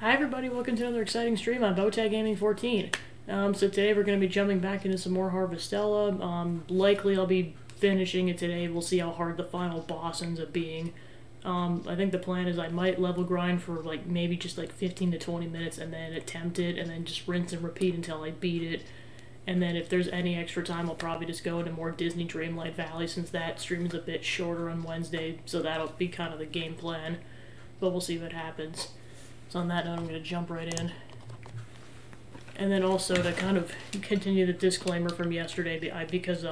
Hi everybody, welcome to another exciting stream on Bowtag Gaming 14. So today we're going to be jumping back into some more Harvestella. Likely I'll be finishing it today. We'll see how hard the final boss ends up being. I think the plan is I might level grind for like maybe just like 15 to 20 minutes and then attempt it and then just rinse and repeat until I beat it. And then if there's any extra time, I'll probably just go into more Disney Dreamlight Valley since that stream is a bit shorter on Wednesday, so that'll be kind of the game plan. But we'll see what happens. So on that note, I'm going to jump right in. And then also to kind of continue the disclaimer from yesterday, because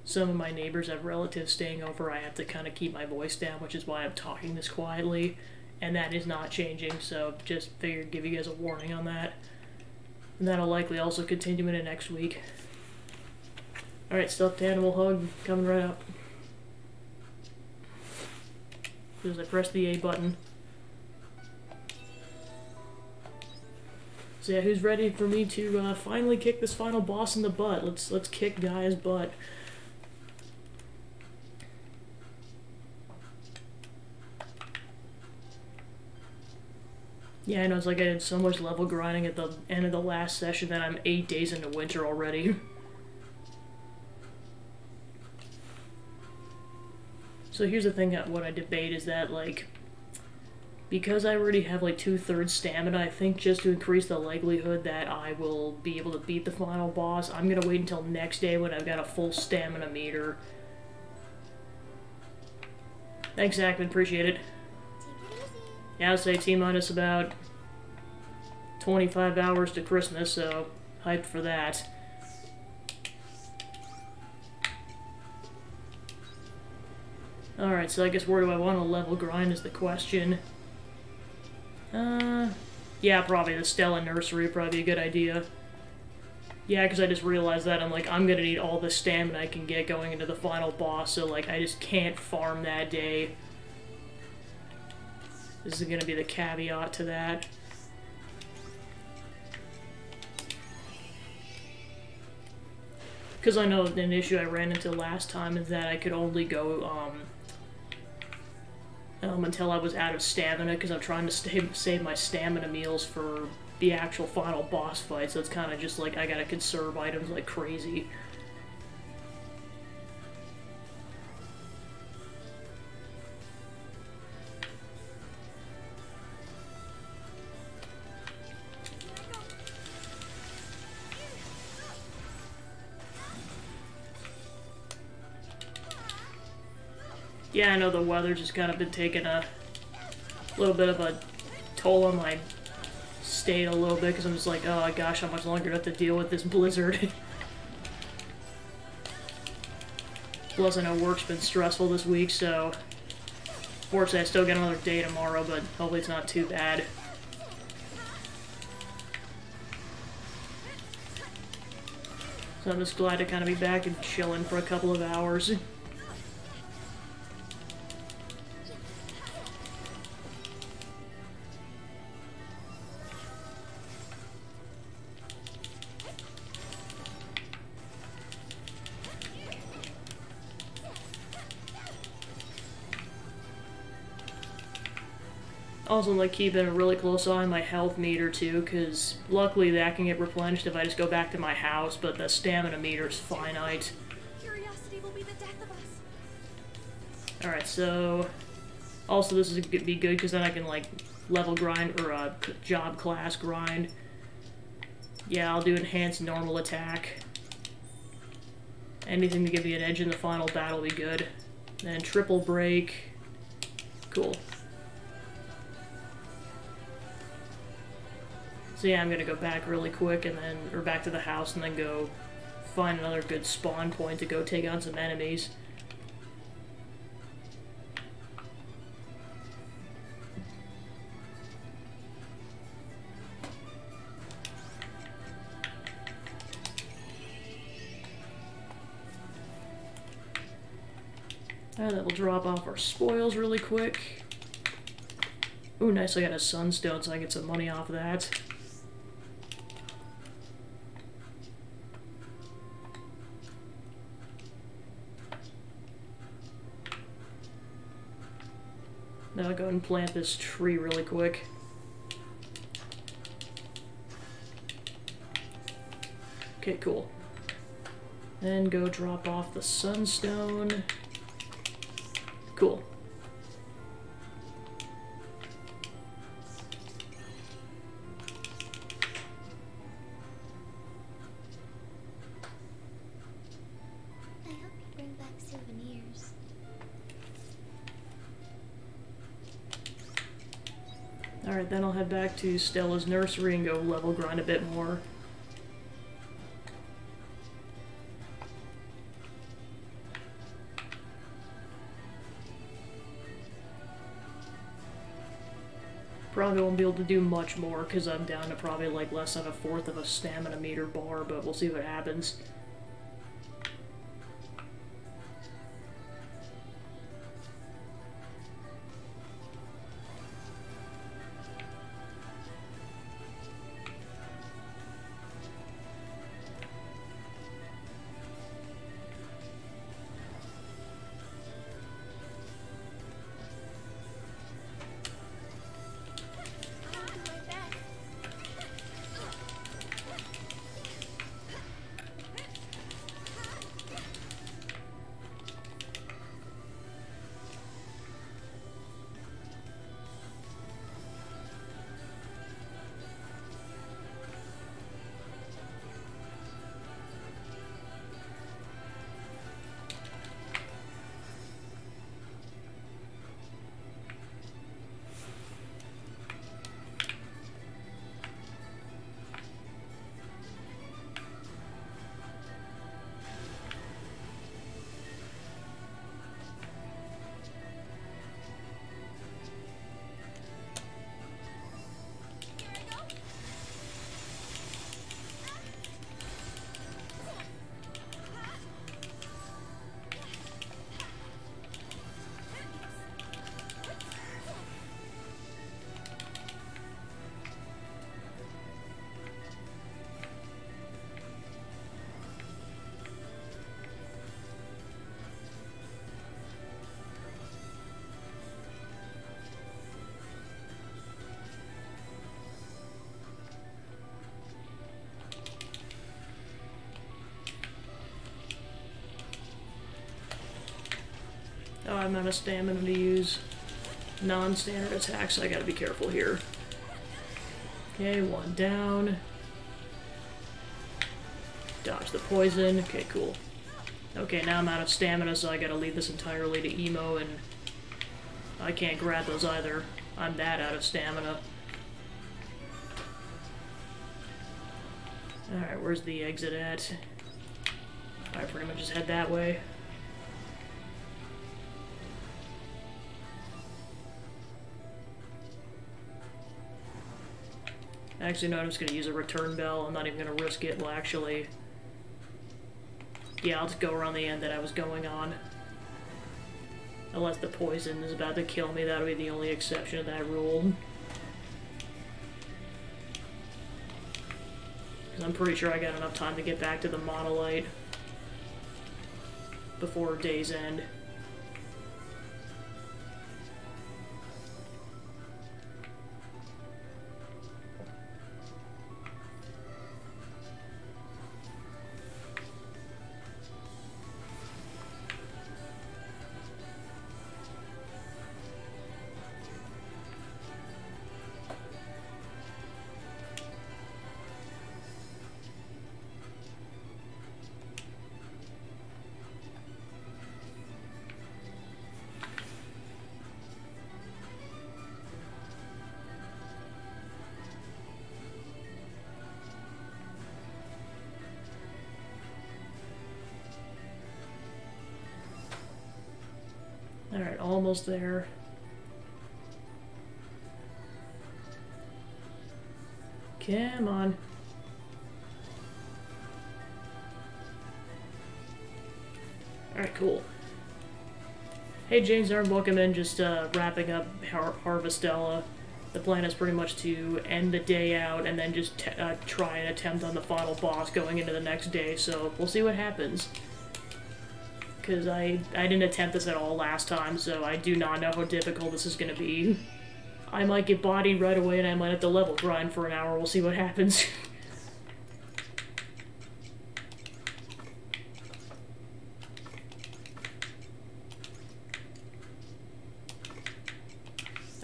some of my neighbors have relatives staying over, I have to kind of keep my voice down, which is why I'm talking this quietly. And that is not changing, so just figured give you guys a warning on that. And that'll likely also continue into next week. Alright, stuffed animal hug coming right up. As I press the A button. So yeah, who's ready for me to finally kick this final boss in the butt? Let's kick Gaia's butt. Yeah, I know, it's like I did so much level grinding at the end of the last session that I'm 8 days into winter already. So here's the thing, what I debate is that, like, because I already have like 2/3 stamina, I think just to increase the likelihood that I will be able to beat the final boss, I'm gonna wait until next day when I've got a full stamina meter. Thanks, Zachman, appreciate it. Yeah, I'd say T-minus about 25 hours to Christmas, so hyped for that. Alright, so I guess where do I want to level grind is the question. Yeah, probably the Stella Nursery would probably be a good idea. Yeah, because I just realized that I'm gonna need all the stamina I can get going into the final boss, so like I just can't farm that day. This is gonna be the caveat to that. Because I know an issue I ran into last time is that I could only go, until I was out of stamina, because I'm trying to save my stamina meals for the actual final boss fight, so it's kind of just like I gotta conserve items like crazy. Yeah, I know the weather's just kind of been taking a little bit of a toll on my state a little bit, because I'm just like, oh gosh, how much longer do I have to deal with this blizzard? Plus, I know work's been stressful this week, so fortunately I still got another day tomorrow, but hopefully it's not too bad. So I'm just glad to kind of be back and chilling for a couple of hours. Also, like, keeping a really close eye on my health meter, too, because luckily that can get replenished if I just go back to my house, but the stamina meter is finite. Curiosity will be the death of us. Alright, so... Also, this is gonna be good, because then I can, like, level grind, or, job class grind. Yeah, I'll do enhanced normal attack. Anything to give me an edge in the final battle will be good. Then triple break. Cool. So yeah, I'm gonna go back really quick and then, or back to the house and then go find another good spawn point to go take on some enemies. And that will drop off our spoils really quick. Ooh, nice, I got a sunstone so I get some money off of that. Now I'll go ahead and plant this tree really quick. Okay, cool. Then go drop off the sunstone. Cool. I hope you bring back souvenirs. Alright, then I'll head back to Stella's nursery and go level grind a bit more. Probably won't be able to do much more because I'm down to probably like less than a fourth of a stamina meter bar, but we'll see what happens. Oh, I'm out of stamina to use non-standard attacks, so I gotta be careful here. Okay, one down. Dodge the poison. Okay, cool. Okay, now I'm out of stamina, so I gotta leave this entirely to Emo, and I can't grab those either. I'm that out of stamina. Alright, where's the exit at? I pretty much just head that way. Actually, no, I'm just gonna use a return bell. I'm not even gonna risk it. Well, actually... yeah, I'll just go around the end that I was going on. Unless the poison is about to kill me, that'll be the only exception to that rule. Because I'm pretty sure I got enough time to get back to the monolith before day's end. Alright, almost there. Come on. Alright, cool. Hey James, welcome in. Just wrapping up Harvestella. The plan is pretty much to end the day out and then just try and attempt on the final boss going into the next day, so we'll see what happens. Because I didn't attempt this at all last time, so I do not know how difficult this is going to be. I might get bodied right away and I might have to level grind for an hour. We'll see what happens.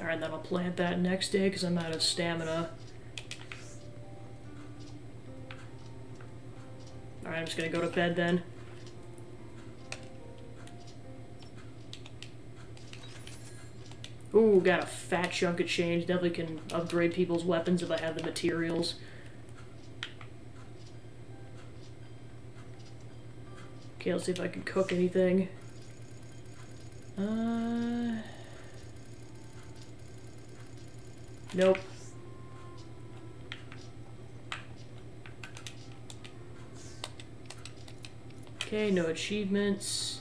Alright, then I'll plant that next day because I'm out of stamina. Alright, I'm just gonna go to bed then. Ooh, got a fat chunk of change. Definitely can upgrade people's weapons if I have the materials. Okay, let's see if I can cook anything. Nope. Okay, no achievements.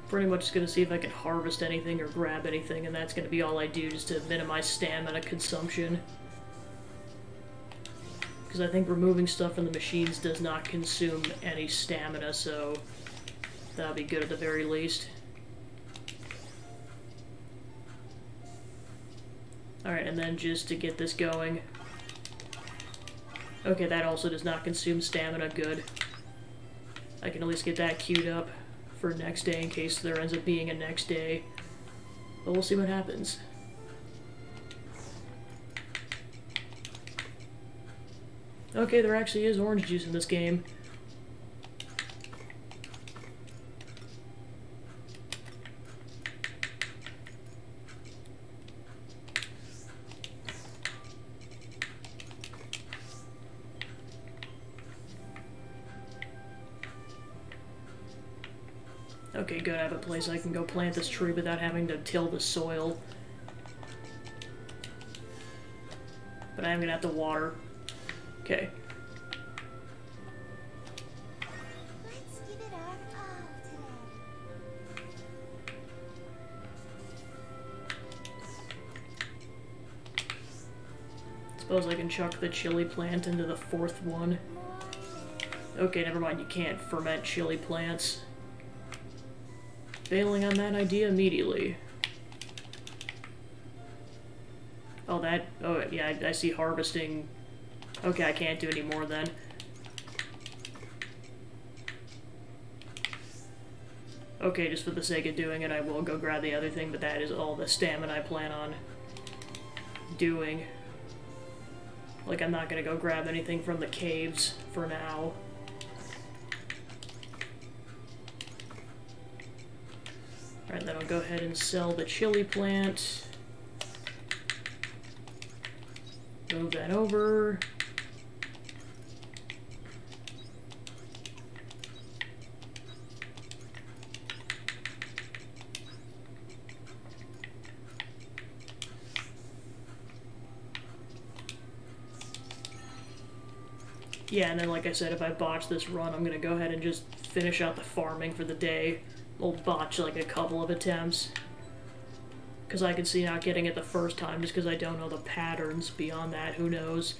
Pretty much just gonna see if I can harvest anything or grab anything, and that's gonna be all I do just to minimize stamina consumption. Because I think removing stuff from the machines does not consume any stamina, so that'll be good at the very least. Alright, and then just to get this going. Okay, that also does not consume stamina, good. I can at least get that queued up for next day in case there ends up being a next day. But we'll see what happens. Okay, there actually is orange juice in this game. Okay, good, I have a place I can go plant this tree without having to till the soil. But I am gonna have to water. Okay. Let's give it our all today. Suppose I can chuck the chili plant into the fourth one. Okay, never mind, you can't ferment chili plants. Bailing on that idea immediately. Oh, that... Oh, yeah, I see harvesting. Okay, I can't do any more then. Okay, just for the sake of doing it, I will go grab the other thing, but that is all the stamina I plan on doing. Like, I'm not gonna go grab anything from the caves for now. Alright, then I'll go ahead and sell the chili plant. Move that over. Yeah, and then like I said, if I botch this run, I'm gonna go ahead and just finish out the farming for the day. We'll botch like a couple of attempts. Because I can see not getting it the first time just because I don't know the patterns. Beyond that, who knows?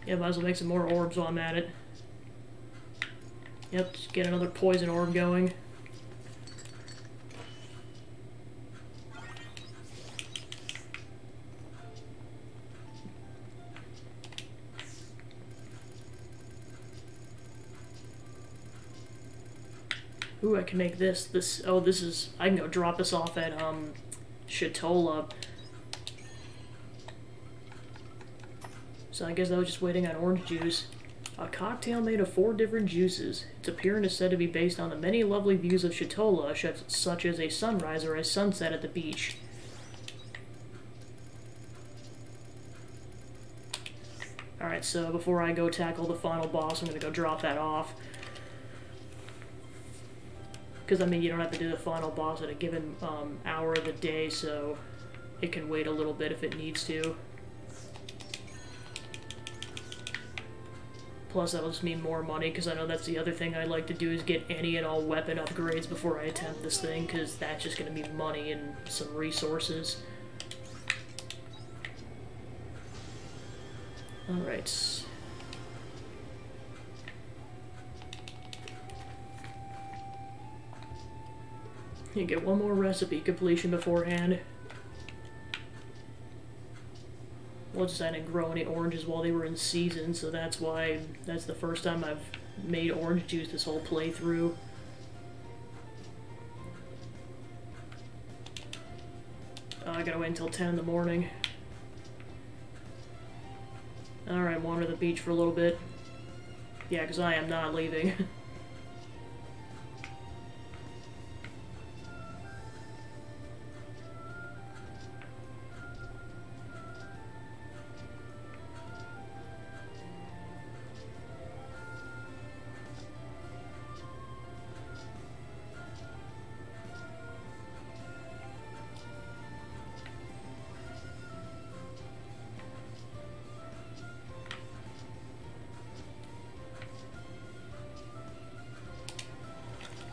Yeah, might as well make some more orbs while I'm at it. Yep, just get another poison orb going. Ooh, I can make this. Oh, this is... I can go drop this off at, Shatola. So I guess I was just waiting on orange juice. A cocktail made of 4 different juices. Its appearance is said to be based on the many lovely views of Shatola, such as a sunrise or a sunset at the beach. Alright, so before I go tackle the final boss, I'm gonna go drop that off. Because, I mean, you don't have to do the final boss at a given hour of the day, so it can wait a little bit if it needs to. Plus, that'll just mean more money, because I know that's the other thing I'd like to do is get any and all weapon upgrades before I attempt this thing, because that's just going to be money and some resources. Alright. You get one more recipe completion beforehand. Well, just I didn't grow any oranges while they were in season, so that's why that's the first time I've made orange juice this whole playthrough. I gotta wait until 10 in the morning. Alright, wander the beach for a little bit. Yeah, because I am not leaving.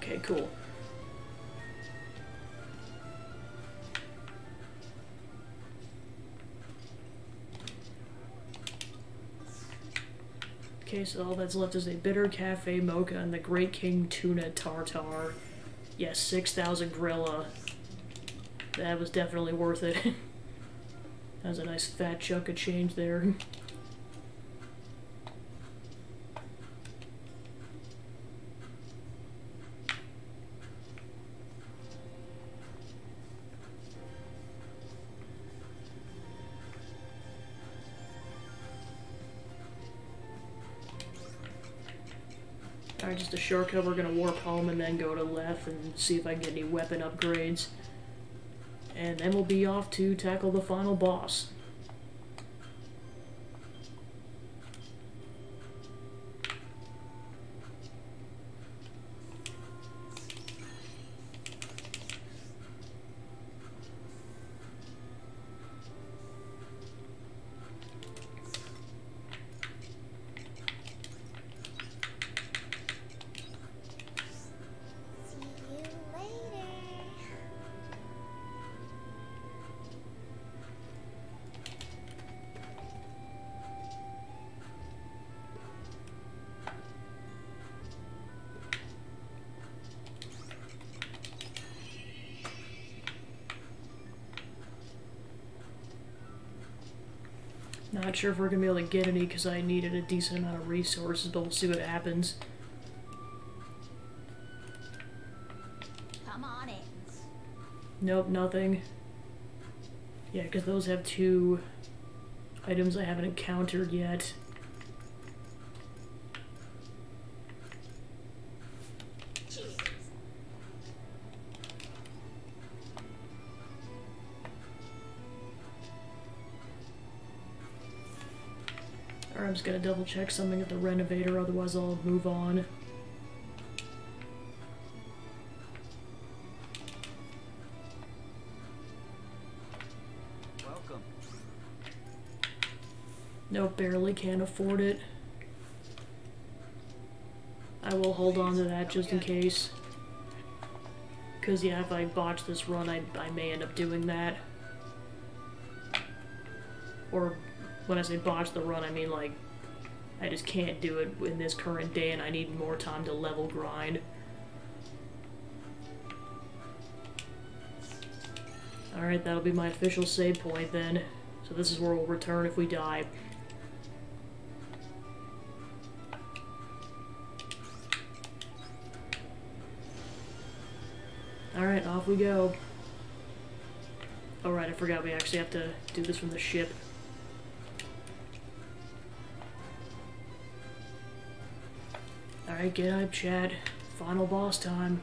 Okay, cool. Okay, so all that's left is a bitter cafe mocha and the Great King tuna tartare. Yes, 6,000 grilla. That was definitely worth it. That was a nice fat chunk of change there. Alright, just a shortcut. We're gonna warp home and then go to left and see if I can get any weapon upgrades. And then we'll be off to tackle the final boss. Not sure if we're gonna be able to get any because I needed a decent amount of resources, but we'll see what happens. Come on in. Nope, nothing. Yeah, because those have 2 items I haven't encountered yet. Cheers. Or I'm just gonna double check something at the renovator, otherwise I'll move on. Welcome. Nope, barely can't afford it. I will hold on to that just in case. Because, yeah, if I botch this run, I may end up doing that. Or, when I say botch the run, I mean, like, I just can't do it in this current day and I need more time to level grind. Alright, that'll be my official save point then. So this is where we'll return if we die. Alright, off we go. Oh right, I forgot we actually have to do this from the ship. Alright, get up, Chad. Final boss time.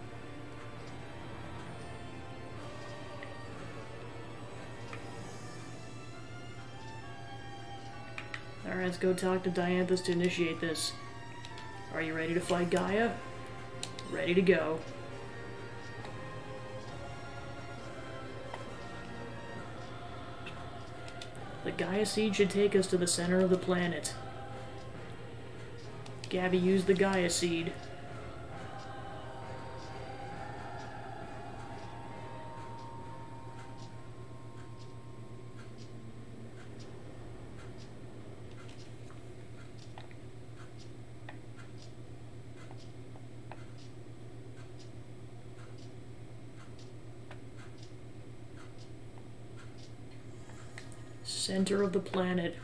Alright, let's go talk to Dianthus to initiate this. Are you ready to fight Gaia? Ready to go. The Gaia Seed should take us to the center of the planet. Gabby used the Gaia Seed. Center of the planet.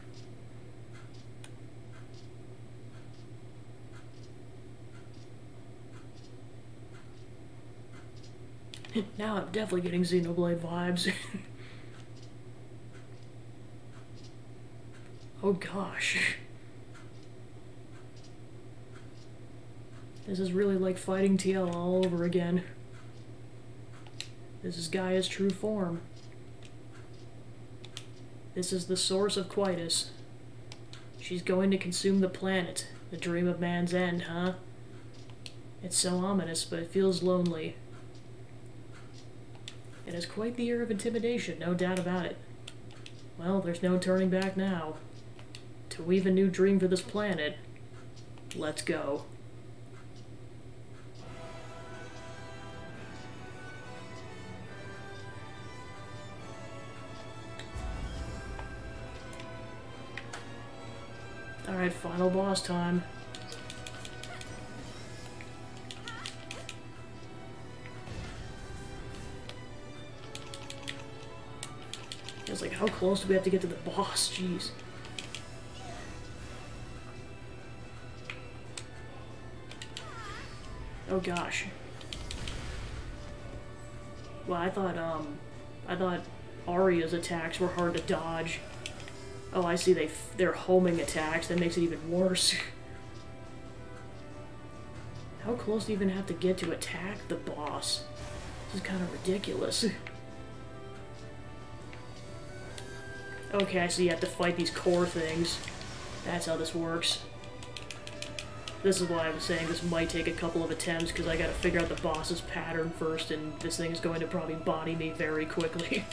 Now I'm definitely getting Xenoblade vibes. Oh gosh. This is really like fighting TL all over again. This is Gaia's true form. This is the source of Quietus. She's going to consume the planet. The dream of man's end, huh? It's so ominous, but it feels lonely. It has quite the air of intimidation, no doubt about it. Well, there's no turning back now. To weave a new dream for this planet, let's go. Alright, final boss time. I was like, how close do we have to get to the boss? Jeez. Oh gosh. Well, I thought Arya's attacks were hard to dodge. Oh, I see, they're homing attacks. That makes it even worse. How close do you even have to get to attack the boss? This is kind of ridiculous. Okay, I see you have to fight these core things. That's how this works. This is why I was saying this might take a couple of attempts, because I gotta figure out the boss's pattern first, and this thing is going to probably body me very quickly.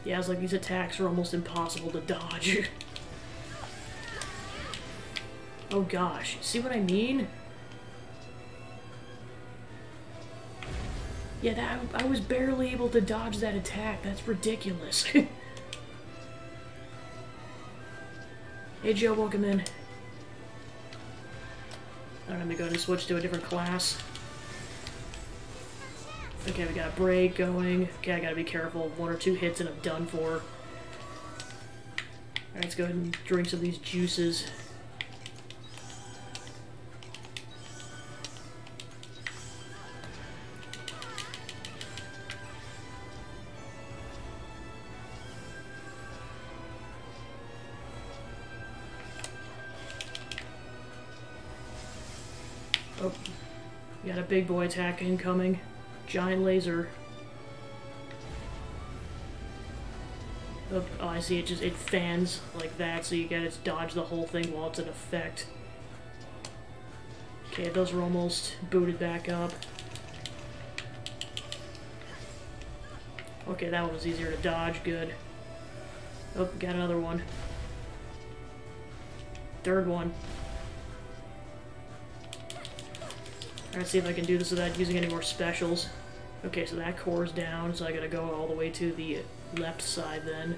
Yeah, it's like these attacks are almost impossible to dodge. Oh gosh, see what I mean? Yeah, I was barely able to dodge that attack. That's ridiculous. Hey Joe, welcome in. Alright, let me go ahead and switch to a different class. Okay, we got a break going. Okay, I gotta be careful. 1 or 2 hits and I'm done for. Alright, let's go ahead and drink some of these juices. Oh, we got a big boy attack incoming. Giant laser. Oh, I see, it fans like that, so you gotta dodge the whole thing while it's in effect. Okay, those are almost booted back up. Okay, that one was easier to dodge, good. Oh, got another one. Third one. Alright, see if I can do this without using any more specials. Okay, so that core's down, so I gotta go all the way to the left side then.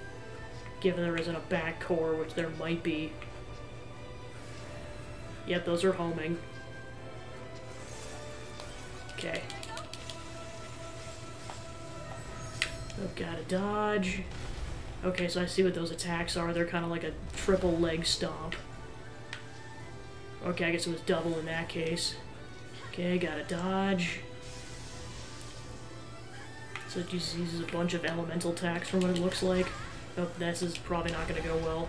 Given there isn't a back core, which there might be. Yep, those are homing. Okay. I've gotta dodge. Okay, so I see what those attacks are. They're kind of like a triple leg stomp. Okay, I guess it was double in that case. Okay, gotta dodge. So it just uses a bunch of elemental attacks from what it looks like. Oh, this is probably not gonna go well.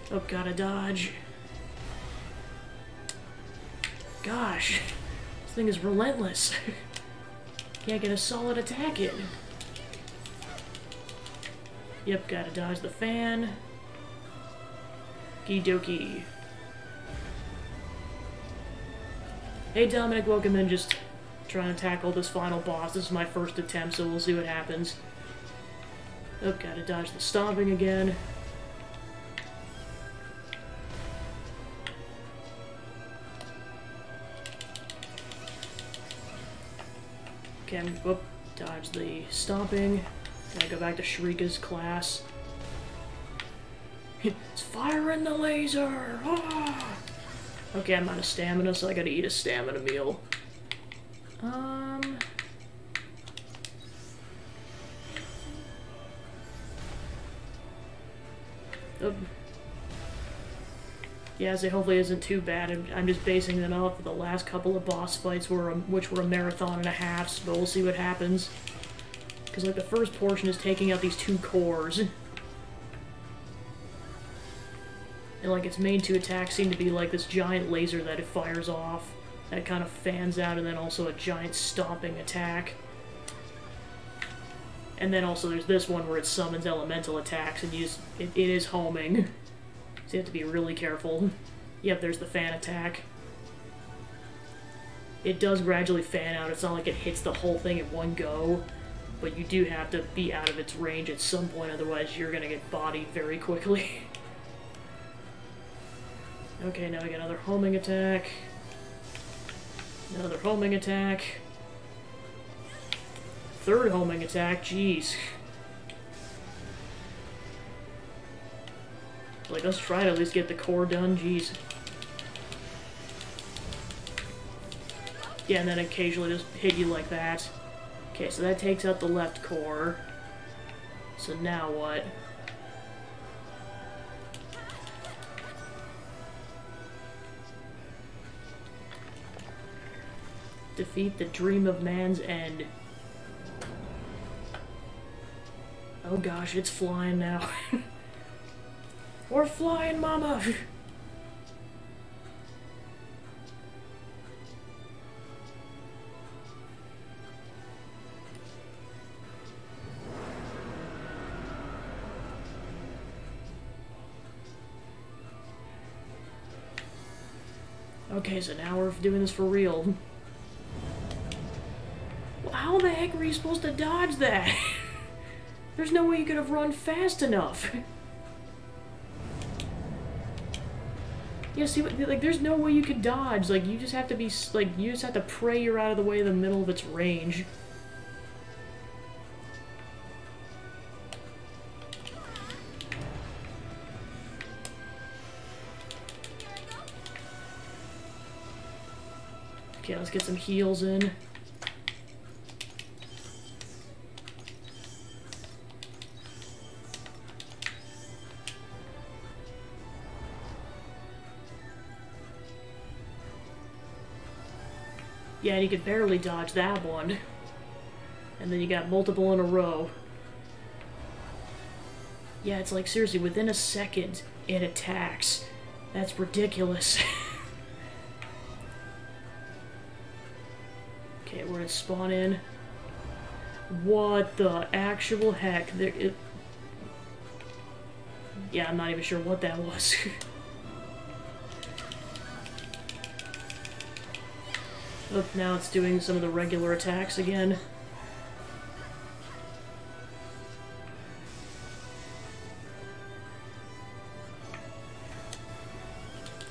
Oh, gotta dodge. Gosh, this thing is relentless. Can't get a solid attack in. Yep, gotta dodge the fan. Okie dokie. Hey Dominic, welcome in. Just trying to tackle this final boss. This is my first attempt, so we'll see what happens. Oh, gotta dodge the stomping again. Okay, whoop, dodge the stomping. Gotta go back to Shrika's class. It's firing the laser! Ah! Okay, I'm out of stamina, so I gotta eat a stamina meal. Yeah, so hopefully it isn't too bad. I'm just basing it off of the last couple of boss fights, which were a marathon and a half, but we'll see what happens. Because, like, the first portion is taking out these 2 cores. And, like, its main 2 attacks seem to be, like, this giant laser that it fires off, that kind of fans out, and then also a giant stomping attack. And then also there's this one where it summons elemental attacks, and it is homing. So you have to be really careful. Yep, there's the fan attack. It does gradually fan out. It's not like it hits the whole thing in one go, but you do have to be out of its range at some point, otherwise you're gonna get bodied very quickly. Okay, now we got another homing attack. Another homing attack. Third homing attack, jeez. Like, let's try to at least get the core done, jeez. Yeah, and then occasionally just hit you like that. Okay, so that takes out the left core. So now what? Defeat the dream of man's end. Oh gosh, it's flying now. We're flying, mama! Okay, so now we're doing this for real. Well, how the heck were you supposed to dodge that? There's no way you could have run fast enough. Yeah, see, like, there's no way you could dodge. Like, you just have to be, like, you just have to pray you're out of the way of the middle of its range. Okay, let's get some heals in. Yeah, and you could barely dodge that one. And then you got multiple in a row. Yeah, it's like, seriously, within a second, it attacks. That's ridiculous. Okay, we're gonna spawn in. What the actual heck? Yeah, I'm not even sure what that was. Oh, now it's doing some of the regular attacks again.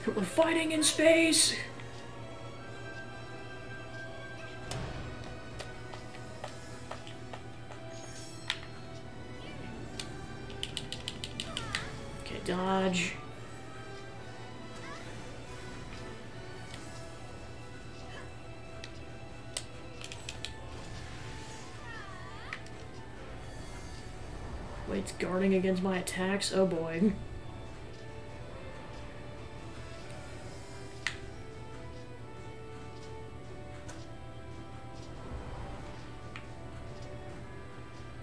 We're fighting in space! Okay, dodge. Wait, it's guarding against my attacks? Oh boy.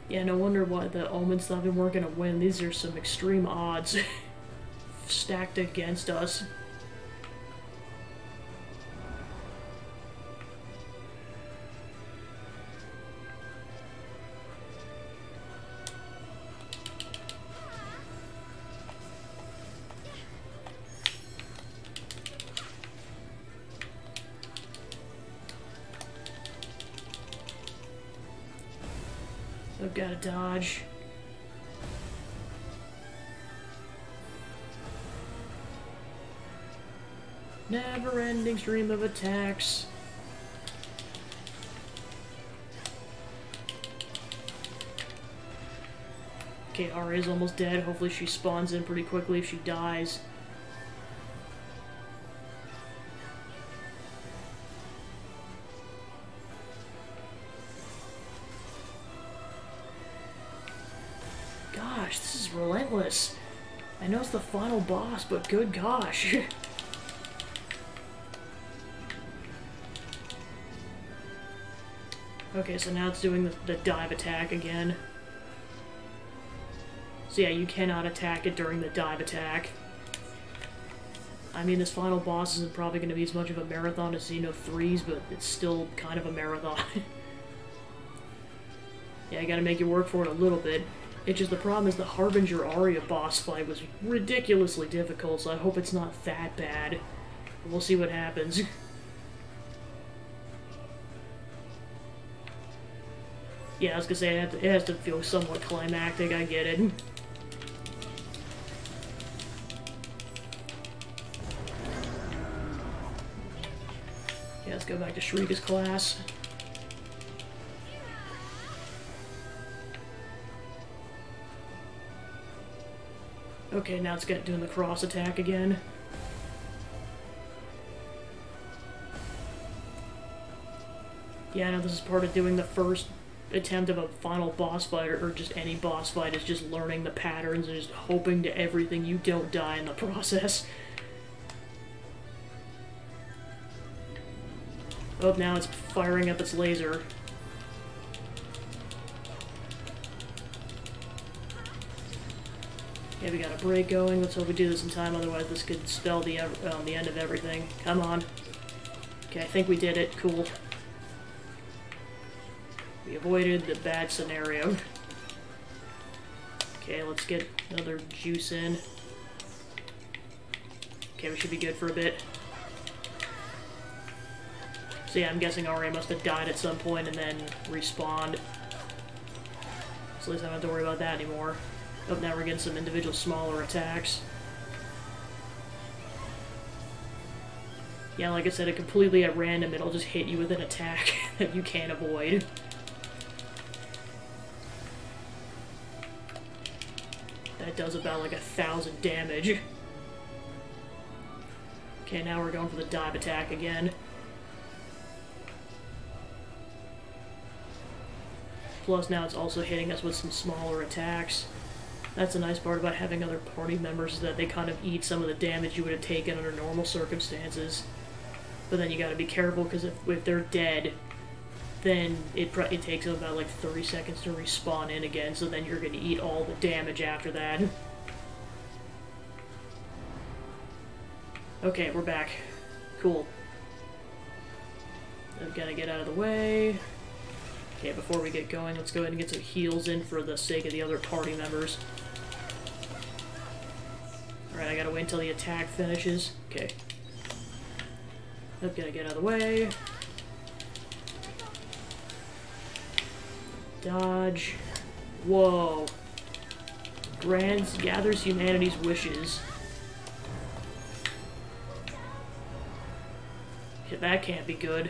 Yeah, no wonder why the omens thought we weren't gonna win. These are some extreme odds stacked against us. I've got to dodge. Never-ending stream of attacks. Okay, Arya's almost dead. Hopefully she spawns in pretty quickly if she dies. Gosh, this is relentless. I know it's the final boss, but good gosh. Okay, so now it's doing the dive attack again. So yeah, you cannot attack it during the dive attack. I mean, this final boss isn't probably going to be as much of a marathon as Xeno 3's, but it's still kind of a marathon. Yeah, you gotta make it work for it a little bit. It's just the problem is the Harbinger Arya boss fight was ridiculously difficult, so I hope it's not that bad. But we'll see what happens. Yeah, I was gonna say, it has to feel somewhat climactic, I get it. Yeah, let's go back to Shrika's class. Okay, now it's doing the cross attack again. Yeah, I know this is part of doing the first attempt of a final boss fight, or just any boss fight, is just learning the patterns and just hoping to everything you don't die in the process. Oh, now it's firing up its laser. Okay, we got a break going. Let's hope we do this in time, otherwise this could spell the end of everything. Come on. Okay, I think we did it. Cool. We avoided the bad scenario. Okay, let's get another juice in. Okay, we should be good for a bit. So yeah, I'm guessing Arya must have died at some point and then respawned. So at least I don't have to worry about that anymore. Oh, now we're getting some individual smaller attacks. Yeah, like I said, completely at random, it'll just hit you with an attack that you can't avoid. That does about like 1,000 damage. Okay, now we're going for the dive attack again. Plus now it's also hitting us with some smaller attacks. That's the nice part about having other party members, is that they kind of eat some of the damage you would have taken under normal circumstances. But then you gotta be careful, because if they're dead, then it takes them about like 30 seconds to respawn in again, so then you're gonna eat all the damage after that. Okay, we're back. Cool. I've gotta get out of the way. Okay, before we get going, let's go ahead and get some heals in for the sake of the other party members. Alright, I gotta wait until the attack finishes. Okay. I've gotta get out of the way. Dodge. Whoa. Gathers humanity's wishes. Okay, that can't be good.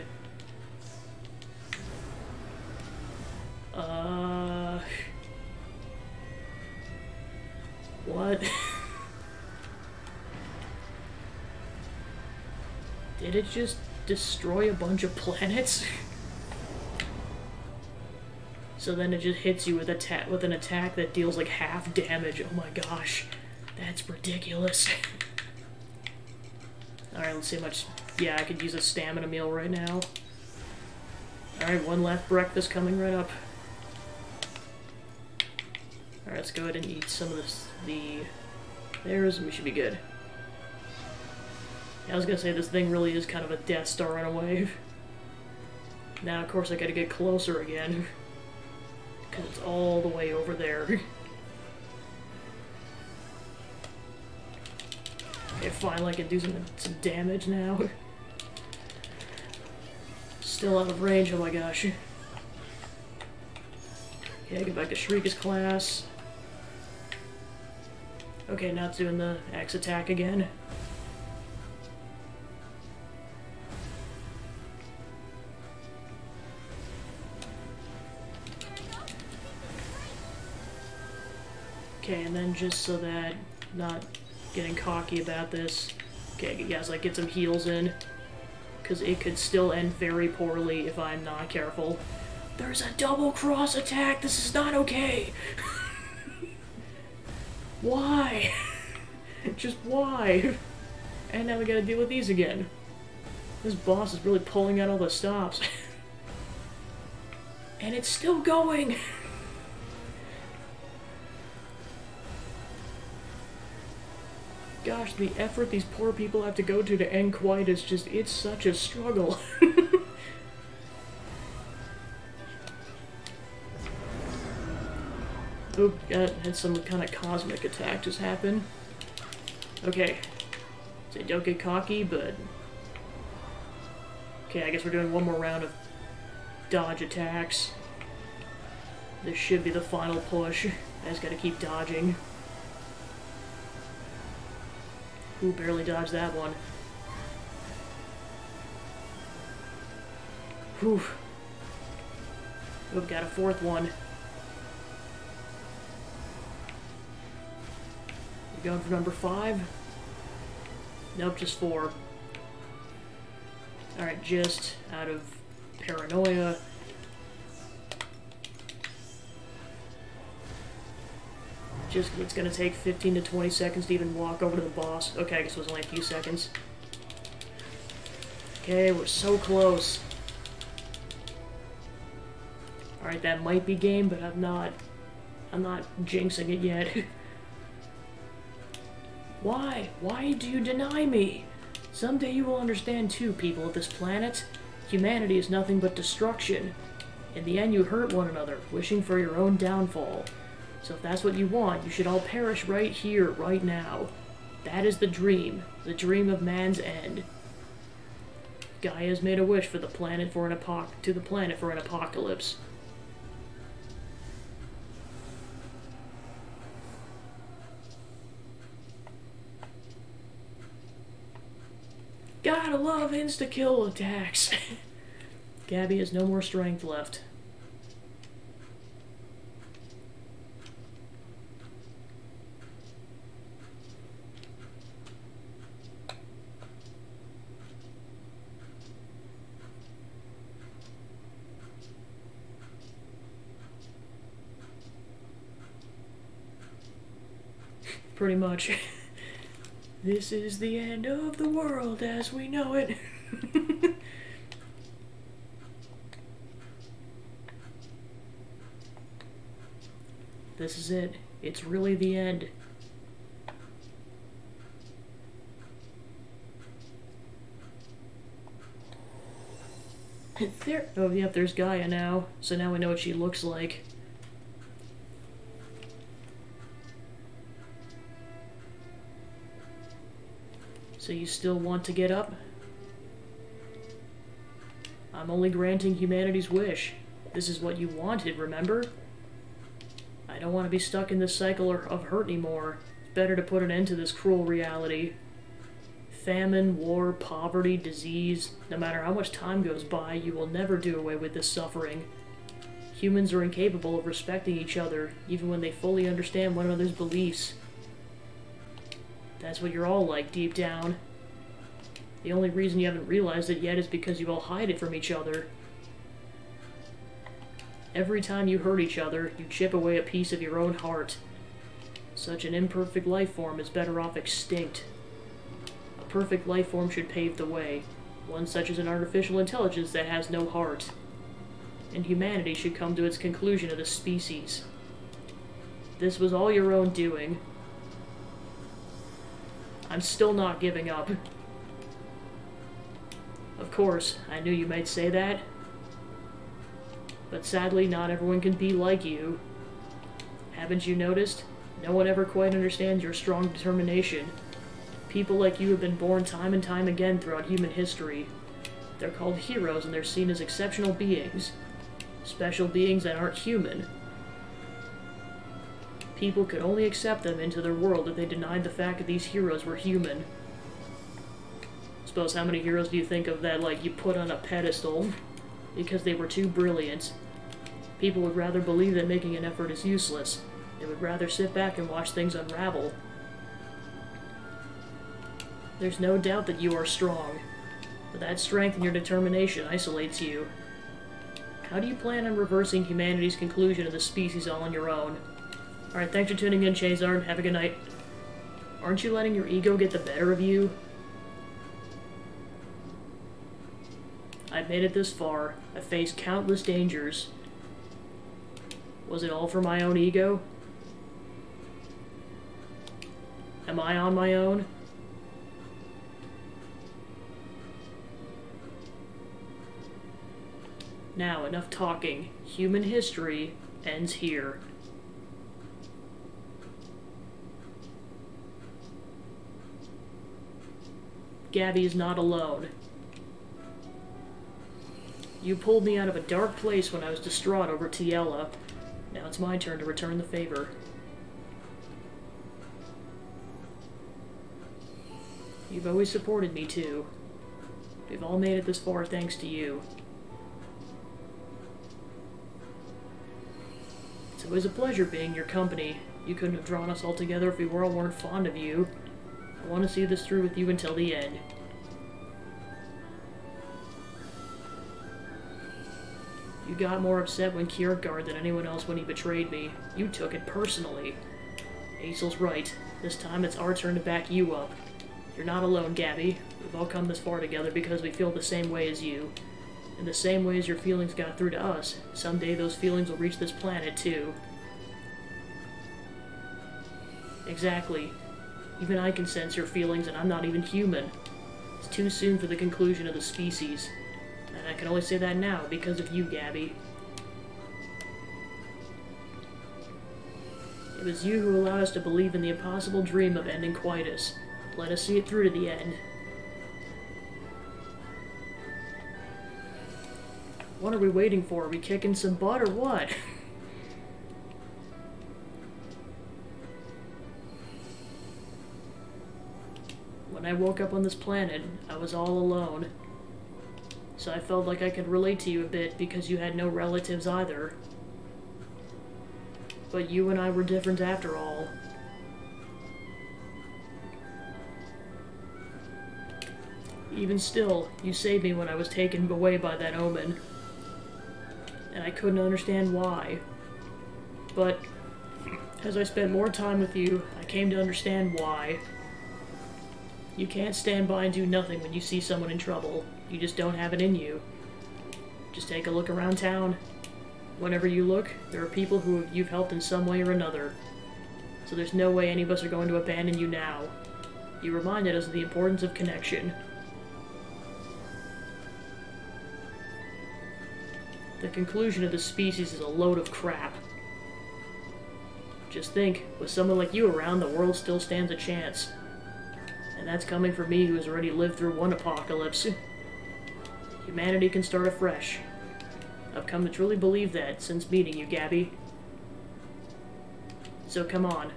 What? Did it just destroy a bunch of planets? So then it just hits you with an attack that deals like half damage. Oh my gosh. That's ridiculous. Alright, let's see how much... Yeah, I could use a stamina meal right now. Alright, one left breakfast coming right up. Alright, let's go ahead and eat some of theirs, and we should be good. Yeah, I was gonna say, this thing really is kind of a Death Star in a way. Now, of course, I gotta get closer again. Because it's all the way over there. Okay, finally I can do some damage now. Still out of range, oh my gosh. Okay, get back to Shrika's class. Okay, now it's doing the X attack again. Okay, and then just so that not getting cocky about this, okay, yes, like get some heals in, because it could still end very poorly if I'm not careful. There's a double cross attack. This is not okay. Why? Just why? And now we gotta deal with these again. This boss is really pulling out all the stops. And it's still going! Gosh, the effort these poor people have to go to end Quiet is just, it's such a struggle. Oop, had some kind of cosmic attack just happen. Okay. So don't get cocky, but... Okay, I guess we're doing one more round of dodge attacks. This should be the final push. I just gotta keep dodging. Ooh, barely dodged that one. Whew. Oop, got a fourth one. You going for number 5? Nope, just 4. Alright, just out of paranoia. Just, it's gonna take 15 to 20 seconds to even walk over to the boss. Okay, I guess it was only a few seconds. Okay, we're so close. Alright, that might be game, but I'm not jinxing it yet. Why? Why do you deny me? Someday you will understand too, people of this planet. Humanity is nothing but destruction. In the end, you hurt one another, wishing for your own downfall. So if that's what you want, you should all perish right here, right now. That is the dream of man's end. Gaia's made a wish for the planet for an apocalypse. Gotta love insta-kill attacks. Gabby has no more strength left. Pretty much. This is the end of the world as we know it. This is it. It's really the end. There. Oh, yep, there's Gaia now. So now we know what she looks like. So you still want to get up? I'm only granting humanity's wish. This is what you wanted, remember? I don't want to be stuck in this cycle of hurt anymore. It's better to put an end to this cruel reality. Famine, war, poverty, disease, no matter how much time goes by, you will never do away with this suffering. Humans are incapable of respecting each other, even when they fully understand one another's beliefs. That's what you're all like, deep down. The only reason you haven't realized it yet is because you all hide it from each other. Every time you hurt each other, you chip away a piece of your own heart. Such an imperfect life form is better off extinct. A perfect life form should pave the way, one such as an artificial intelligence that has no heart. And humanity should come to its conclusion as a species. This was all your own doing. I'm still not giving up. Of course, I knew you might say that. But sadly, not everyone can be like you. Haven't you noticed? No one ever quite understands your strong determination. People like you have been born time and time again throughout human history. They're called heroes and they're seen as exceptional beings. Special beings that aren't human. People could only accept them into their world if they denied the fact that these heroes were human. Suppose how many heroes do you think of that, like, you put on a pedestal because they were too brilliant? People would rather believe that making an effort is useless. They would rather sit back and watch things unravel. There's no doubt that you are strong, but that strength and your determination isolates you. How do you plan on reversing humanity's conclusion of the species all on your own? Alright, thanks for tuning in, Chazard. Have a good night. Aren't you letting your ego get the better of you? I've made it this far. I've faced countless dangers. Was it all for my own ego? Am I on my own? Now, enough talking. Human history ends here. Gabby is not alone. You pulled me out of a dark place when I was distraught over Tiella. Now it's my turn to return the favor. You've always supported me, too. We've all made it this far thanks to you. It's always a pleasure being your company. You couldn't have drawn us all together if we weren't fond of you. I want to see this through with you until the end. You got more upset when Kierkegaard than anyone else when he betrayed me. You took it personally. Aesel's right. This time it's our turn to back you up. You're not alone, Gabby. We've all come this far together because we feel the same way as you. In the same way as your feelings got through to us, someday those feelings will reach this planet, too. Exactly. Even I can sense your feelings, and I'm not even human. It's too soon for the conclusion of the species. And I can only say that now, because of you, Gabby. It was you who allowed us to believe in the impossible dream of ending Quietus. Let us see it through to the end. What are we waiting for? Are we kicking some butt, or what? When I woke up on this planet, I was all alone. So I felt like I could relate to you a bit because you had no relatives either. But you and I were different after all. Even still, you saved me when I was taken away by that omen. And I couldn't understand why. But as I spent more time with you, I came to understand why. You can't stand by and do nothing when you see someone in trouble. You just don't have it in you. Just take a look around town. Whenever you look, there are people who you've helped in some way or another. So there's no way any of us are going to abandon you now. You reminded us of the importance of connection. The conclusion of the species is a load of crap. Just think, with someone like you around, the world still stands a chance. And that's coming from me who has already lived through one apocalypse. Humanity can start afresh. I've come to truly believe that since meeting you, Gabby. So come on.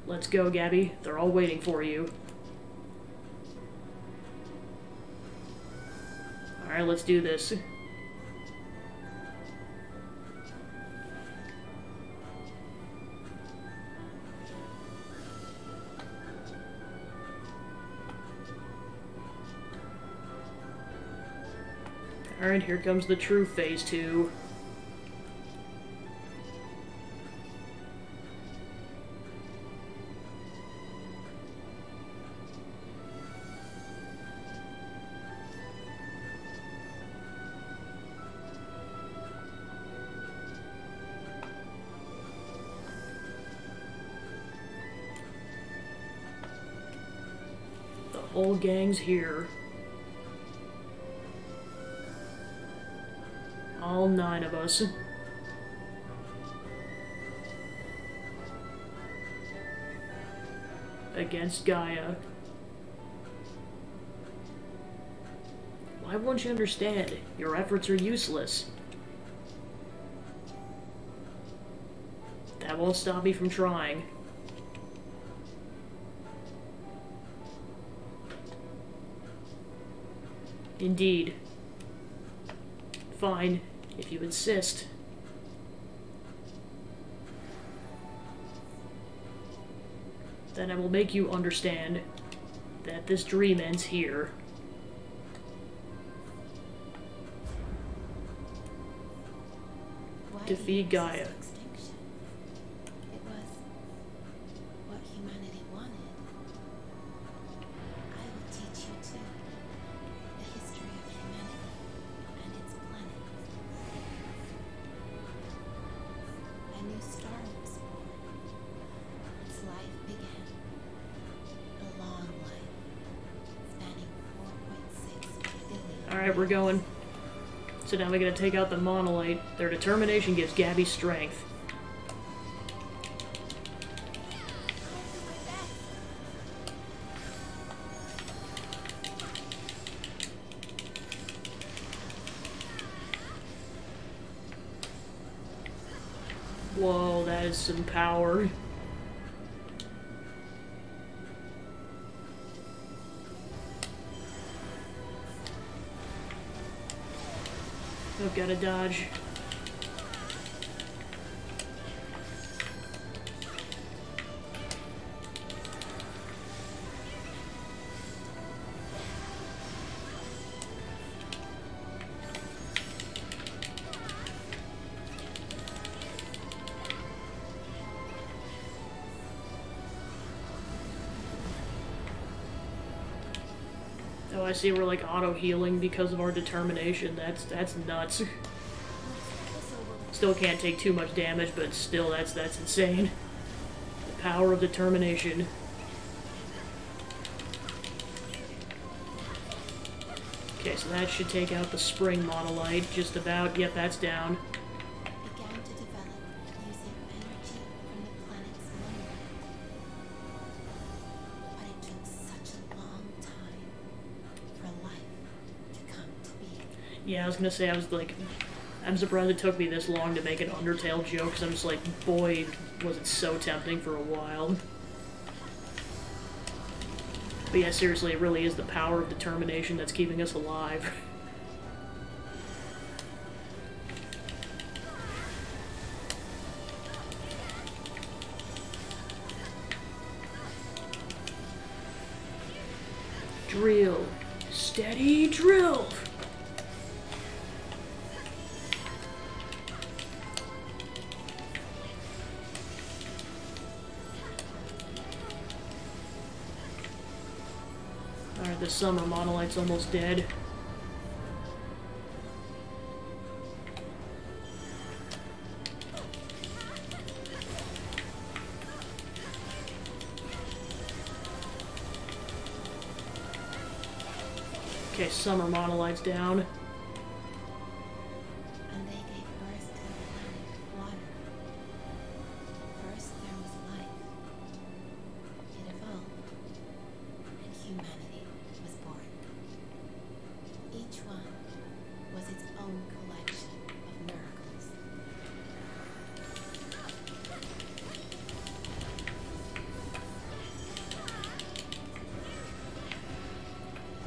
Let's go, Gabby. They're all waiting for you. Alright, let's do this. Alright, here comes the true Phase 2. The whole gang's here. All 9 of us. Against Gaia. Why won't you understand? Your efforts are useless. That won't stop me from trying. Indeed. Fine, if you insist. Then I will make you understand that this dream ends here. Defeat Gaia. Extinction. It was what humanity wanted. I will teach you too the history of humanity and its planet. A new star was born. Its life began. A long life, spanning 4.6 billion. Alright, we're going. So now we gotta take out the monolith. Their determination gives Gabby strength. Whoa, that is some power. I've got to dodge. Oh, I see we're like auto-healing because of our determination. That's nuts. Still can't take too much damage, but still, that's insane. The power of determination. Okay, so that should take out the spring monolith, just about. Yep, that's down. Began to develop using energy from the planet's moon. But it took such a long time for life to come to be. Yeah, I was gonna say, I'm surprised it took me this long to make an Undertale joke, because I'm just like, boy, was it so tempting for a while. But yeah, seriously, it really is the power of determination that's keeping us alive. Drill. Steady drill! Alright, the summer monolith's almost dead. Okay, summer monolith's down. And they gave birth to the planet water. First there was life. It evolved, and humanity was born. Each one was its own collection of miracles.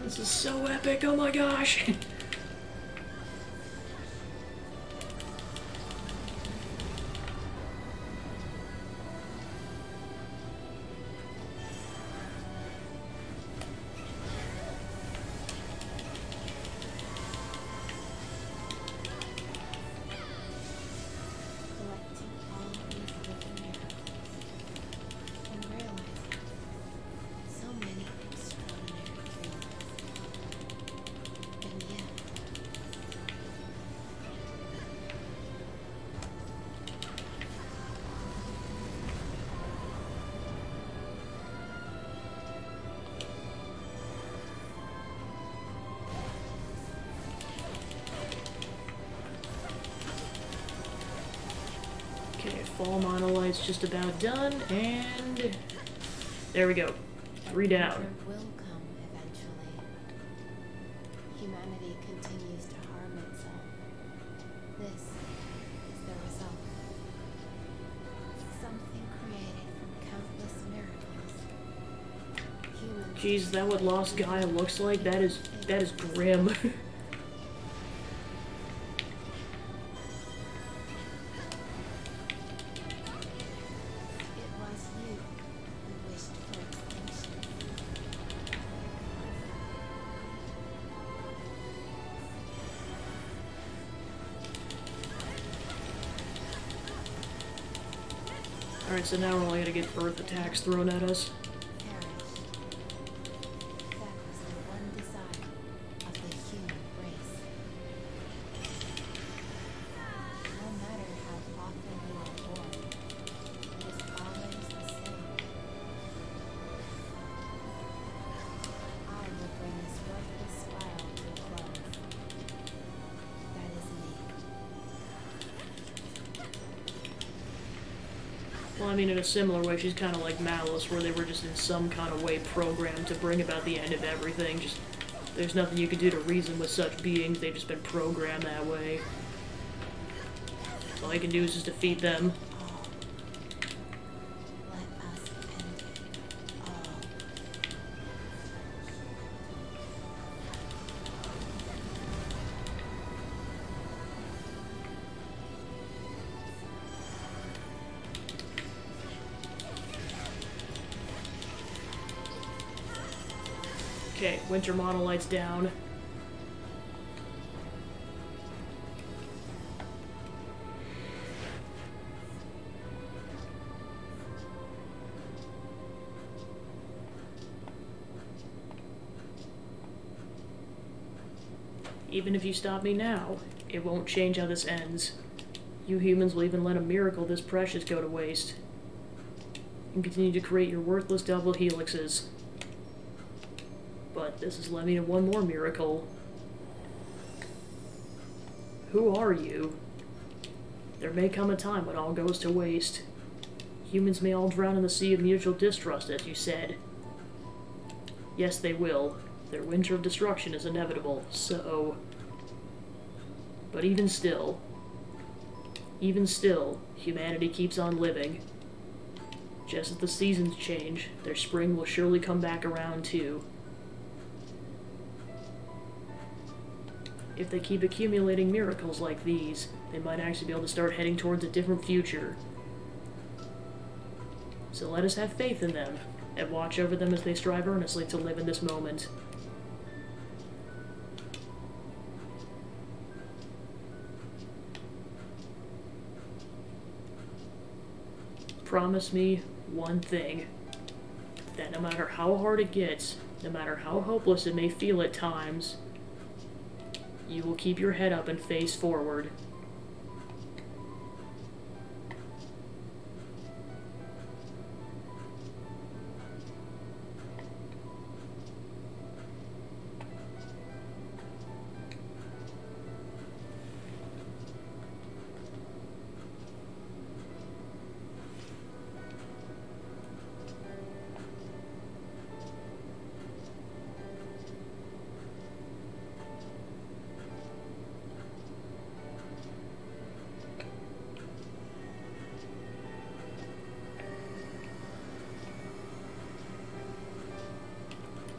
This is so epic, oh my gosh! Collecting all these little miracles and realizing so many extraordinary dreams. And yet, Okay, fall monolith's just about done, and there we go. 3 down. future will come eventually. Humanity continues to harm itself. This is the result. Something created from countless miracles. Humans Jeez, is that what Lost Gaia looks like? That is grim. It was you who wished for extinction. Alright, so now we're only gonna get Earth attacks thrown at us. Perish. That was the one desire of the human race. No matter how often you are born, it is always the same. I will bring this worthless spiral to a close. That is me. Well, I mean, in a similar way, she's kind of like Malice, where they were just in some kind of way programmed to bring about the end of everything. Just, there's nothing you can do to reason with such beings, they've just been programmed that way. All you can do is just defeat them. Let us end it all. Okay, Winter Monolite's down. Even if you stop me now, it won't change how this ends. You humans will even let a miracle this precious go to waste. And continue to create your worthless double helixes. But this has led me to one more miracle. Who are you? There may come a time when all goes to waste. Humans may all drown in the sea of mutual distrust, as you said. Yes, they will. Their winter of destruction is inevitable, so... But even still, humanity keeps on living. Just as the seasons change, their spring will surely come back around too. If they keep accumulating miracles like these, they might actually be able to start heading towards a different future. So let us have faith in them, and watch over them as they strive earnestly to live in this moment. Promise me one thing, that no matter how hard it gets, no matter how hopeless it may feel at times, you will keep your head up and face forward.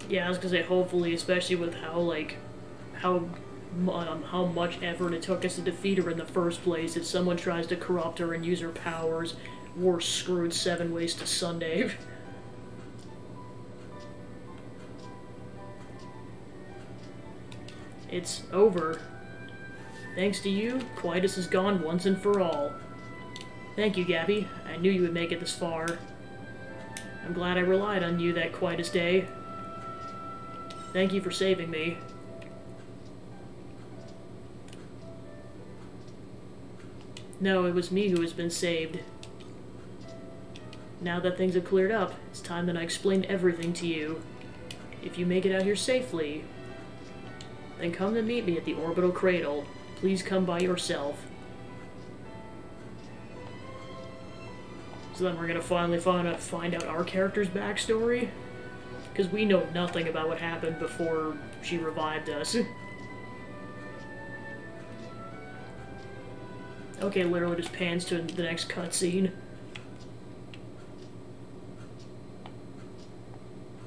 Yeah, I was gonna say, hopefully, especially with how, like, how much effort it took us to defeat her in the first place. If someone tries to corrupt her and use her powers, we're screwed 7 ways to Sunday. It's over. Thanks to you, Quietus is gone once and for all. Thank you, Gabby. I knew you would make it this far. I'm glad I relied on you that Quietus day. Thank you for saving me. No, it was me who has been saved. Now that things have cleared up, it's time that I explain everything to you. If you make it out here safely, then come to meet me at the orbital cradle. Please come by yourself. So then we're gonna finally find out our character's backstory? Because we know nothing about what happened before she revived us. Okay, literally just pans to the next cutscene.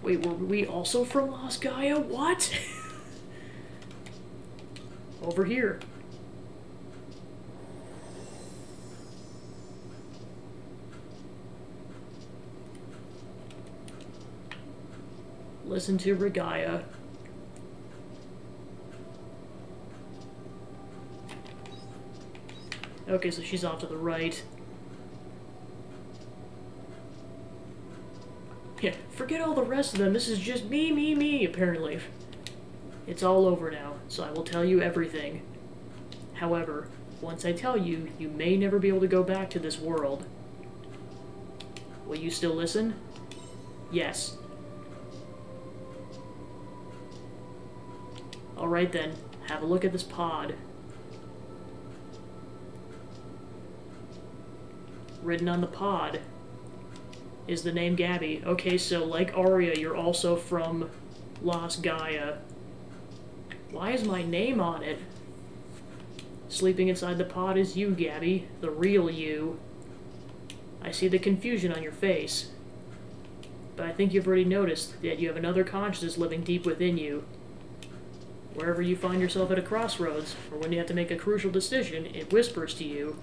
Wait, were we also from Lost Gaia? What? Over here. Listen to Regaya. Okay, so she's off to the right. Yeah, forget all the rest of them. This is just me, apparently. It's all over now, so I will tell you everything. However, once I tell you, you may never be able to go back to this world. Will you still listen? Yes. Alright then, have a look at this pod. Written on the pod is the name Gabby. Okay, so like Arya, you're also from Lost Gaia. Why is my name on it? Sleeping inside the pod is you, Gabby. The real you. I see the confusion on your face. But I think you've already noticed that you have another consciousness living deep within you. Wherever you find yourself at a crossroads, or when you have to make a crucial decision, it whispers to you.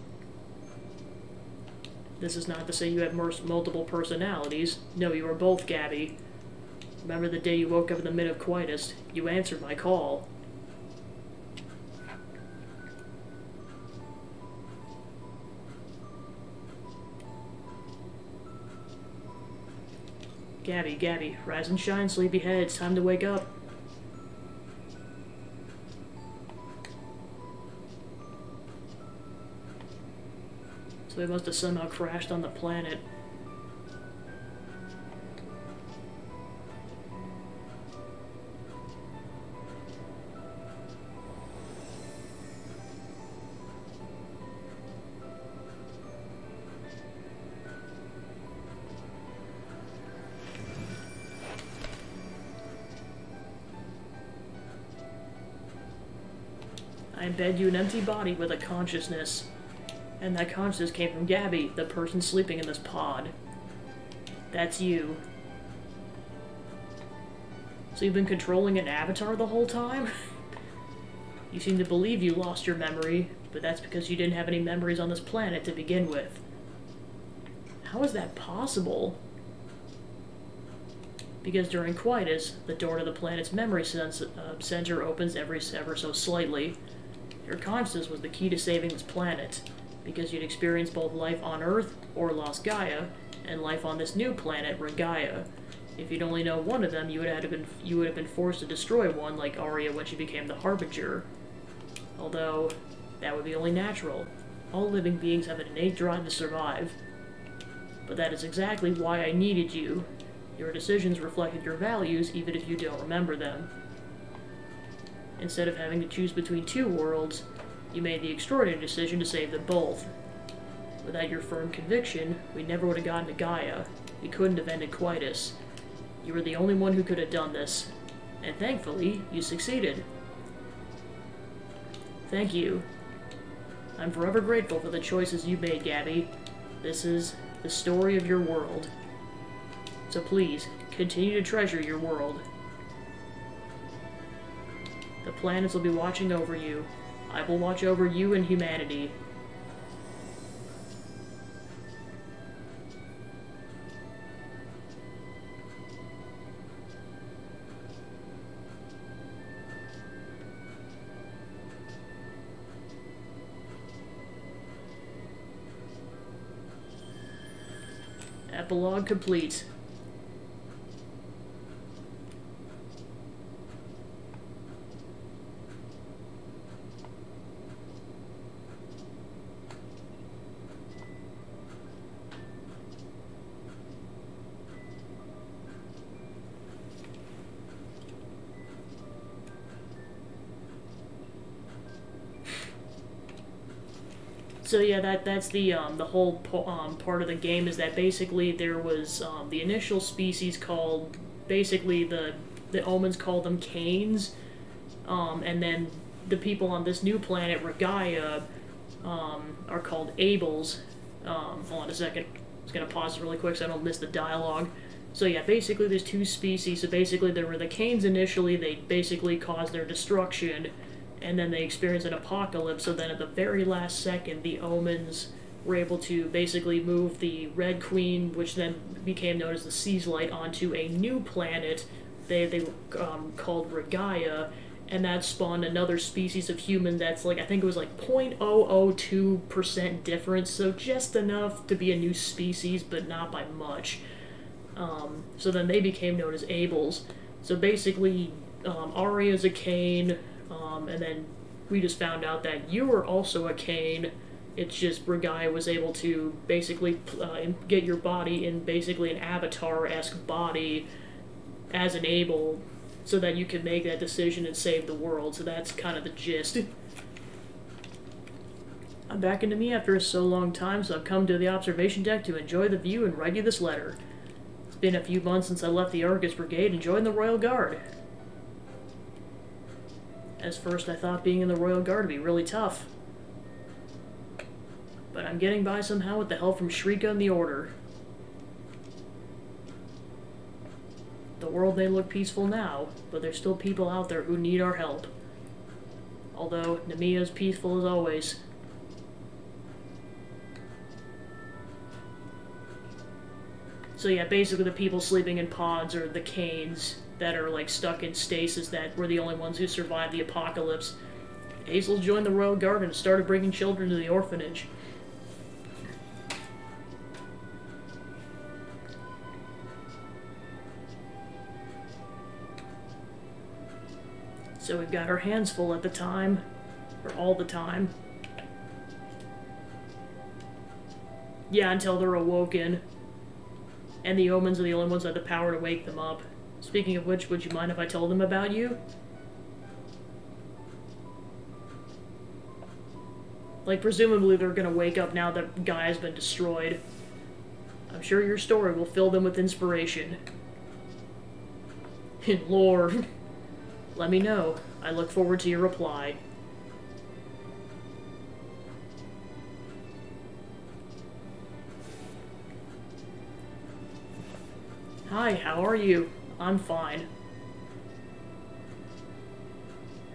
This is not to say you have multiple personalities. No, you are both, Gabby. Remember the day you woke up in the mid of coitus? You answered my call. Gabby, rise and shine, sleepyhead. It's time to wake up. So they must have somehow crashed on the planet. I embed you an empty body with a consciousness. And that consciousness came from Gabby, the person sleeping in this pod. That's you. So you've been controlling an avatar the whole time? You seem to believe you lost your memory, but that's because you didn't have any memories on this planet to begin with. How is that possible? Because during coitus, the door to the planet's memory center opens ever so slightly. Your consciousness was the key to saving this planet, because you'd experienced both life on Earth, or Lost Gaia, and life on this new planet, Regaya. If you'd only known one of them, you would have been forced to destroy one, like Arya when she became the Harbinger. Although, that would be only natural. All living beings have an innate drive to survive. But that is exactly why I needed you. Your decisions reflected your values, even if you don't remember them. Instead of having to choose between two worlds, you made the extraordinary decision to save them both. Without your firm conviction, we never would have gotten to Gaia. We couldn't have ended coitus. You were the only one who could have done this. And thankfully, you succeeded. Thank you. I'm forever grateful for the choices you made, Gabby. This is the story of your world. So please, continue to treasure your world. The planets will be watching over you. I will watch over you and humanity. Epilogue complete. So yeah, that's the whole part of the game, is that basically there was the initial species called, basically the Omens called them Canes, and then the people on this new planet, Regaya, are called Abels. Hold on a second. I'm just gonna pause it really quick so I don't miss the dialogue. So yeah, basically there's two species. So basically there were the Canes initially, they basically caused their destruction, and then they experienced an apocalypse, so then at the very last second, the Omens were able to basically move the Red Queen, which then became known as the Sea's Light, onto a new planet they called Regaia, and that spawned another species of human that's like, I think it was like 0.002% difference, so just enough to be a new species, but not by much. So then they became known as Abels. So basically, Arya's a Kane, and then we just found out that you were also a Kane. It's just Regaia was able to basically get your body in basically an Avatar-esque body as an Abel, so that you can make that decision and save the world. So that's kind of the gist. I'm back into me after so long time, so I've come to the observation deck to enjoy the view and write you this letter. It's been a few months since I left the Argus Brigade and joined the Royal Guard. As first I thought being in the Royal Guard would be really tough. But I'm getting by somehow with the help from Shrika and the Order. The world may look peaceful now, but there's still people out there who need our help. Although, Nemia's peaceful as always. So yeah, basically the people sleeping in pods are the Canes that are like stuck in stasis that were the only ones who survived the apocalypse. Hazel joined the Royal Guard and started bringing children to the orphanage. So we've got our hands full at the time, or all the time. Yeah, until they're awoken. And the Omens are the only ones that have the power to wake them up. Speaking of which, would you mind if I told them about you? Like, presumably they're gonna wake up now that Gaia has been destroyed. I'm sure your story will fill them with inspiration. Lore. Let me know. I look forward to your reply. Hi, how are you? I'm fine.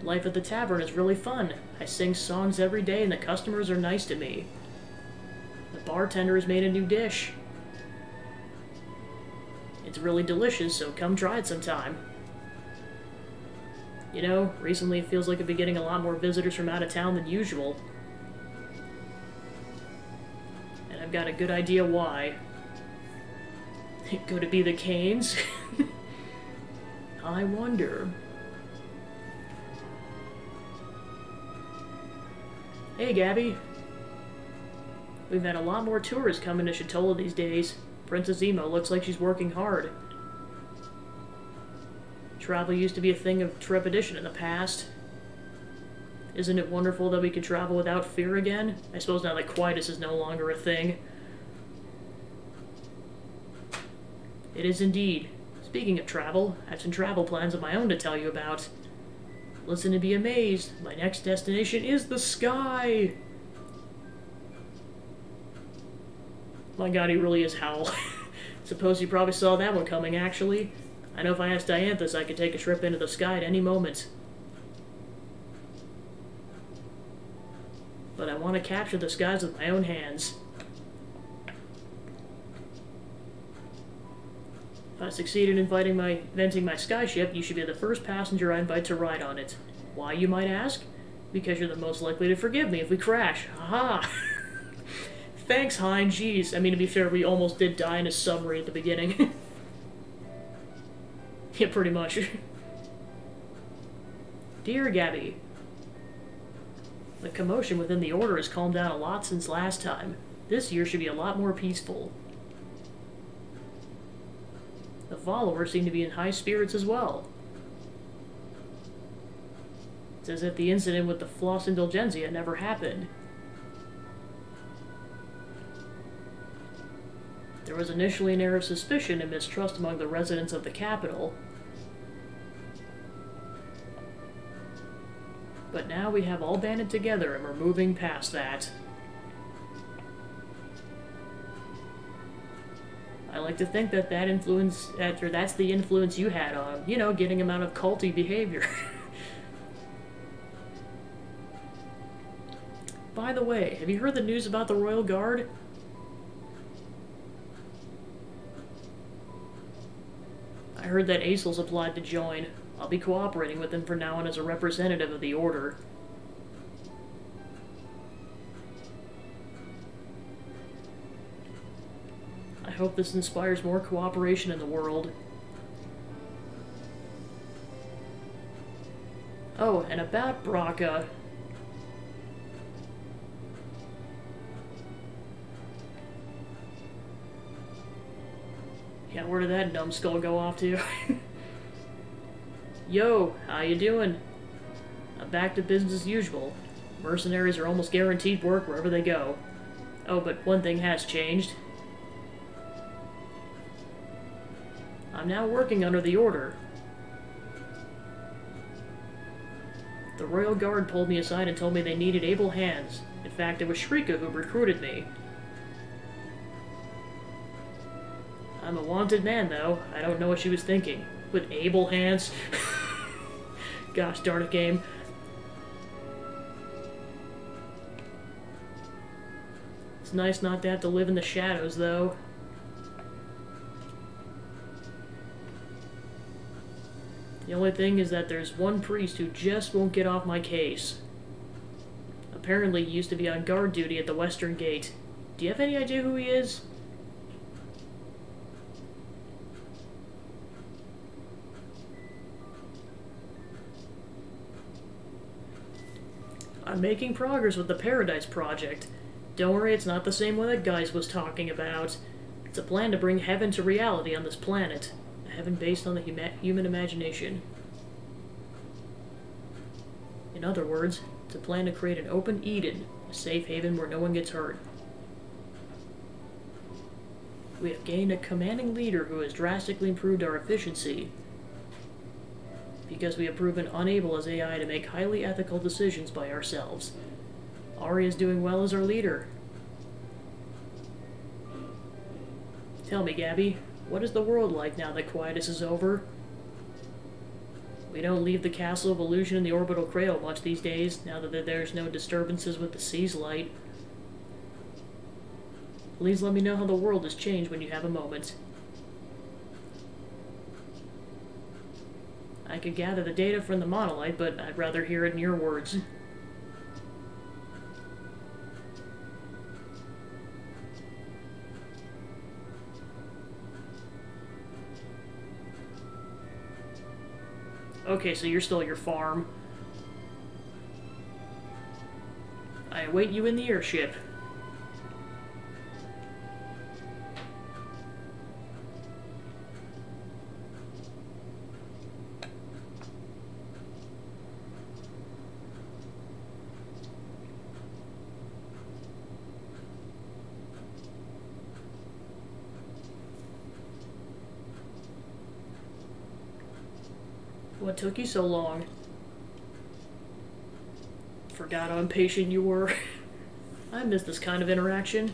Life at the tavern is really fun. I sing songs every day and the customers are nice to me. The bartender has made a new dish. It's really delicious, so come try it sometime. You know, recently it feels like I've been getting a lot more visitors from out of town than usual. And I've got a good idea why. Could it be the Canes? I wonder. Hey, Gabby. We've had a lot more tourists coming to Shatola these days. Princess Emo looks like she's working hard. Travel used to be a thing of trepidation in the past. Isn't it wonderful that we can travel without fear again? I suppose now that Quietus is no longer a thing. It is indeed. Speaking of travel, I have some travel plans of my own to tell you about. Listen and be amazed. My next destination is the sky! My god, he really is Howl. Suppose you probably saw that one coming, actually. I know if I asked Dianthus, I could take a trip into the sky at any moment. But I want to capture the skies with my own hands. If I succeed in inventing my skyship, you should be the first passenger I invite to ride on it. Why, you might ask? Because you're the most likely to forgive me if we crash. Aha! Thanks, Hein. Jeez. I mean, to be fair, we almost did die in a submarine at the beginning. Yeah, pretty much. Dear Gabby, the commotion within the Order has calmed down a lot since last time. This year should be a lot more peaceful. The followers seem to be in high spirits as well. It's as if the incident with the Floss Indulgentia never happened. There was initially an air of suspicion and mistrust among the residents of the capital. But now we have all banded together and we're moving past that. I like to think that that's the influence you had on him. You know, getting him out of culty behavior. By the way, have you heard the news about the Royal Guard? I heard that Aesel's applied to join. I'll be cooperating with him from now on as a representative of the Order. I hope this inspires more cooperation in the world. Oh, and about Braca. Yeah, where did that numbskull go off to? Yo, how you doing? I'm back to business as usual. Mercenaries are almost guaranteed work wherever they go. Oh, but one thing has changed. I'm now working under the Order. The Royal Guard pulled me aside and told me they needed able hands. In fact, it was Shrika who recruited me. I'm a wanted man, though. I don't know what she was thinking. With able hands? Gosh darn it, game. It's nice not to have to live in the shadows, though. The only thing is that there's one priest who just won't get off my case. Apparently he used to be on guard duty at the Western Gate. Do you have any idea who he is? I'm making progress with the Paradise Project. Don't worry, it's not the same one that Geist was talking about. It's a plan to bring heaven to reality on this planet. A heaven based on the human imagination. In other words, it's a plan to create an open Eden, a safe haven where no one gets hurt. We have gained a commanding leader who has drastically improved our efficiency, because we have proven unable as AI to make highly ethical decisions by ourselves. Arya is doing well as our leader. Tell me, Gabby, what is the world like now that Quietus is over? We don't leave the Castle of Illusion and the Orbital Cradle much these days, now that there's no disturbances with the Sea's light. Please let me know how the world has changed when you have a moment. I could gather the data from the monolith, but I'd rather hear it in your words. Okay, so you're still at your farm. I await you in the airship. What took you so long? Forgot how impatient you were. I miss this kind of interaction.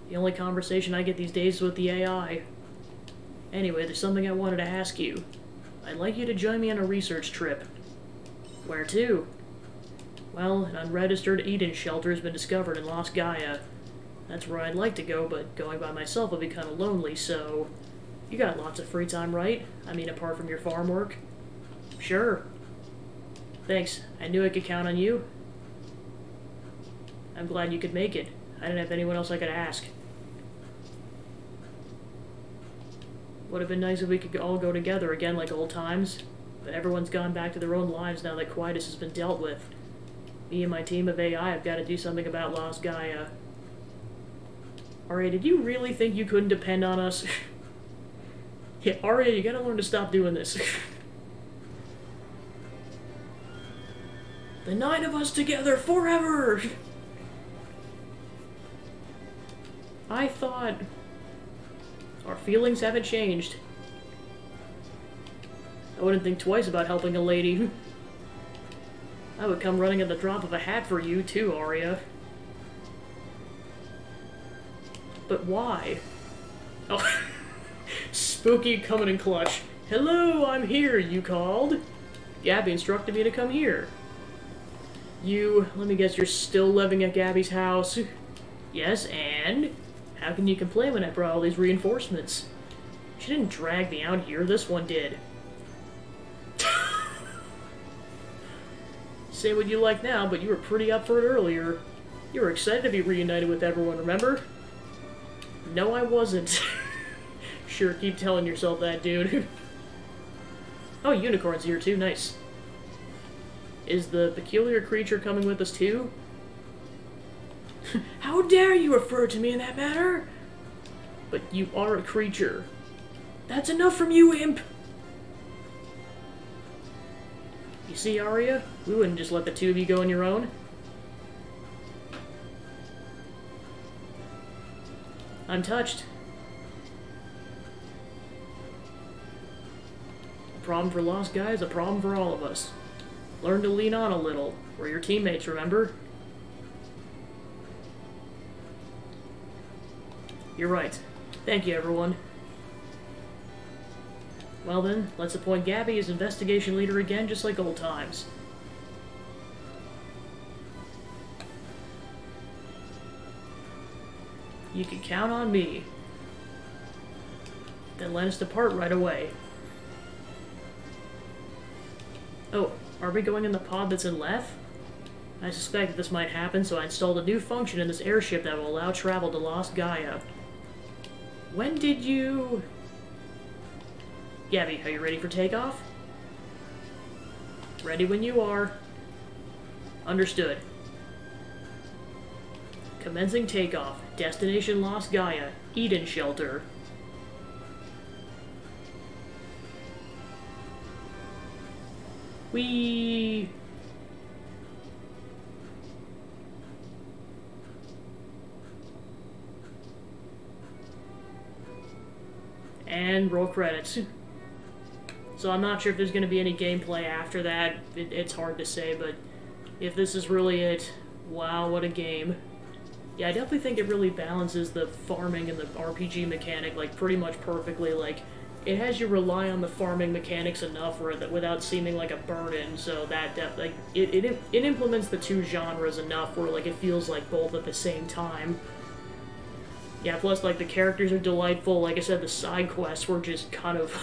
The only conversation I get these days is with the AI. Anyway, there's something I wanted to ask you. I'd like you to join me on a research trip. Where to? Well, an unregistered Eden shelter has been discovered in Lost Gaia. That's where I'd like to go, but going by myself would be kind of lonely, so... You got lots of free time, right? I mean, apart from your farm work? Sure. Thanks. I knew I could count on you. I'm glad you could make it. I didn't have anyone else I could ask. Would have been nice if we could all go together again like old times, but everyone's gone back to their own lives now that Quietus has been dealt with. Me and my team of AI have got to do something about Lost Gaia. Arya, did you really think you couldn't depend on us? Yeah, Arya, you gotta learn to stop doing this. The 9 of us together forever! I thought... Our feelings haven't changed. I wouldn't think twice about helping a lady. I would come running at the drop of a hat for you, too, Arya. But why? Oh... Spooky coming in clutch. Hello, I'm here, you called. Gabby instructed me to come here. Let me guess, you're still living at Gabby's house? Yes, and? How can you complain when I brought all these reinforcements? She didn't drag me out here, this one did. Say what you like now, but you were pretty up for it earlier. You were excited to be reunited with everyone, remember? No, I wasn't. Sure, keep telling yourself that, dude. Oh, unicorn's here too, nice. Is the peculiar creature coming with us too? How dare you refer to me in that manner? But you are a creature. That's enough from you, imp! You see, Arya? We wouldn't just let the two of you go on your own. I'm touched. A problem for Lost Guy is a problem for all of us. Learn to lean on a little. We're your teammates, remember? You're right. Thank you, everyone. Well then, let's appoint Gabby as investigation leader again, just like old times. You can count on me. Then let us depart right away. Oh, are we going in the pod that's in Leth? I suspect that this might happen, so I installed a new function in this airship that will allow travel to Lost Gaia. When did you... Gabby, are you ready for takeoff? Ready when you are. Understood. Commencing takeoff. Destination Lost Gaia. Eden Shelter. Whee! And roll credits. So I'm not sure if there's going to be any gameplay after that. It's hard to say, but if this is really it, wow, what a game. Yeah, I definitely think it really balances the farming and the RPG mechanic, like, pretty much perfectly. Like, it has you rely on the farming mechanics enough without seeming like a burden, so that like it implements the two genres enough where, like, it feels like both at the same time. Yeah, plus, like, the characters are delightful. Like I said, the side quests were just kind of...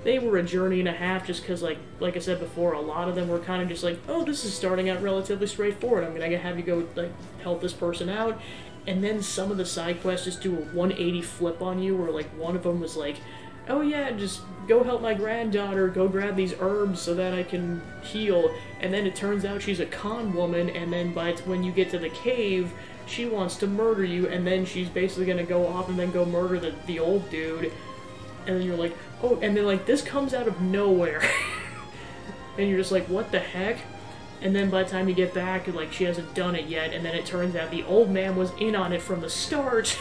they were a journey and a half just because, like I said before, a lot of them were kind of just like, oh, this is starting out relatively straightforward. I'm gonna have you go, like, help this person out. And then some of the side quests just do a 180 flip on you, where, like, one of them was like, oh yeah, just go help my granddaughter, go grab these herbs so that I can heal. And then it turns out she's a con woman, and then when you get to the cave, she wants to murder you, and then she's basically gonna go off and then go murder the old dude. And then you're like, oh, and then, like, this comes out of nowhere. And you're just like, what the heck? And then by the time you get back, like, she hasn't done it yet, and then it turns out the old man was in on it from the start.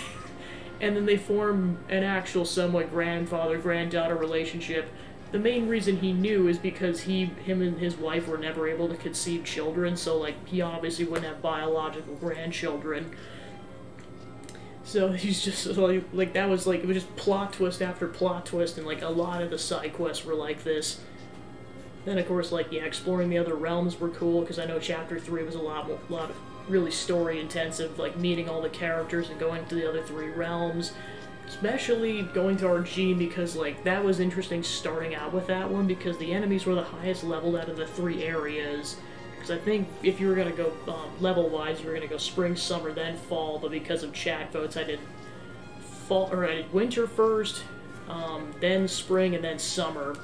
And then they form an actual somewhat grandfather-granddaughter relationship. The main reason he knew is because him and his wife were never able to conceive children, so, like, he obviously wouldn't have biological grandchildren. So he's just, like, that was, like, it was just plot twist after plot twist, and, like, a lot of the side quests were like this. Then, of course, like, yeah, exploring the other realms were cool, because I know Chapter 3 was a lot of really story-intensive, like, meeting all the characters and going to the other 3 realms. Especially going to Argene, because, like, that was interesting starting out with that one, because the enemies were the highest leveled out of the 3 areas. Because I think if you were going to go level-wise, you were going to go spring, summer, then fall, but because of chat votes, I did winter first, then spring, and then summer.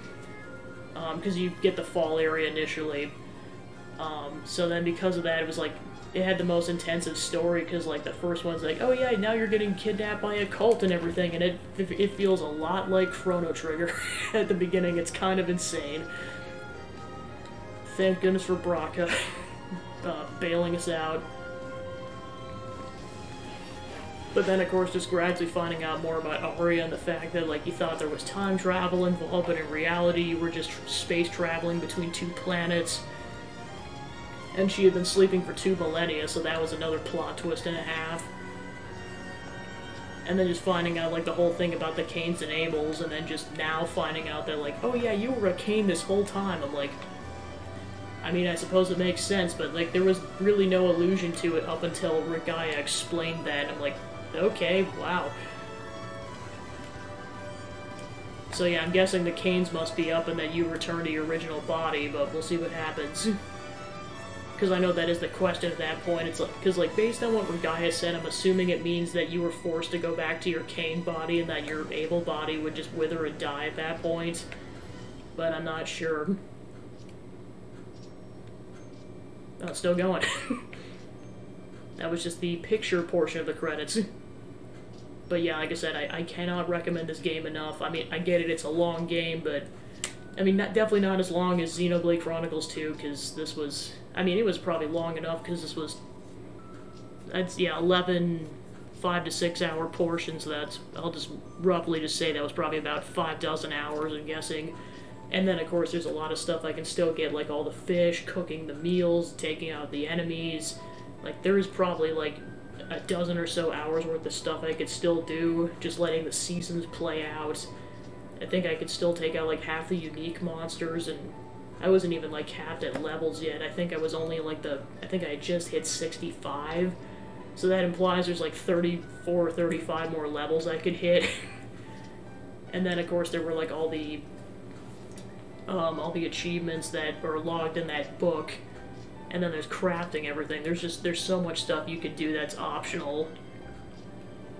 Because you get the fall area initially. So then because of that, it was like, it had the most intensive story, because, like, the first one's like, oh yeah, now you're getting kidnapped by a cult and everything, and it feels a lot like Chrono Trigger at the beginning. It's kind of insane. Thank goodness for Braca bailing us out. But then, of course, just gradually finding out more about Arya and the fact that, like, you thought there was time travel involved, but in reality you were just space traveling between 2 planets. And she had been sleeping for 2 millennia, so that was another plot twist and a half. And then just finding out, like, the whole thing about the Cains and Abels, and then just now finding out that, like, oh yeah, you were a Cain this whole time. I'm like, I mean, I suppose it makes sense, but, like, there was really no allusion to it up until Regaya explained that. I'm like, okay, wow. So yeah, I'm guessing the Cains must be up and that you return to your original body, but we'll see what happens. Because I know that is the question at that point. It's like, because, like, based on what Regaya said, I'm assuming it means that you were forced to go back to your Cain body and that your Abel body would just wither and die at that point. But I'm not sure. Oh, it's still going. That was just the picture portion of the credits. But yeah, like I said, I cannot recommend this game enough. I mean, I get it, it's a long game, but... I mean, definitely not as long as Xenoblade Chronicles 2, because this was... I mean, it was probably long enough, because this was... yeah, 11 5 to 6 hour portions, so that's... I'll just roughly just say that was probably about 5 hours, I'm guessing. And then, of course, there's a lot of stuff I can still get, like all the fish, cooking the meals, taking out the enemies. Like, there is probably, like, a dozen or so hours worth of stuff I could still do, just letting the seasons play out. I think I could still take out, like, half the unique monsters, and I wasn't even, like, capped at levels yet. I think I was only, like, I think I just hit 65. So that implies there's, like, 34 or 35 more levels I could hit. And then, of course, there were, like, all the achievements that are logged in that book, and then there's crafting everything. There's so much stuff you could do that's optional.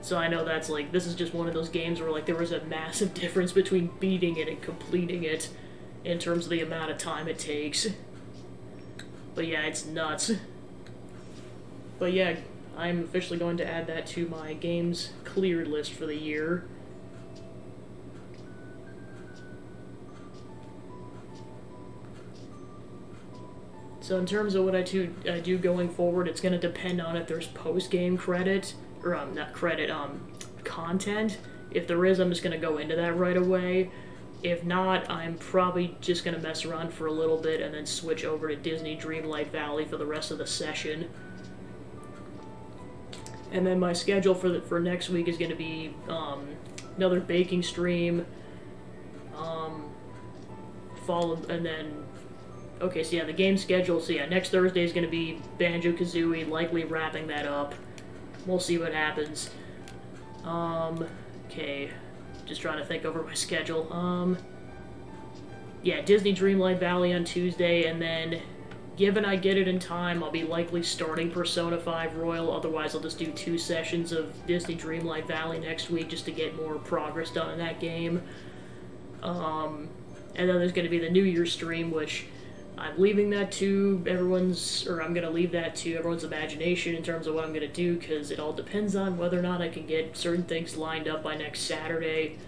So I know that's, like, this is just one of those games where, like, there was a massive difference between beating it and completing it in terms of the amount of time it takes. But yeah, it's nuts. But yeah, I'm officially going to add that to my games cleared list for the year. So in terms of what I do going forward, it's going to depend on if there's post-game credit, or not credit, content. If there is, I'm just going to go into that right away. If not, I'm probably just going to mess around for a little bit and then switch over to Disney Dreamlight Valley for the rest of the session. And then my schedule for next week is going to be another baking stream, followed, and then... Okay, so yeah, the game schedule, so yeah, next Thursday is going to be Banjo-Kazooie, likely wrapping that up. We'll see what happens. Okay, just trying to think over my schedule. Yeah, Disney Dreamlight Valley on Tuesday, and then, given I get it in time, I'll be likely starting Persona 5 Royal, otherwise I'll just do 2 sessions of Disney Dreamlight Valley next week just to get more progress done in that game. And then there's going to be the New Year's stream, which... I'm leaving that to everyone's, or I'm going to leave that to everyone's imagination in terms of what I'm going to do, because it all depends on whether or not I can get certain things lined up by next Saturday.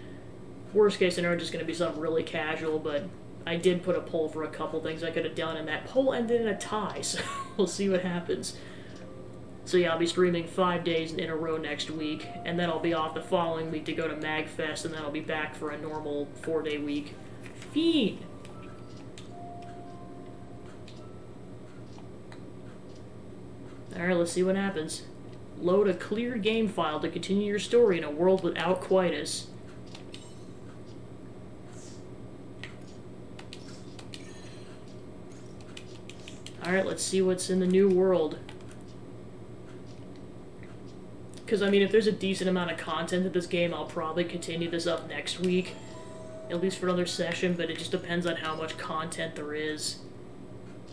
Worst case scenario, just going to be something really casual, but I did put a poll for a couple things I could have done, and that poll ended in a tie, so we'll see what happens. So yeah, I'll be streaming 5 days in a row next week, and then I'll be off the following week to go to MagFest, and then I'll be back for a normal 4-day week. Fiend! Alright, let's see what happens. Load a cleared game file to continue your story in a world without Quietus. Alright, let's see what's in the new world. Because, I mean, if there's a decent amount of content in this game, I'll probably continue this up next week. At least for another session, but it just depends on how much content there is.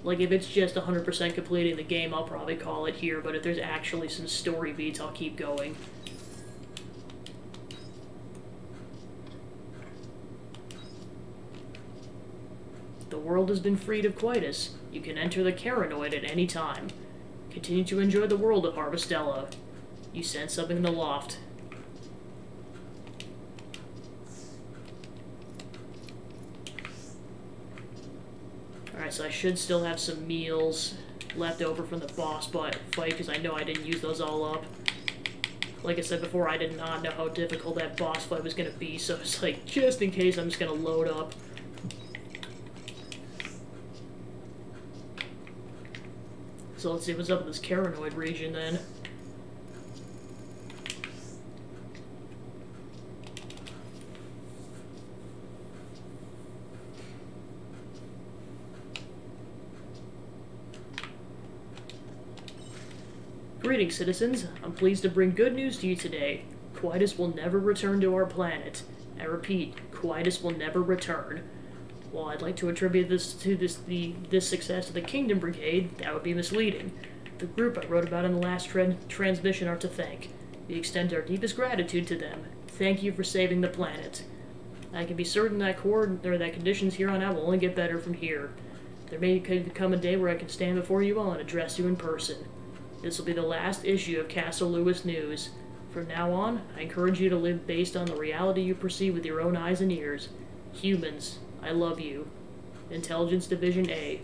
Like, if it's just 100% completing the game, I'll probably call it here, but if there's actually some story beats, I'll keep going. The world has been freed of Quietus. You can enter the Caranoid at any time. Continue to enjoy the world of Harvestella. You sense something in the loft. Alright, so I should still have some meals left over from the boss fight, because I know I didn't use those all up. Like I said before, I did not know how difficult that boss fight was going to be, so it's like, just in case, I'm just going to load up. So let's see what's up in this Caranoid region, then. Greetings, citizens. I'm pleased to bring good news to you today. Quietus will never return to our planet. I repeat, Quietus will never return. While I'd like to attribute this success to the Kingdom Brigade, that would be misleading. The group I wrote about in the last transmission are to thank. We extend our deepest gratitude to them. Thank you for saving the planet. I can be certain that conditions here on out will only get better from here. There may come a day where I can stand before you all and address you in person. This will be the last issue of Castle Lewis News. From now on, I encourage you to live based on the reality you perceive with your own eyes and ears. Humans, I love you. Intelligence Division A.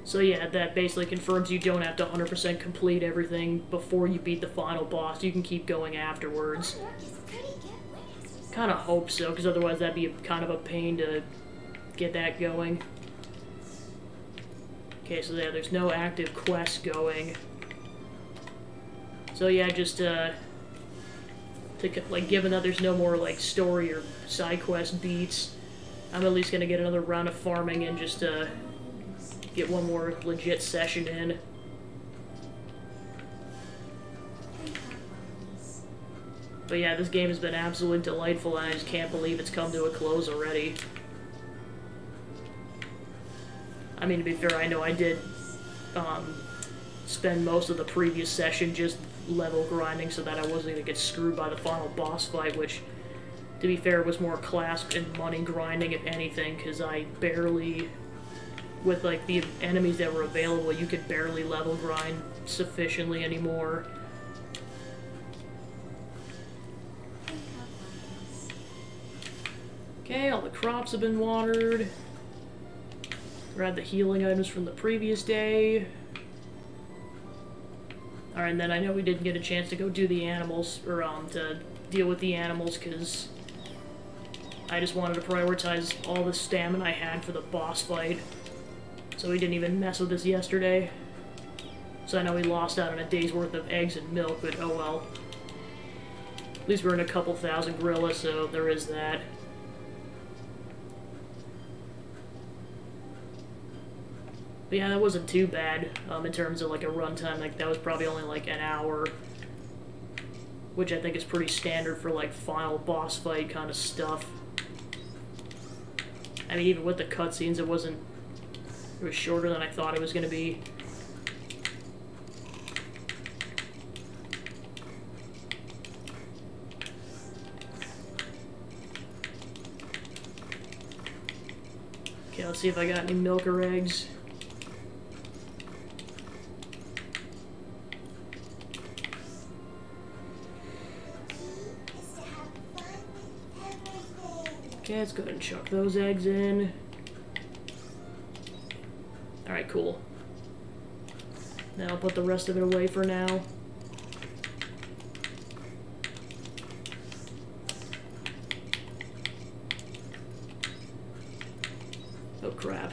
So yeah, that basically confirms you don't have to 100% complete everything before you beat the final boss. You can keep going afterwards. Kind of hope so, because otherwise that'd be kind of a pain to get that going. Okay, so there's no active quests going. So yeah, just given that there's no more like story or side quest beats, I'm at least gonna get another round of farming and just get one more legit session in. But yeah, this game has been absolutely delightful, and I just can't believe it's come to a close already. I mean, to be fair, I know I did spend most of the previous session just level grinding so that I wasn't going to get screwed by the final boss fight, which, to be fair, was more class and money grinding, if anything, because I barely... With, like, the enemies that were available, you could barely level grind sufficiently anymore. Okay, all the crops have been watered. Grab the healing items from the previous day. Alright, and then I know we didn't get a chance to go do the animals, or, to deal with the animals, because I just wanted to prioritize all the stamina I had for the boss fight. So we didn't even mess with this yesterday. So I know we lost out on a day's worth of eggs and milk, but oh well. At least we're in a couple thousand gorilla, so there is that. But yeah, that wasn't too bad in terms of like a runtime. Like that was probably only like an hour, which I think is pretty standard for like final boss fight kind of stuff. I mean, even with the cutscenes, it was shorter than I thought it was going to be. Okay, let's see if I got any milk or eggs. Okay, let's go ahead and chuck those eggs in. Alright, cool. Now I'll put the rest of it away for now. Oh crap.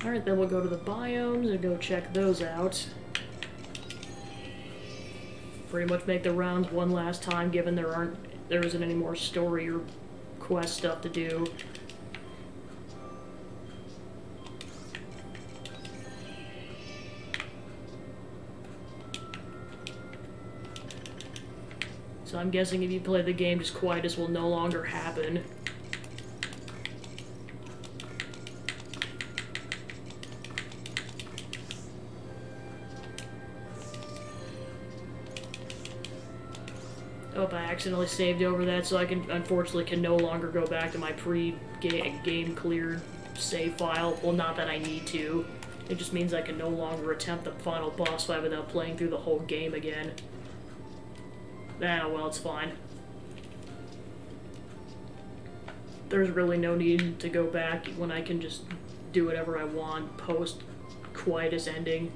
Alright, then we'll go to the biomes and go check those out. Pretty much make the rounds one last time, given there isn't any more story or quest stuff to do. So I'm guessing if you play the game, just Quietus will no longer happen. Oh, I accidentally saved over that, so I unfortunately can no longer go back to my pre-game cleared save file. Well, not that I need to. It just means I can no longer attempt the final boss fight without playing through the whole game again. Ah, well, it's fine. There's really no need to go back when I can just do whatever I want post-Quietus ending.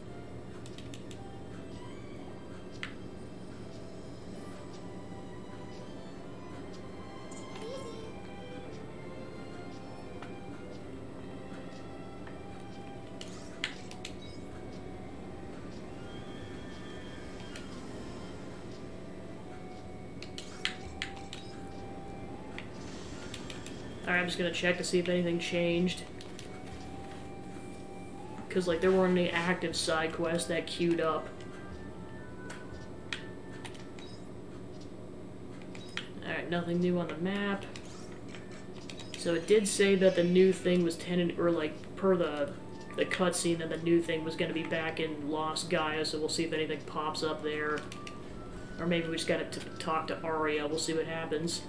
Alright, I'm just gonna check to see if anything changed. Because, like, there weren't any active side quests that queued up. Alright, nothing new on the map. So it did say that the new thing was or like, per the cutscene, that the new thing was going to be back in Lost Gaia, so we'll see if anything pops up there. Or maybe we just gotta talk to Arya, we'll see what happens.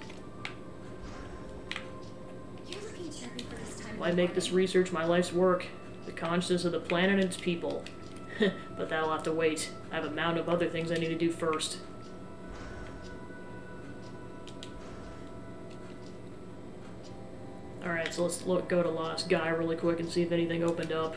Why make this research my life's work? The consciousness of the planet and its people. But that'll have to wait. I have a mountain of other things I need to do first. Alright, so let's go to Lost Gaia really quick and see if anything opened up.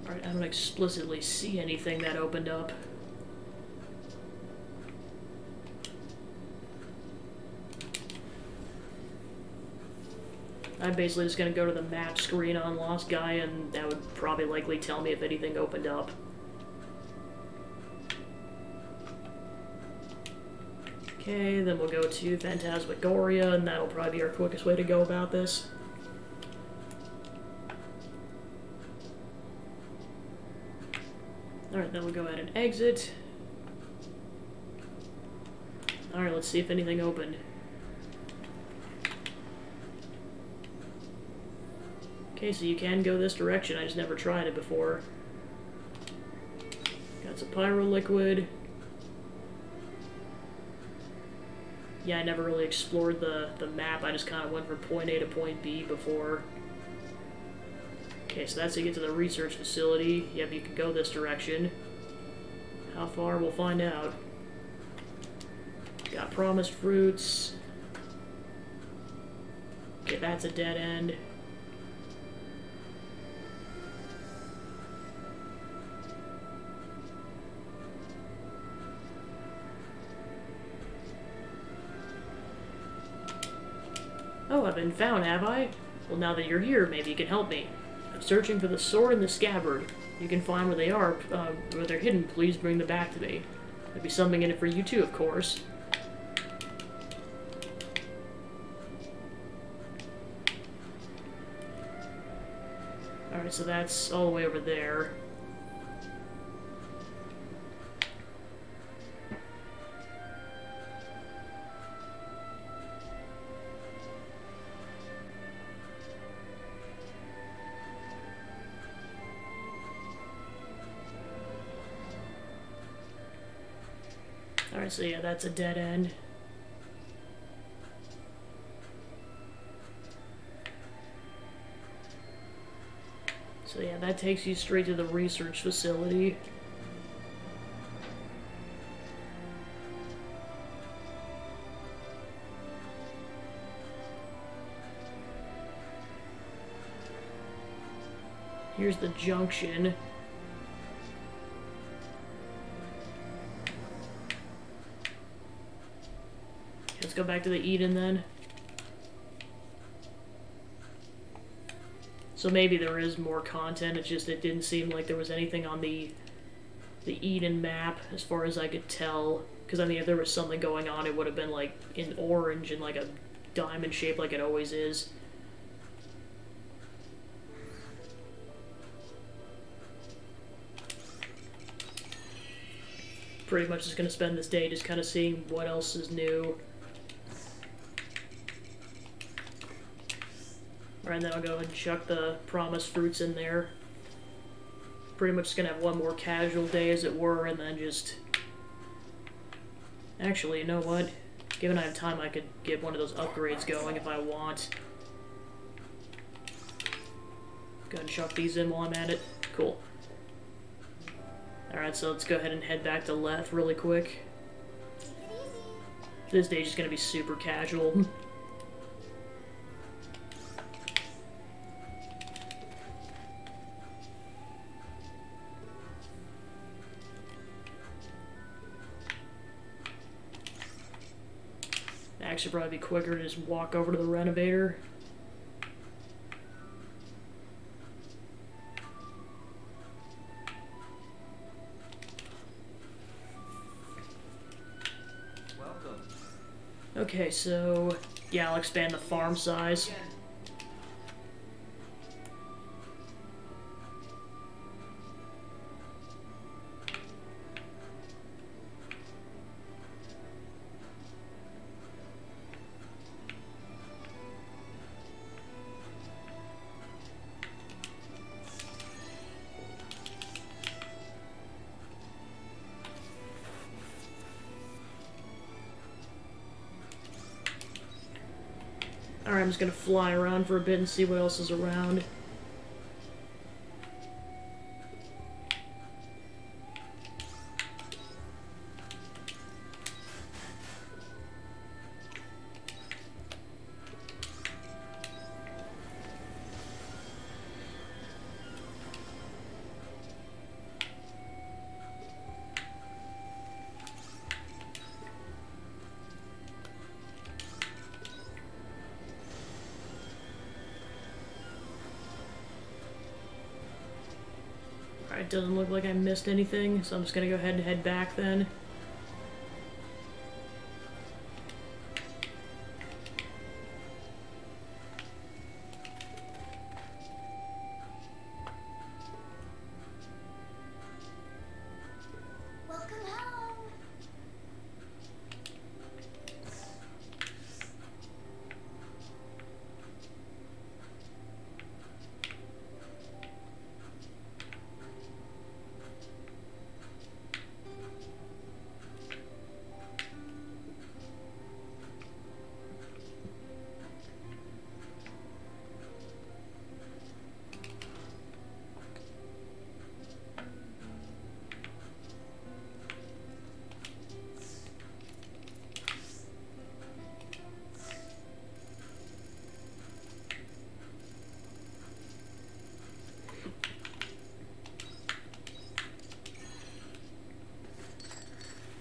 Alright, I don't explicitly see anything that opened up. I'm basically just going to go to the map screen on Lost Gaia, and that would probably likely tell me if anything opened up. Okay, then we'll go to Phantasmagoria, and that'll probably be our quickest way to go about this. Alright, then we'll go ahead and exit. Alright, let's see if anything opened. Okay, so you can go this direction, I just never tried it before. Got some pyro liquid. Yeah, I never really explored the map, I just kind of went from point A to point B before. Okay, so that's to get to the research facility. Yep, you can go this direction. How far? We'll find out. Got promised fruits. Okay, that's a dead end. Oh, I've been found, have I? Well, now that you're here, maybe you can help me. I'm searching for the sword and the scabbard. You can find where they are, where they're hidden. Please bring them back to me. There'll be something in it for you too, of course. Alright, so that's all the way over there. Alright, so yeah, that's a dead end. So yeah, that takes you straight to the research facility. Here's the junction. Let's go back to the Eden then. So maybe there is more content, it's just it didn't seem like there was anything on the Eden map as far as I could tell. Because I mean, if there was something going on, it would have been like in orange and like a diamond shape like it always is. Pretty much just gonna spend this day just kind of seeing what else is new. And then I'll go and chuck the promised fruits in there. Pretty much just gonna have one more casual day, as it were, and then just... Actually, you know what? Given I have time, I could get one of those upgrades going if I want. Go ahead and chuck these in while I'm at it. Cool. Alright, so let's go ahead and head back to Leth really quick. This day's just gonna be super casual. Should probably be quicker to just walk over to the renovator. Okay, so yeah, I'll expand the farm size. Alright, I'm just gonna fly around for a bit and see what else is around. Alright, doesn't look like I missed anything, so I'm just gonna go ahead and head back then. Welcome home.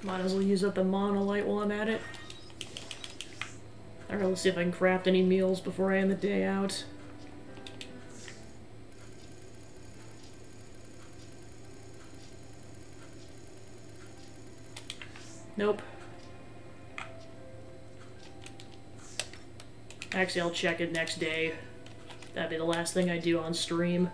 Might as well use up the monolite while I'm at it. Alright, let's see if I can craft any meals before I end the day out. Nope. Actually, I'll check it next day. That'd be the last thing I do on stream.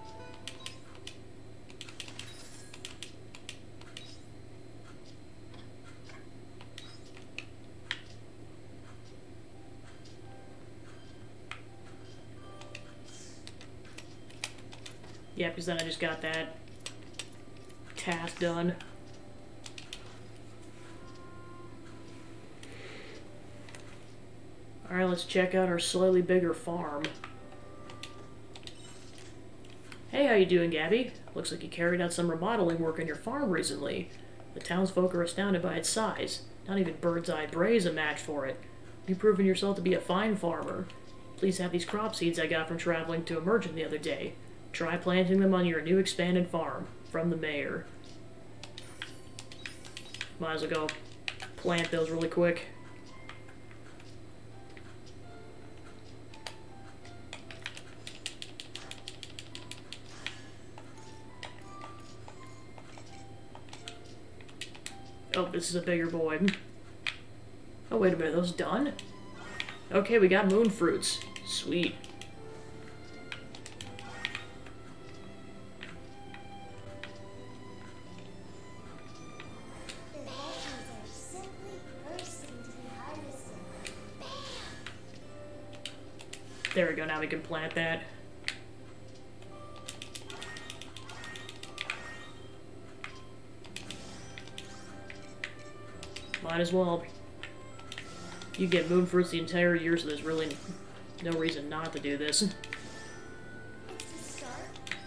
Yeah, because then I just got that task done. Alright, let's check out our slightly bigger farm. Hey, how you doing, Gabby? Looks like you carried out some remodeling work on your farm recently. The townsfolk are astounded by its size. Not even Bird's Eye Bray is a match for it. You've proven yourself to be a fine farmer. Please have these crop seeds I got from traveling to Emergent the other day. Try planting them on your new expanded farm. From the mayor. Might as well go plant those really quick. Oh, this is a bigger boy. Oh, wait a minute, those done? Okay, we got moon fruits. Sweet. The hedges are simply bursting to be harvested. Bam! There we go, now we can plant that. Might as well. You get moon fruits the entire year, so there's really no reason not to do this. It's the start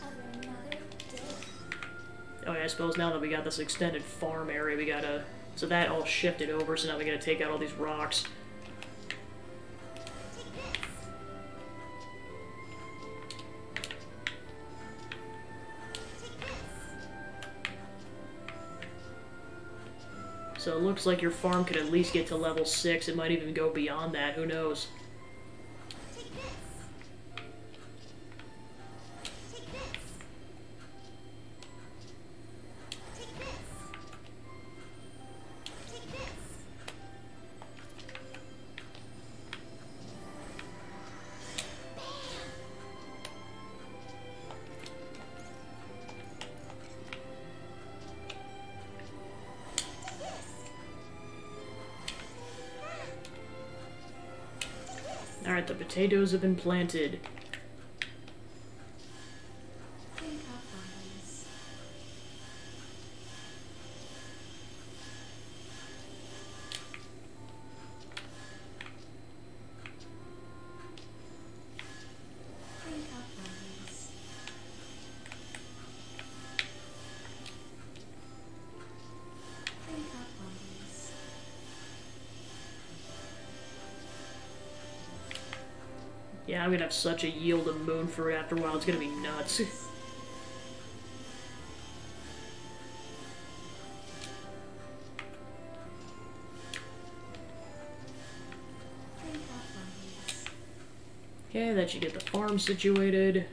of another day. Oh yeah, I suppose now that we got this extended farm area, we gotta... So that all shifted over, so now we gotta take out all these rocks. Take this. Take this. So it looks like your farm could at least get to level 6. It might even go beyond that, who knows. Take this. Take this. Take this. Take this. Alright, the potatoes have been planted. Think of others. Think of others. Think of others. Yeah, I'm gonna have such a yield of moon fruit after a while, it's gonna be nuts. Think of others. Okay, that should get the farm situated.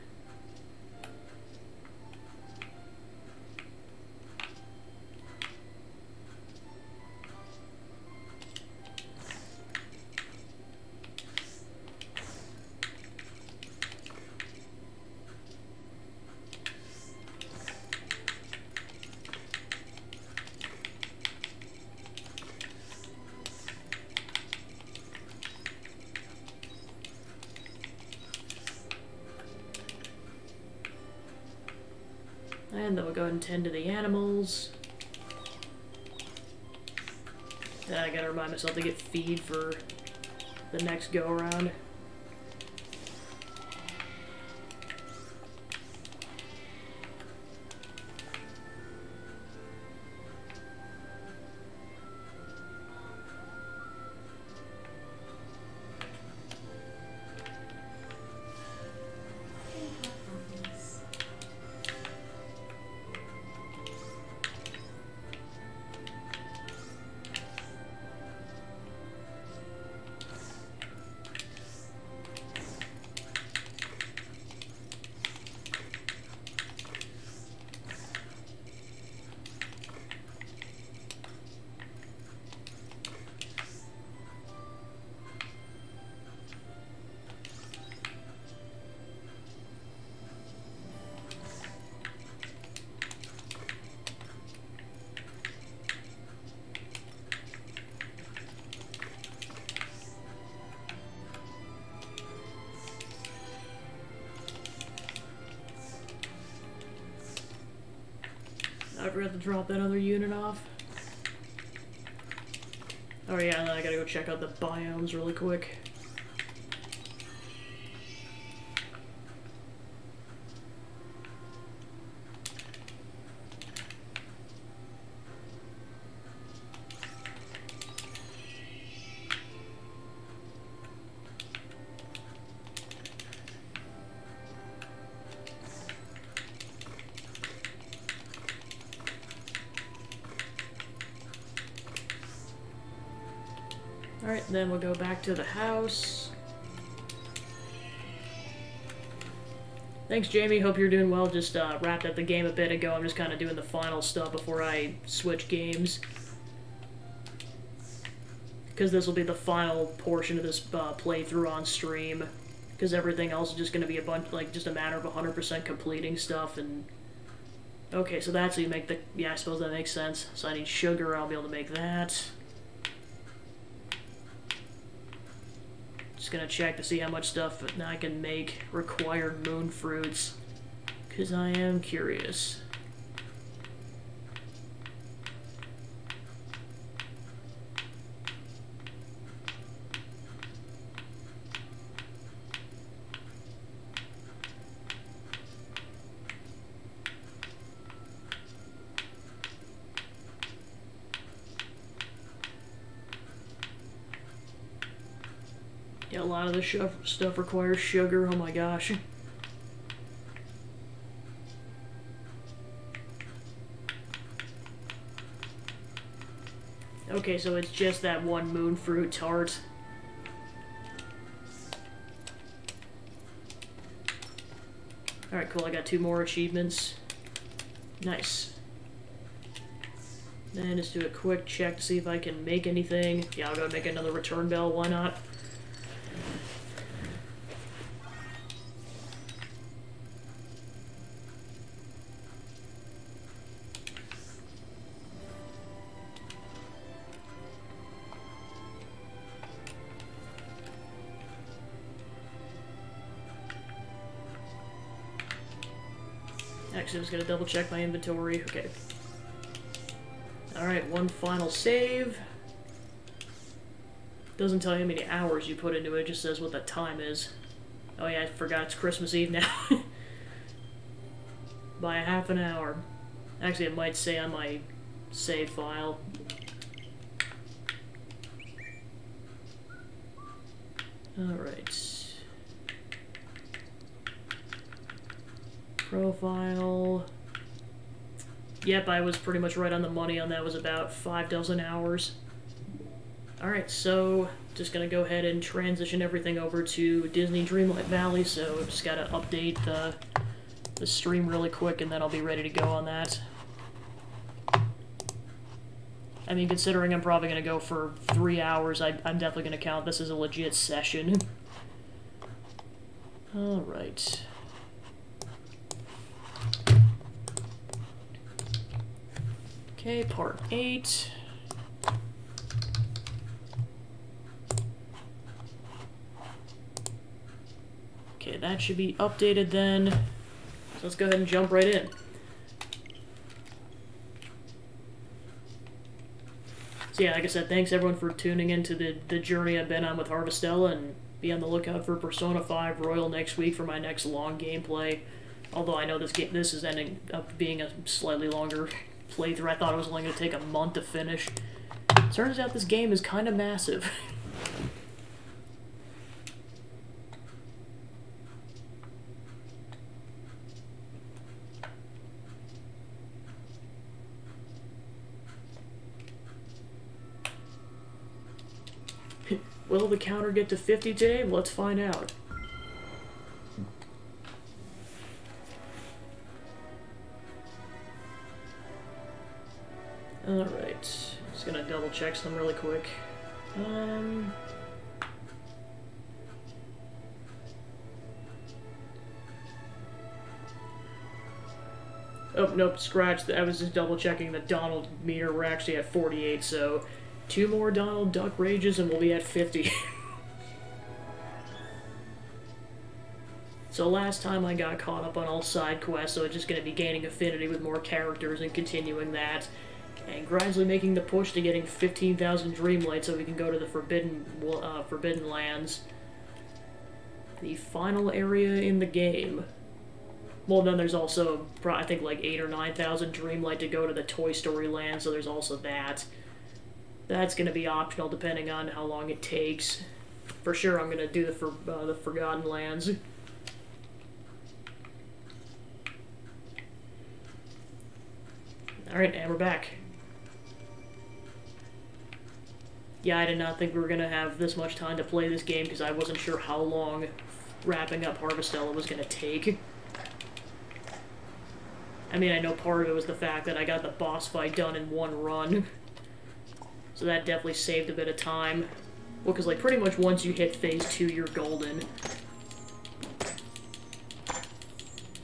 And then we'll go ahead and tend to the animals. Then I gotta remind myself to get feed for the next go-around. Think of others. I forgot to drop that other unit off. Oh yeah, and then I gotta go check out the biomes really quick. Alright, then we'll go back to the house. Thanks, Jamie. Hope you're doing well. Just wrapped up the game a bit ago. I'm just kind of doing the final stuff before I switch games. Because this will be the final portion of this playthrough on stream. Because everything else is just going to be a bunch, like, just a matter of 100% completing stuff. And okay, so that's how you make the... Yeah, I suppose that makes sense. So I need sugar. I'll be able to make that. Just gonna check to see how much stuff I can make required moon fruits, because I am curious. Yeah, a lot of this stuff requires sugar, oh my gosh. Okay, so it's just that one moon fruit tart. Alright, cool, I got 2 more achievements. Nice. Then just do a quick check to see if I can make anything. Yeah, I'll go make another return bell, why not? Actually, I was gonna double check my inventory. Okay. Alright, one final save. Doesn't tell you how many hours you put into it, it just says what the time is. Oh yeah, I forgot it's Christmas Eve now. By a half an hour. Actually, it might say on my save file. Alright. Profile. Yep, I was pretty much right on the money on that. It was about 6 hours. Alright, so just gonna go ahead and transition everything over to Disney Dreamlight Valley, so just gotta update the stream really quick and then I'll be ready to go on that. I mean, considering I'm probably gonna go for 3 hours, I'm definitely gonna count this as a legit session. Alright. Okay, part 8. Okay, that should be updated then. So let's go ahead and jump right in. So yeah, like I said, thanks everyone for tuning into the journey I've been on with Harvestella, and be on the lookout for Persona 5 Royal next week for my next long gameplay. Although I know this is ending up being a slightly longer playthrough. I thought it was only going to take a month to finish. Turns out this game is kind of massive. Will the counter get to 50 today? Let's find out. Alright, just gonna double check some really quick. Oh, nope, scratch. I was just double checking the Donald meter. We're actually at 48, so 2 more Donald Duck Rages and we'll be at 50. So last time I got caught up on all side quests, so it's just going to be gaining affinity with more characters and continuing that. And gradually making the push to getting 15,000 Dreamlight so we can go to the Forbidden Lands. The final area in the game. Well, then there's also, I think, like 8,000 or 9,000 Dreamlight to go to the Toy Story Land, so there's also that. That's going to be optional depending on how long it takes. For sure, I'm going to do the Forgotten Lands. Alright, and we're back. Yeah, I did not think we were going to have this much time to play this game because I wasn't sure how long wrapping up Harvestella was going to take. I mean, I know part of it was the fact that I got the boss fight done in one run. So that definitely saved a bit of time. Well, because, like, pretty much once you hit Phase 2, you're golden.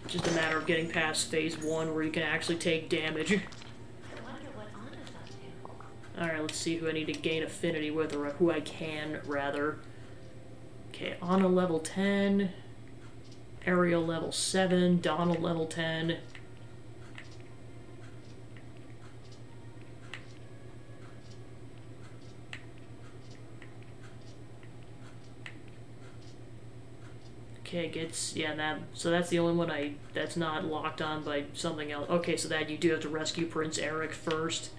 Just a matter of getting past Phase 1 where you can actually take damage. Alright, let's see who I need to gain affinity with, or who I can, rather. Okay, Anna level 10. Ariel level 7. Donald level 10. Okay, gets, yeah, so that's the only one that's not locked on by something else. Okay, so that you do have to rescue Prince Eric first.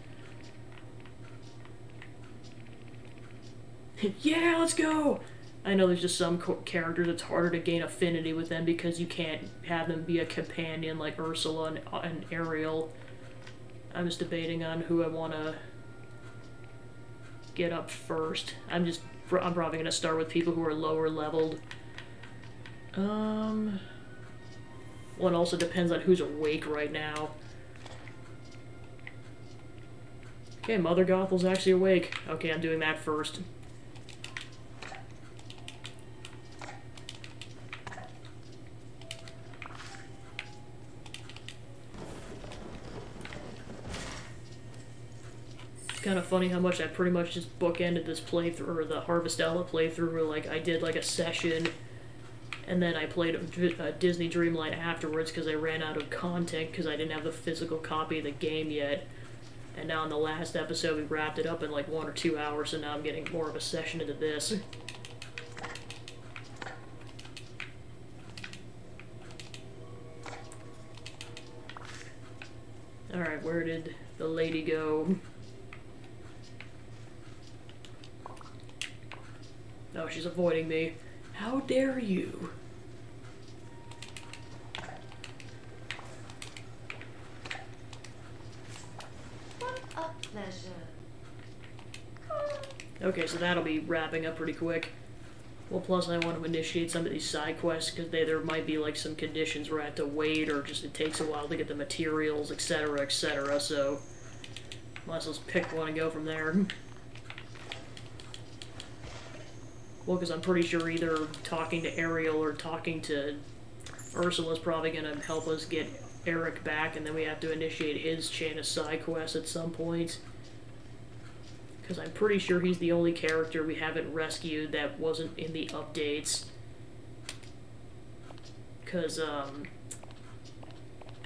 Yeah, let's go! I know there's just some characters it's harder to gain affinity with them because you can't have them be a companion like Ursula and Ariel. I'm just debating on who I want to get up first. I'm probably going to start with people who are lower leveled. Well, it also depends on who's awake right now. Okay, Mother Gothel's actually awake. Okay, I'm doing that first. Kind of funny how much I pretty much just bookended this playthrough, or the Harvestella playthrough, where like I did like a session And then I played Disney Dreamlight afterwards because I ran out of content because I didn't have the physical copy of the game yet. And now in the last episode we wrapped it up in like 1 or 2 hours, so now I'm getting more of a session into this. Alright, where did the lady go? Oh, she's avoiding me. How dare you? What a pleasure. Okay, so that'll be wrapping up pretty quick. Well, plus I want to initiate some of these side quests, because there might be like some conditions where I have to wait, or just it takes a while to get the materials, etc., etc., so might as well just pick one and go from there. Well, because I'm pretty sure either talking to Ariel or talking to Ursula's probably going to help us get Eric back, and then we have to initiate his chain of side quests at some point. Because I'm pretty sure he's the only character we haven't rescued that wasn't in the updates. Because,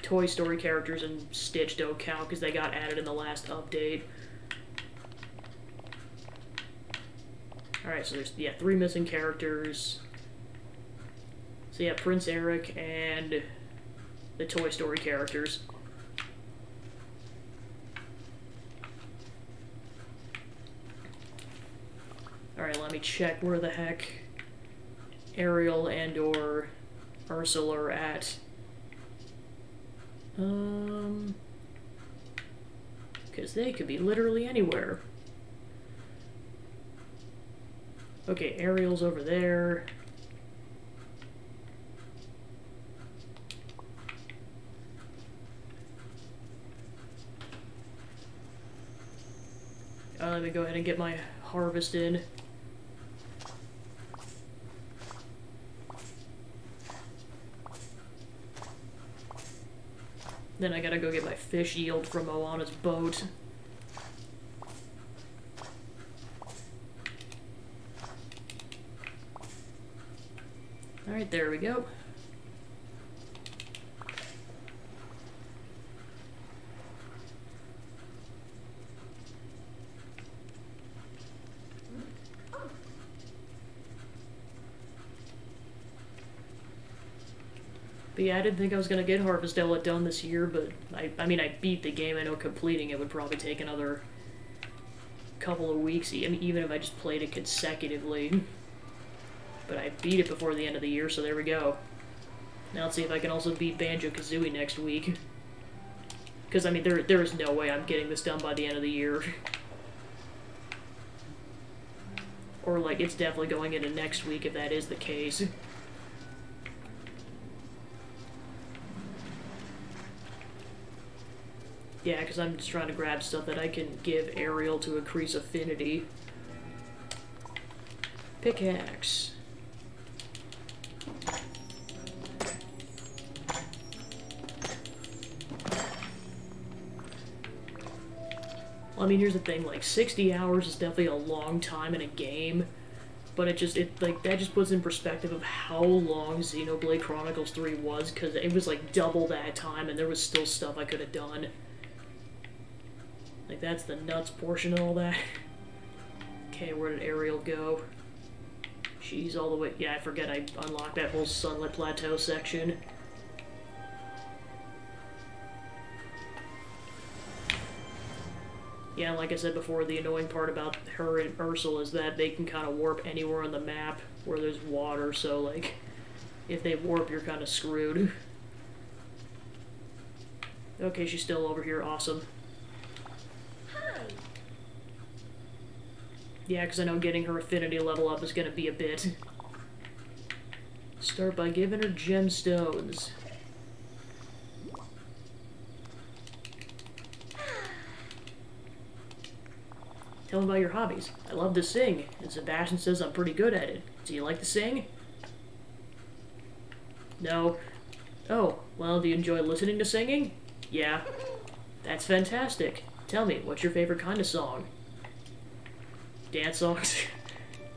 Toy Story characters and Stitch don't count because they got added in the last update. Alright, so there's, yeah, 3 missing characters. So yeah, Prince Eric and the Toy Story characters. Alright, let me check where the heck Ariel and or Ursula are at. Because they could be literally anywhere. Okay, Ariel's over there. Let me go ahead and get my harvest in. Then I gotta go get my fish yield from Moana's boat. Alright, there we go. But yeah, I didn't think I was going to get Harvestella done this year, but I mean, I beat the game. I know completing it would probably take another couple of weeks, I mean, even if I just played it consecutively. But I beat it before the end of the year, so there we go. Now let's see if I can also beat Banjo-Kazooie next week. Because, I mean, there is no way I'm getting this done by the end of the year. Or, like, it's definitely going into next week if that is the case. Yeah, because I'm just trying to grab stuff that I can give Ariel to increase affinity. Pickaxe. Well, I mean, here's the thing, like, 60 hours is definitely a long time in a game, but that just puts in perspective of how long Xenoblade Chronicles 3 was, because it was, like, double that time, and there was still stuff I could have done. Like, that's the nuts portion of all that. Okay, where did Ariel go? She's all the way... Yeah, I forget I unlocked that whole Sunlit Plateau section. Yeah, like I said before, the annoying part about her and Ursula is that they can kind of warp anywhere on the map where there's water, so, like, if they warp, you're kind of screwed. Okay, she's still over here. Awesome. Yeah, because I know getting her affinity level up is going to be a bit. Start by giving her gemstones. Tell me about your hobbies. I love to sing, and Sebastian says I'm pretty good at it. Do you like to sing? No. Oh, well, do you enjoy listening to singing? Yeah. That's fantastic. Tell me, what's your favorite kind of song? Dance songs?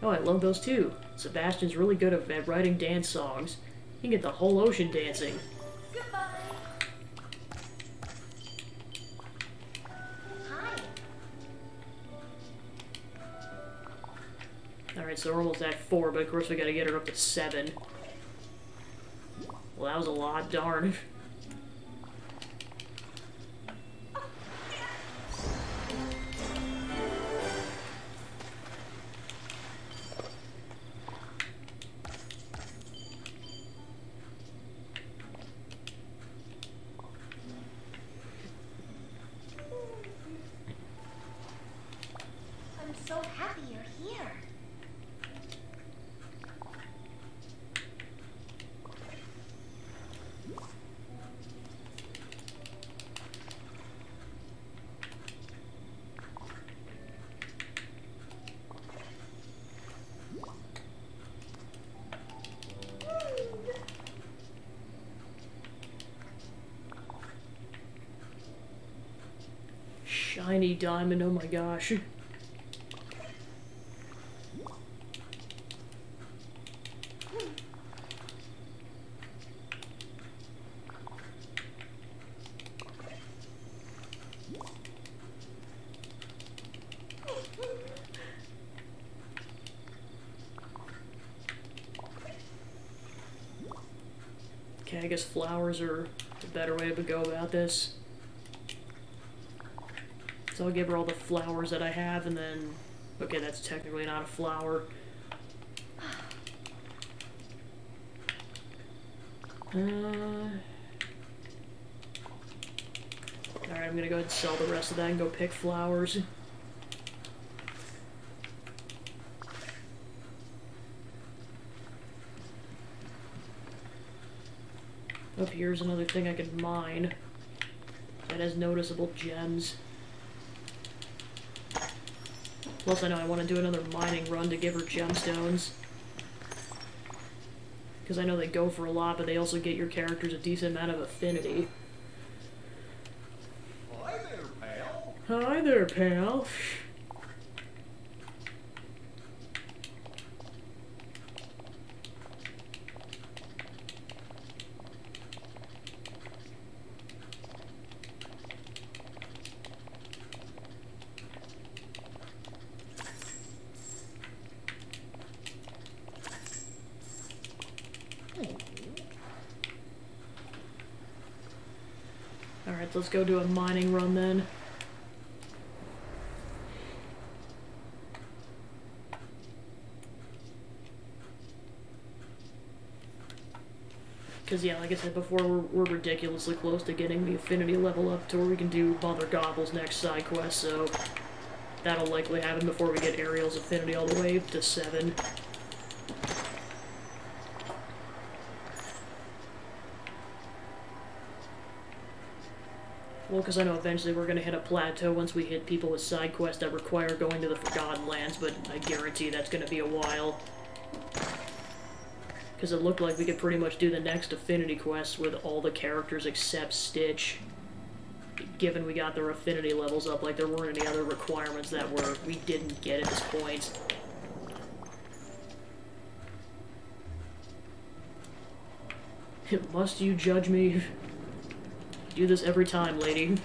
Oh, I love those too. Sebastian's really good at writing dance songs. He can get the whole ocean dancing. Goodbye. Hi. Alright, so we're almost at 4, but of course we gotta get her up to 7. Well, that was a lot, darn. I'm so happy you're here. Shiny diamond, oh my gosh. Okay, I guess flowers are a better way to go about this. So I'll give her all the flowers that I have, and then... Okay, that's technically not a flower. Alright, I'm gonna go ahead and sell the rest of that and go pick flowers. Oh, here's another thing I can mine. That has noticeable gems. Plus, I know I want to do another mining run to give her gemstones. Because I know they go for a lot, but they also get your characters a decent amount of affinity. Hi there, pal. Hi there, pal. Alright, let's go do a mining run then. Because, yeah, like I said before, we're ridiculously close to getting the affinity level up to where we can do Mother Gobble's next side quest, so that'll likely happen before we get Ariel's affinity all the way up to 7. Well, because I know eventually we're going to hit a plateau once we hit people with side quests that require going to the Forgotten Lands, but I guarantee that's going to be a while. Because it looked like we could pretty much do the next affinity quest with all the characters except Stitch. Given we got their affinity levels up, like there weren't any other requirements that we didn't get at this point. Must you judge me? Do this every time, lady.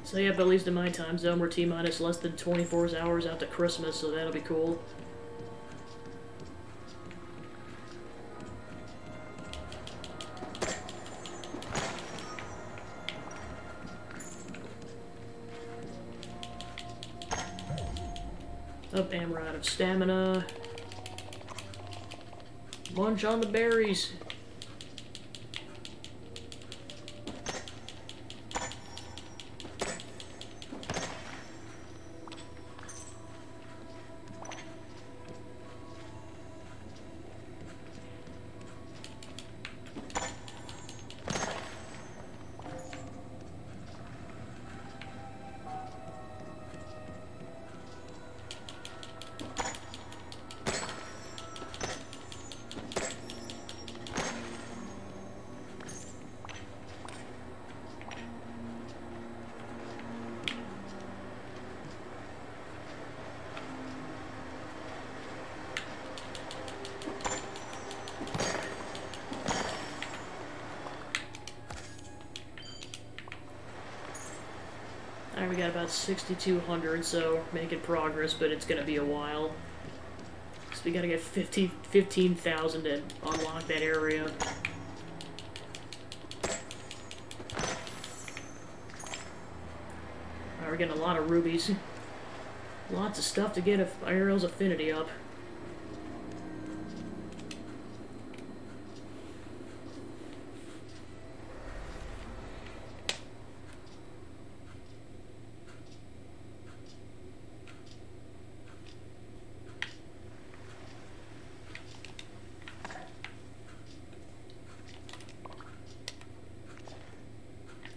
So yeah, but at least in my time zone, we're T-minus less than 24 hours out to Christmas, so that'll be cool. Oh, and we're out of stamina. Munch on the berries. Alright, we got about 6,200, so making progress, but it's gonna be a while. So we gotta get 15,000 to unlock that area. Alright, we're getting a lot of rubies. Lots of stuff to get Ariel's affinity up.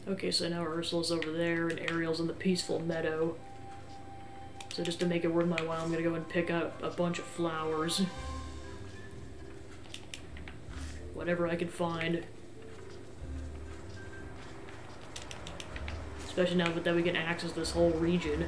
Okay, so now Ursula's over there, and Ariel's in the peaceful meadow. So just to make it worth my while, I'm gonna go and pick up a bunch of flowers. Whatever I can find. Especially now that we can access this whole region.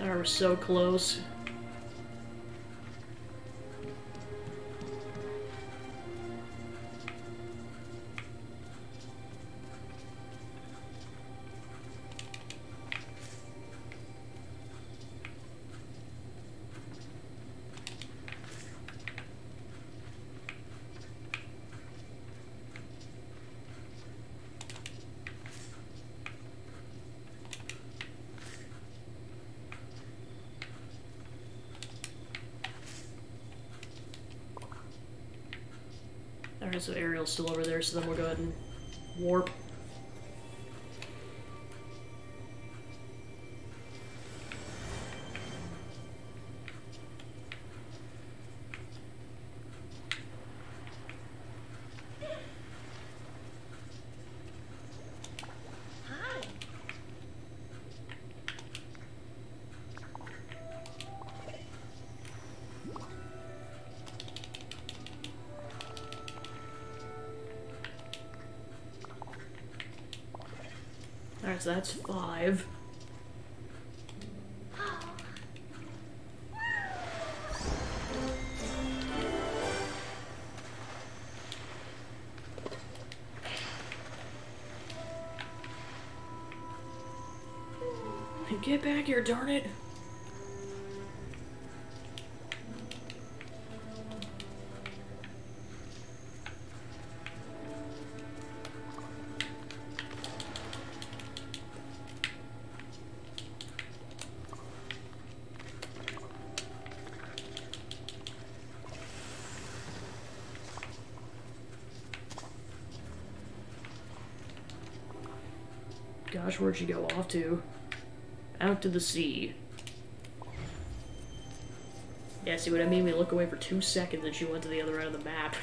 Oh, we're so close. Alright, so Ariel's still over there, so then we'll go ahead and warp. Alright, so that's 5. Get back here, darn it! Gosh, where'd she go off to? Out to the sea. Yeah, see what I mean? We look away for 2 seconds and she went to the other end of the map.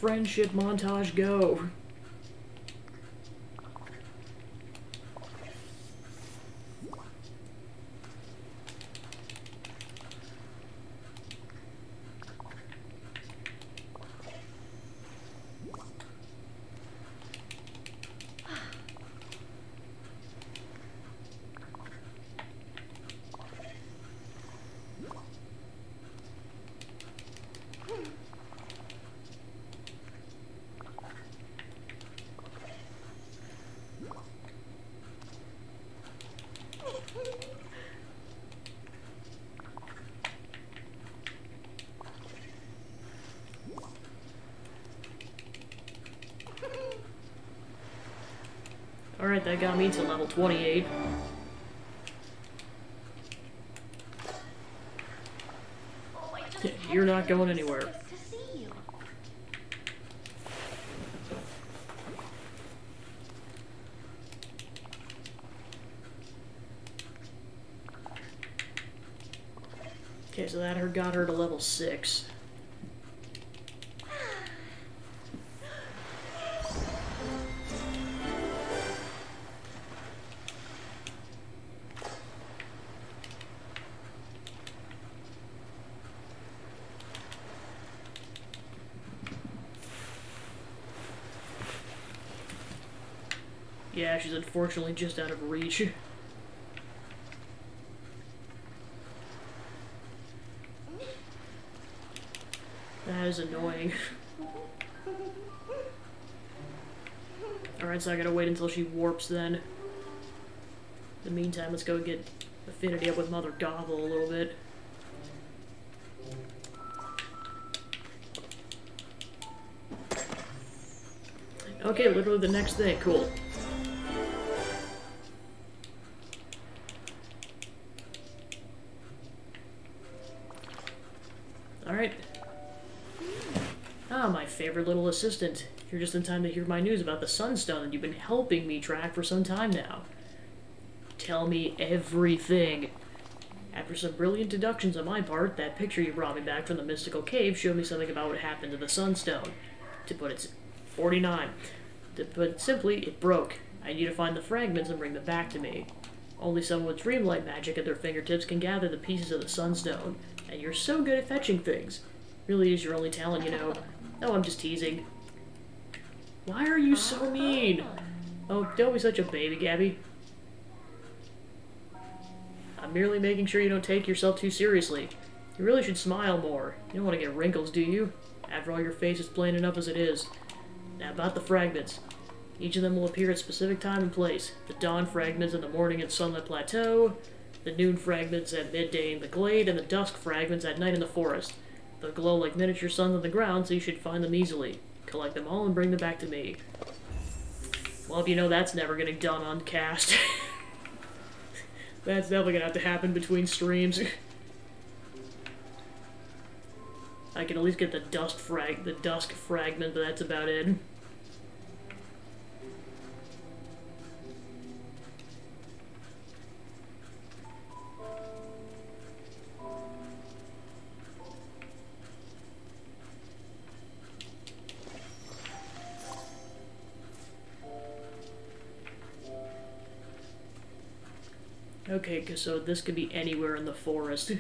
Friendship montage, go! Alright, that got me to level 28. You're not going anywhere. Okay, so that got her to level 6. Yeah, she's unfortunately just out of reach. That is annoying. Alright, so I gotta wait until she warps then. In the meantime, let's go get affinity up with Mother Gobble a little bit. Okay, literally the next thing. Cool. Alright. Ah, my favorite little assistant. You're just in time to hear my news about the Sunstone that you've been helping me track for some time now. Tell me everything. After some brilliant deductions on my part, that picture you brought me back from the mystical cave showed me something about what happened to the Sunstone. To put it 49. To put it simply, it broke. I need to find the fragments and bring them back to me. Only someone with Dreamlight magic at their fingertips can gather the pieces of the Sunstone. And you're so good at fetching things. Really is your only talent, you know. Oh, I'm just teasing. Why are you so mean? Oh, don't be such a baby, Gabby. I'm merely making sure you don't take yourself too seriously. You really should smile more. You don't want to get wrinkles, do you? After all, your face is plain enough as it is. Now, about the fragments. Each of them will appear at a specific time and place. The dawn fragments in the morning at Sunlit Plateau, the noon fragments at midday in the glade, and the dusk fragments at night in the forest. They'll glow like miniature suns on the ground, so you should find them easily. Collect them all and bring them back to me. Well, you know that's never getting done on cast. That's definitely gonna have to happen between streams. I can at least get the dusk fragment, but that's about it. Okay, so this could be anywhere in the forest.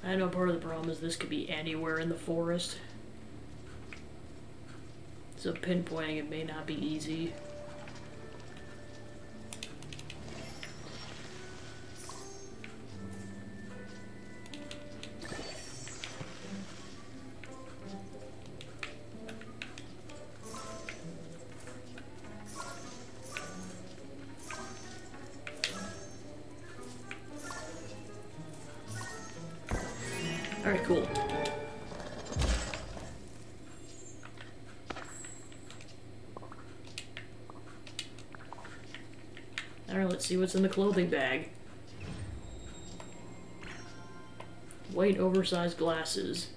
I know part of the problem is this could be anywhere in the forest. So pinpointing it may not be easy. Alright, cool. Alright, let's see what's in the clothing bag. White oversized glasses.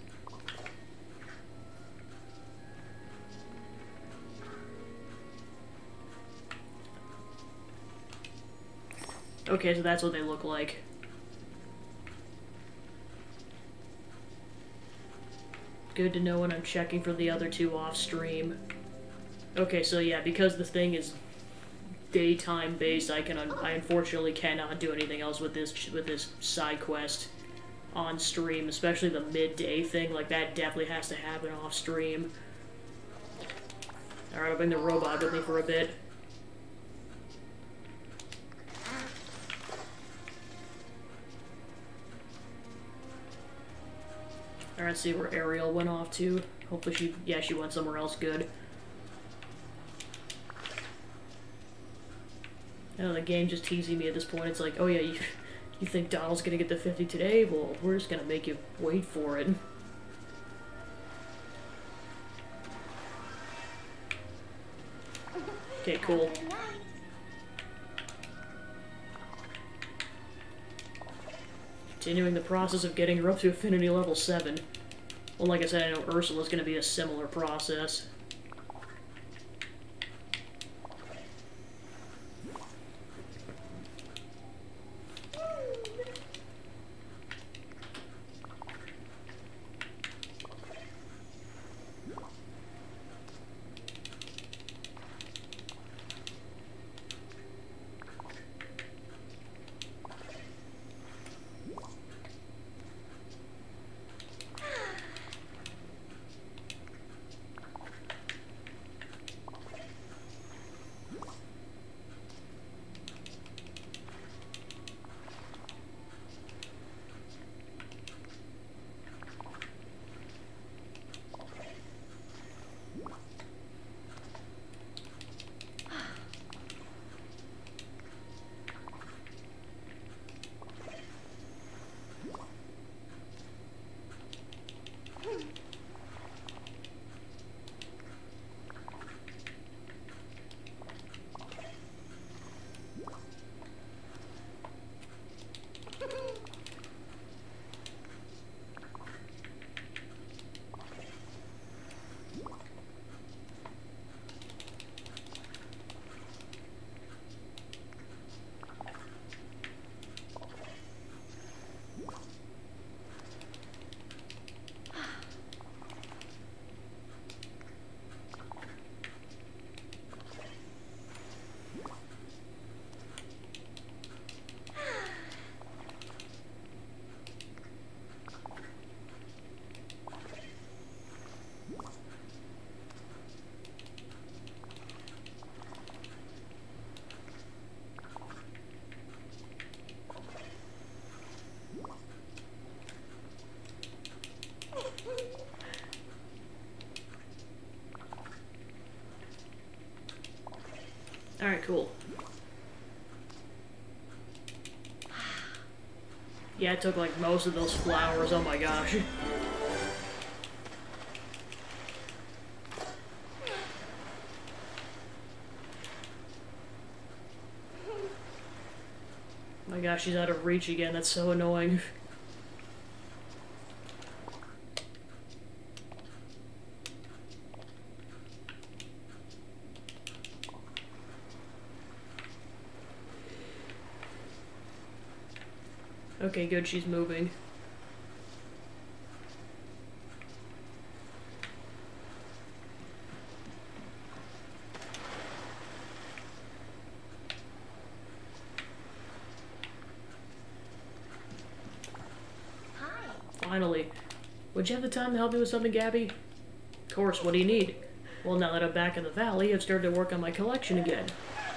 Okay, so that's what they look like. Good to know when I'm checking for the other two off stream. Okay, so yeah, because the thing is daytime based, I unfortunately cannot do anything else with this side quest on stream, especially the midday thing. Like, that definitely has to happen off stream. Alright, I'll bring the robot with me for a bit. Alright, let's see where Ariel went off to. Hopefully she went somewhere else good. I know the game's just teasing me at this point. It's like, oh yeah, you think Donald's gonna get the 50 today? Well, we're just gonna make you wait for it. Okay, cool. Continuing the process of getting her up to affinity level 7. Well, like I said, I know Ursula's gonna be a similar process. Alright, cool. Yeah, it took like most of those flowers, oh my gosh. Oh my gosh, she's out of reach again, that's so annoying. Okay, good, she's moving. Hi. Finally. Would you have the time to help me with something, Gabby? Of course, what do you need? Well, now that I'm back in the valley, I've started to work on my collection again.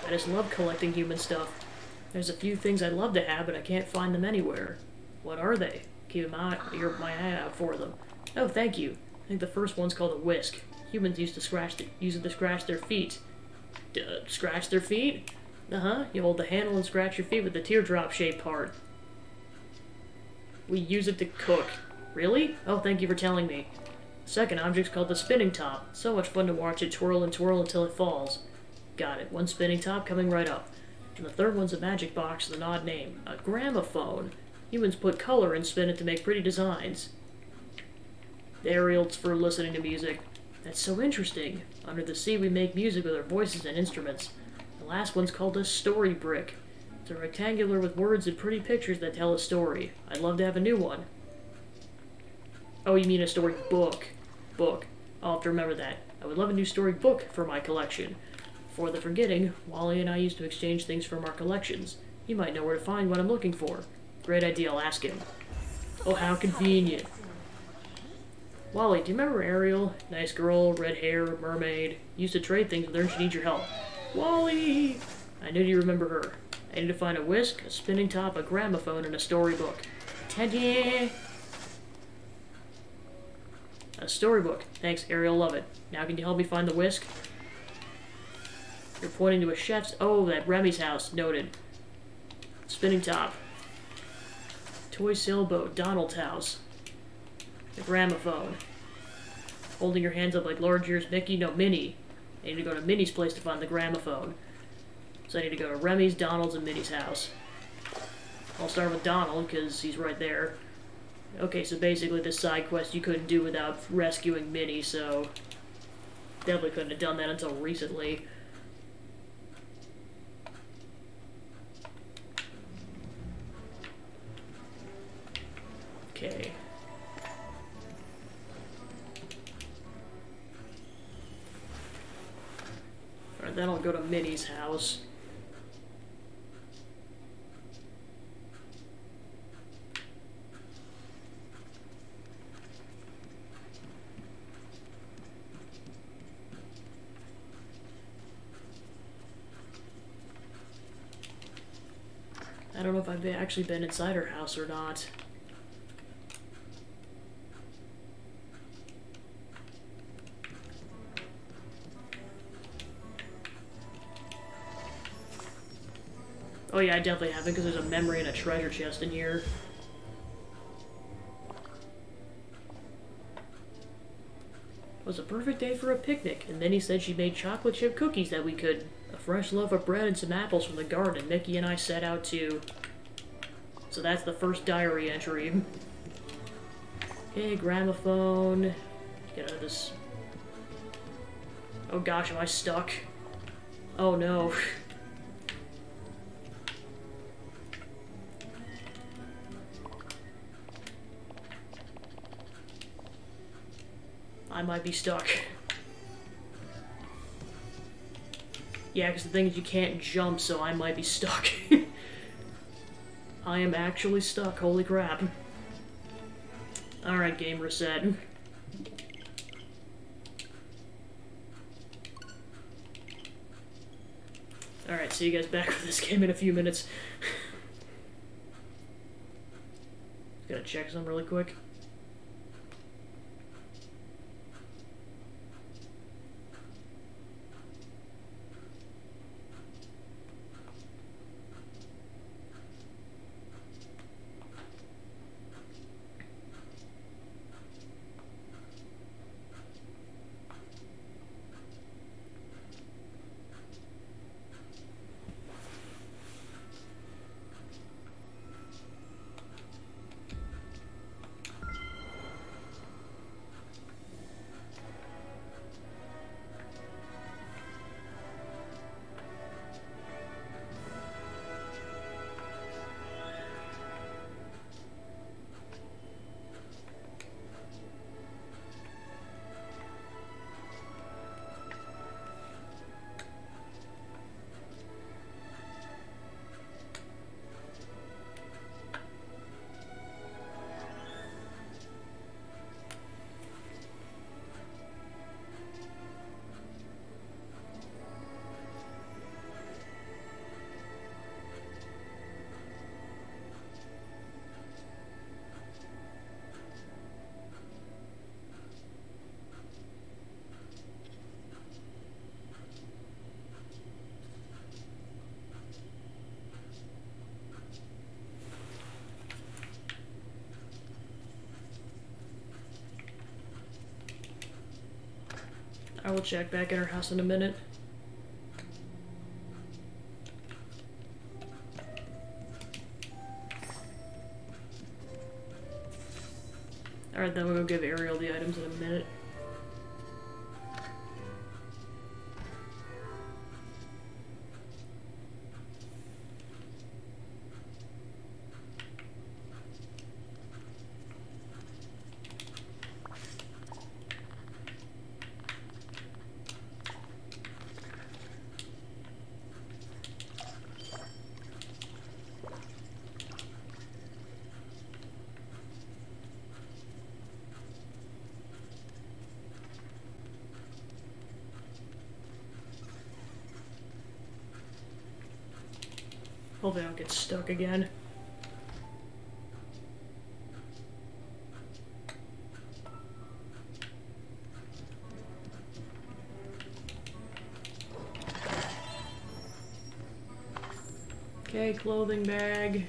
I just love collecting human stuff. There's a few things I'd love to have, but I can't find them anywhere. What are they? Keep my eye out for them. Oh, thank you. I think the first one's called a whisk. Humans use it to scratch their feet. Scratch their feet? Uh-huh. You hold the handle and scratch your feet with the teardrop-shaped part. We use it to cook. Really? Oh, thank you for telling me. The second object's called the spinning top. So much fun to watch it twirl and twirl until it falls. Got it. One spinning top coming right up. And the third one's a magic box with an odd name. A gramophone. Humans put color and spin it to make pretty designs. The aerial's for listening to music. That's so interesting. Under the sea we make music with our voices and instruments. The last one's called a story brick. It's a rectangular with words and pretty pictures that tell a story. I'd love to have a new one. Oh, you mean a story book. Book. I'll have to remember that. I would love a new story book for my collection. For the forgetting, Wally and I used to exchange things from our collections. He might know where to find what I'm looking for. Great idea, I'll ask him. Oh, how convenient. Wally, do you remember Ariel? Nice girl, red hair, mermaid. Used to trade things with her and she needs your help. Wally! I knew you remember her. I need to find a whisk, a spinning top, a gramophone, and a storybook. Teddy! A storybook. Thanks, Ariel, love it. Now can you help me find the whisk? You're pointing to a chef's... Oh, that Remy's house. Noted. Spinning top. Toy sailboat. Donald's house. The gramophone. Holding your hands up like large ears Mickey. No, Minnie. I need to go to Minnie's place to find the gramophone. So I need to go to Remy's, Donald's, and Minnie's house. I'll start with Donald, because he's right there. Okay, so basically this side quest you couldn't do without rescuing Minnie, so... Definitely couldn't have done that until recently. Okay. Alright, then I'll go to Minnie's house. I don't know if I've actually been inside her house or not. Oh yeah, I definitely haven't, because there's a memory and a treasure chest in here. It was a perfect day for a picnic, and Minnie said she made chocolate chip cookies that we could... A fresh loaf of bread and some apples from the garden, and Mickey and I set out to... So that's the first diary entry. Okay, gramophone... Get out of this... Oh gosh, am I stuck? Oh no. I might be stuck. Yeah, because the thing is you can't jump, so I might be stuck. I am actually stuck, holy crap. Alright, game reset. Alright, see you guys back with this game in a few minutes. Gotta check some really quick. I will check back in her house in a minute. Alright, then we'll go give Ariel the items in a minute. Hopefully I don't get stuck again. Okay, clothing bag.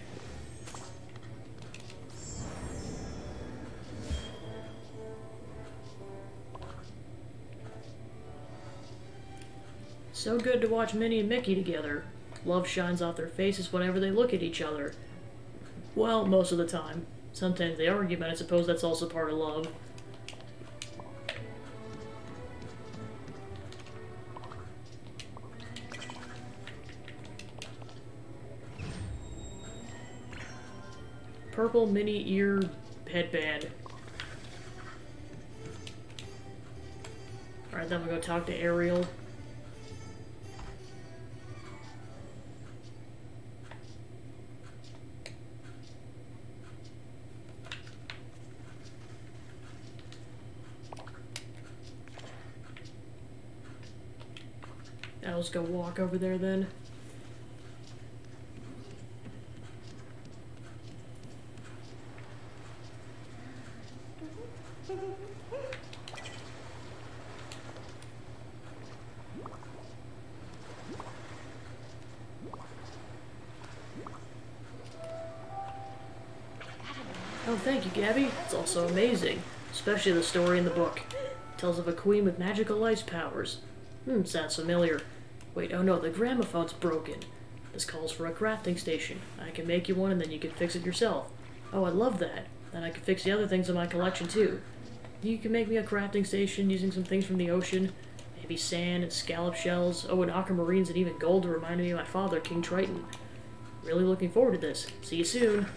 So good to watch Minnie and Mickey together. Love shines off their faces whenever they look at each other. Well, most of the time. Sometimes they argue, but I suppose that's also part of love. Purple mini ear headband. Alright, then we'll go talk to Ariel. Now let's go walk over there then. Oh, thank you, Gabby. It's also amazing. Especially the story in the book. It tells of a queen with magical ice powers. Sounds familiar. Wait, oh no, the gramophone's broken. This calls for a crafting station. I can make you one and then you can fix it yourself. Oh, I love that. Then I can fix the other things in my collection too. You can make me a crafting station using some things from the ocean. Maybe sand and scallop shells. Oh, and aquamarines and even gold to remind me of my father, King Triton. Really looking forward to this. See you soon.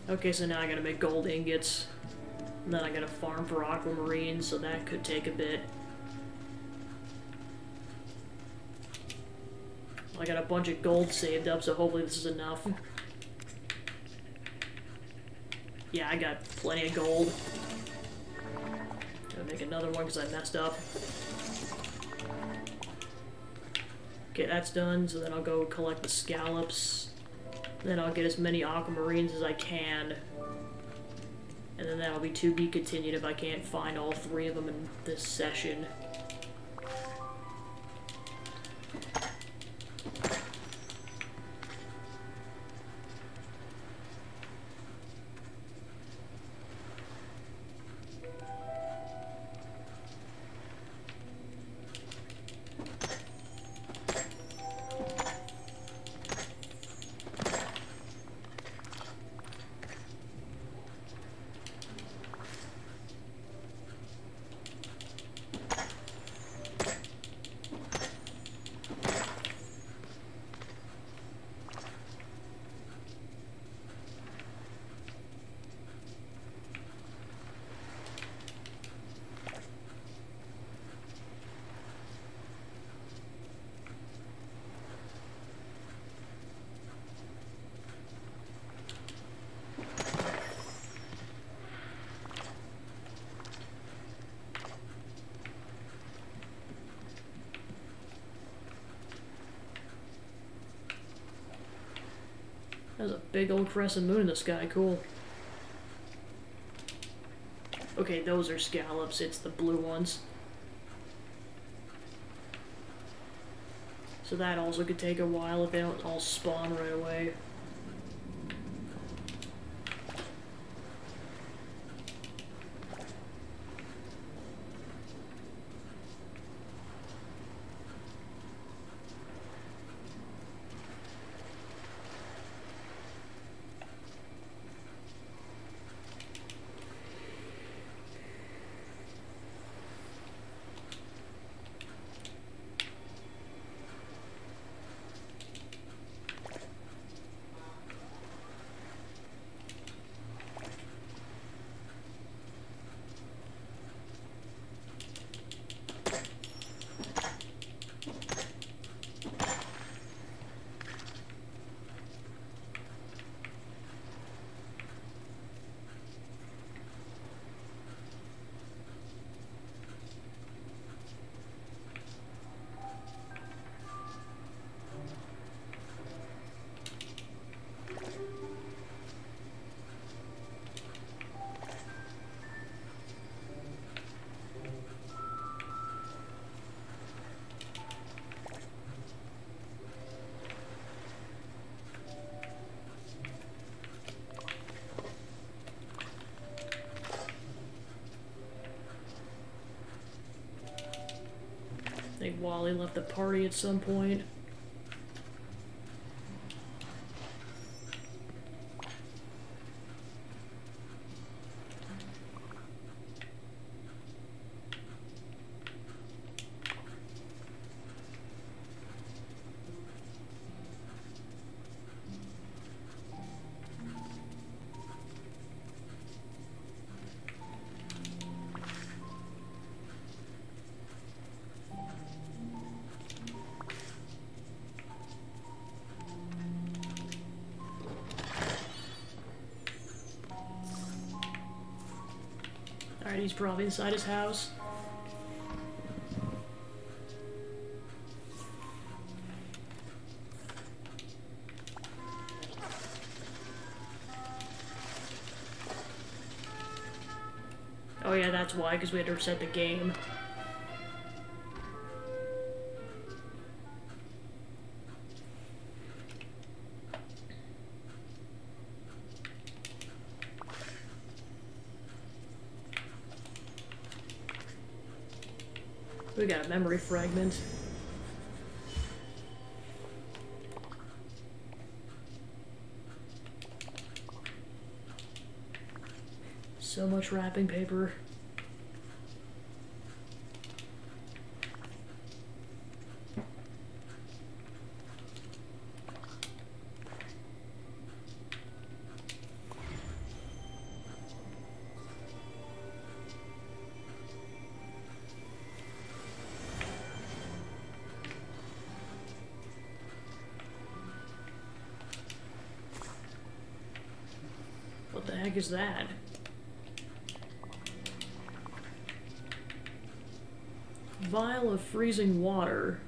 Okay, so now I gotta make gold ingots. And then I gotta farm for aquamarines, so that could take a bit. I got a bunch of gold saved up, so hopefully this is enough. Yeah, I got plenty of gold. Gotta make another one because I messed up. Okay, that's done, so then I'll go collect the scallops. Then I'll get as many aquamarines as I can. And then that'll be to be continued if I can't find all 3 of them in this session. There's a big old crescent moon in the sky, cool. Okay, those are scallops, it's the blue ones. So that also could take a while if they don't all spawn right away. think Wally left the party at some point. Alright, he's probably inside his house. Oh yeah, that's why, because we had to reset the game. We got a memory fragment. So much wrapping paper. What the heck is that? Vial of freezing water.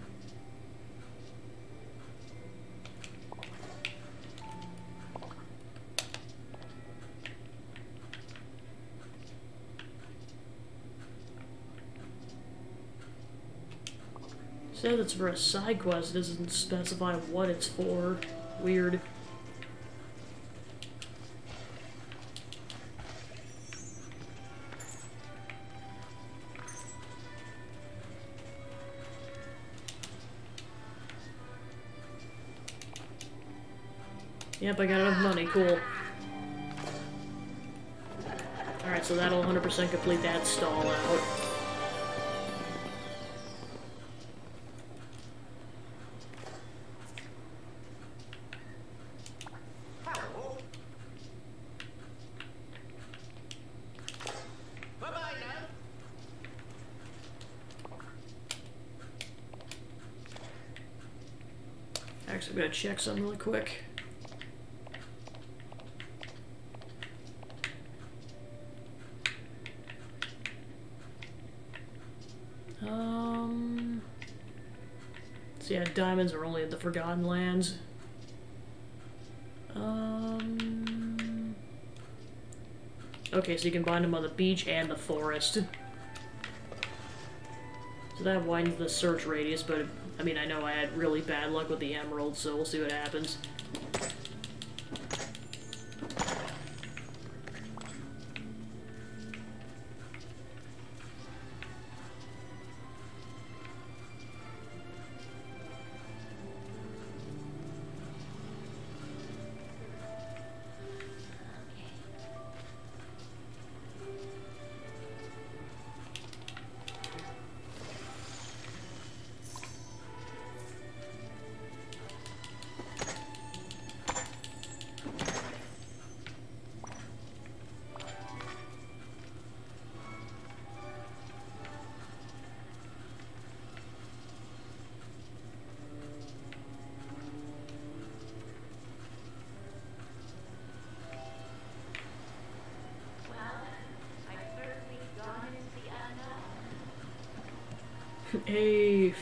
Says it's for a side quest, it doesn't specify what it's for. Weird. Yep, I got enough money, cool. Alright, so that'll 100% complete that stall out. Bye-bye now. Actually, I'm gonna check something really quick. So yeah, diamonds are only in the Forgotten Lands. Okay, so you can find them on the beach and the forest. So that widens the search radius, but I mean, I know I had really bad luck with the emeralds, so we'll see what happens. Hey.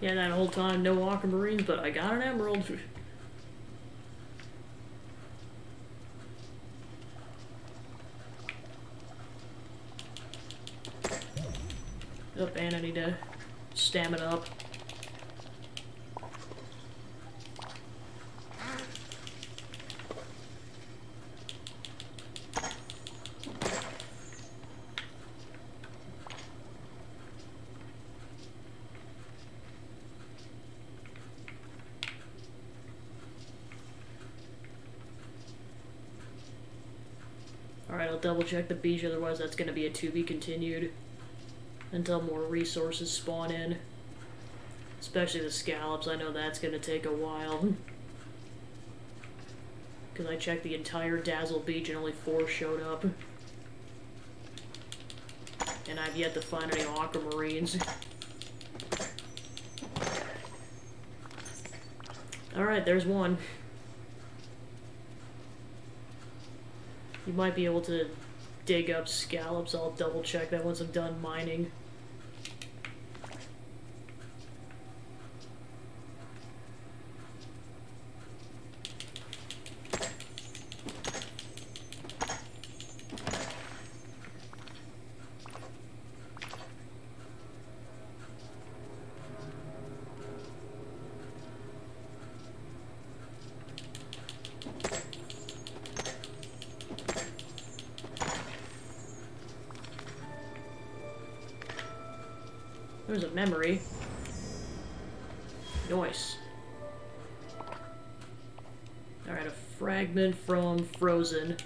Yeah, that whole time, no aquamarines, but I got an emerald. Oh, and I need to stamina up. Alright, I'll double check the beach, otherwise that's going to be a to be continued until more resources spawn in. Especially the scallops, I know that's going to take a while. Because I checked the entire Dazzle Beach and only 4 showed up. And I've yet to find any aquamarines. Alright, there's one. You might be able to dig up scallops. I'll double check that once I'm done mining. There's a memory. Nice. Alright, a fragment from Frozen.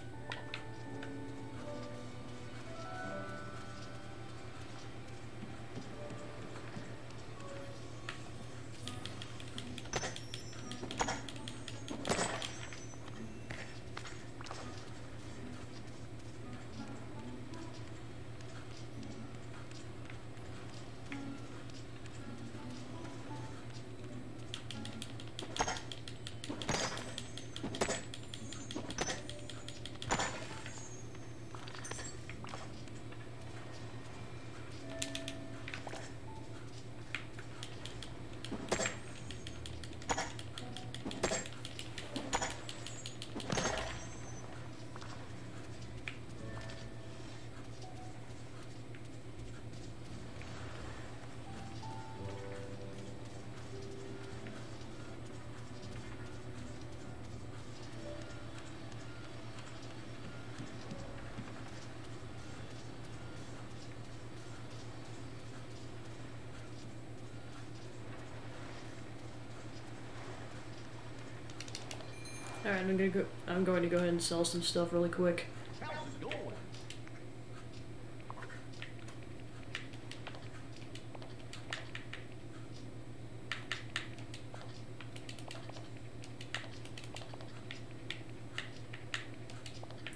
Alright, I'm going to go ahead and sell some stuff really quick. How's it going?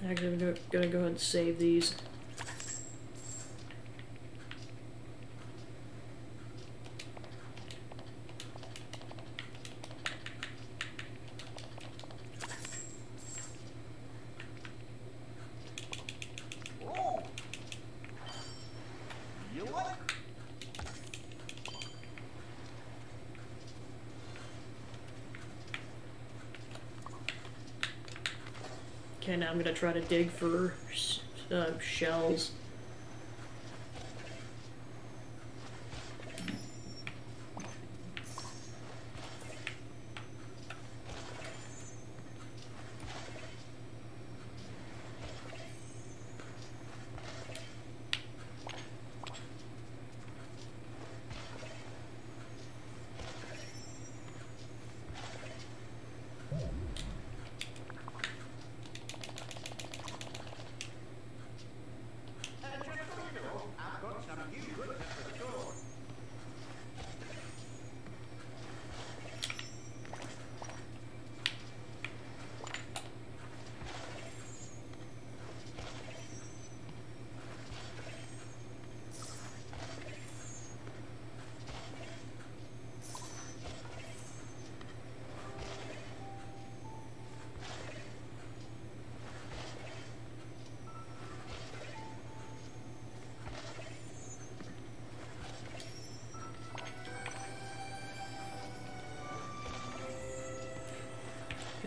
Actually, I'm gonna go ahead and save these. Roll. You like? Okay, now I'm gonna try to dig for shells.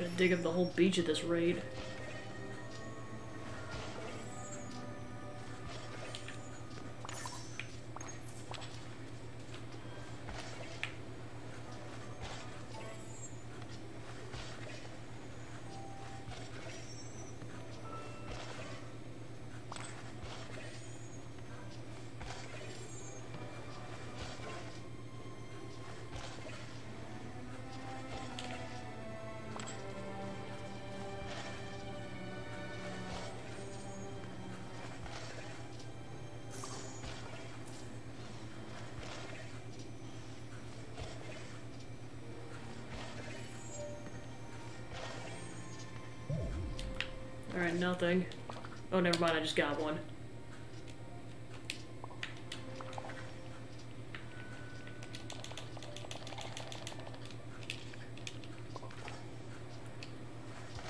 Gonna dig up the whole beach at this rate. Alright, nothing. Oh, never mind, I just got one.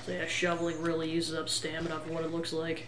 So yeah, shoveling really uses up stamina for what it looks like.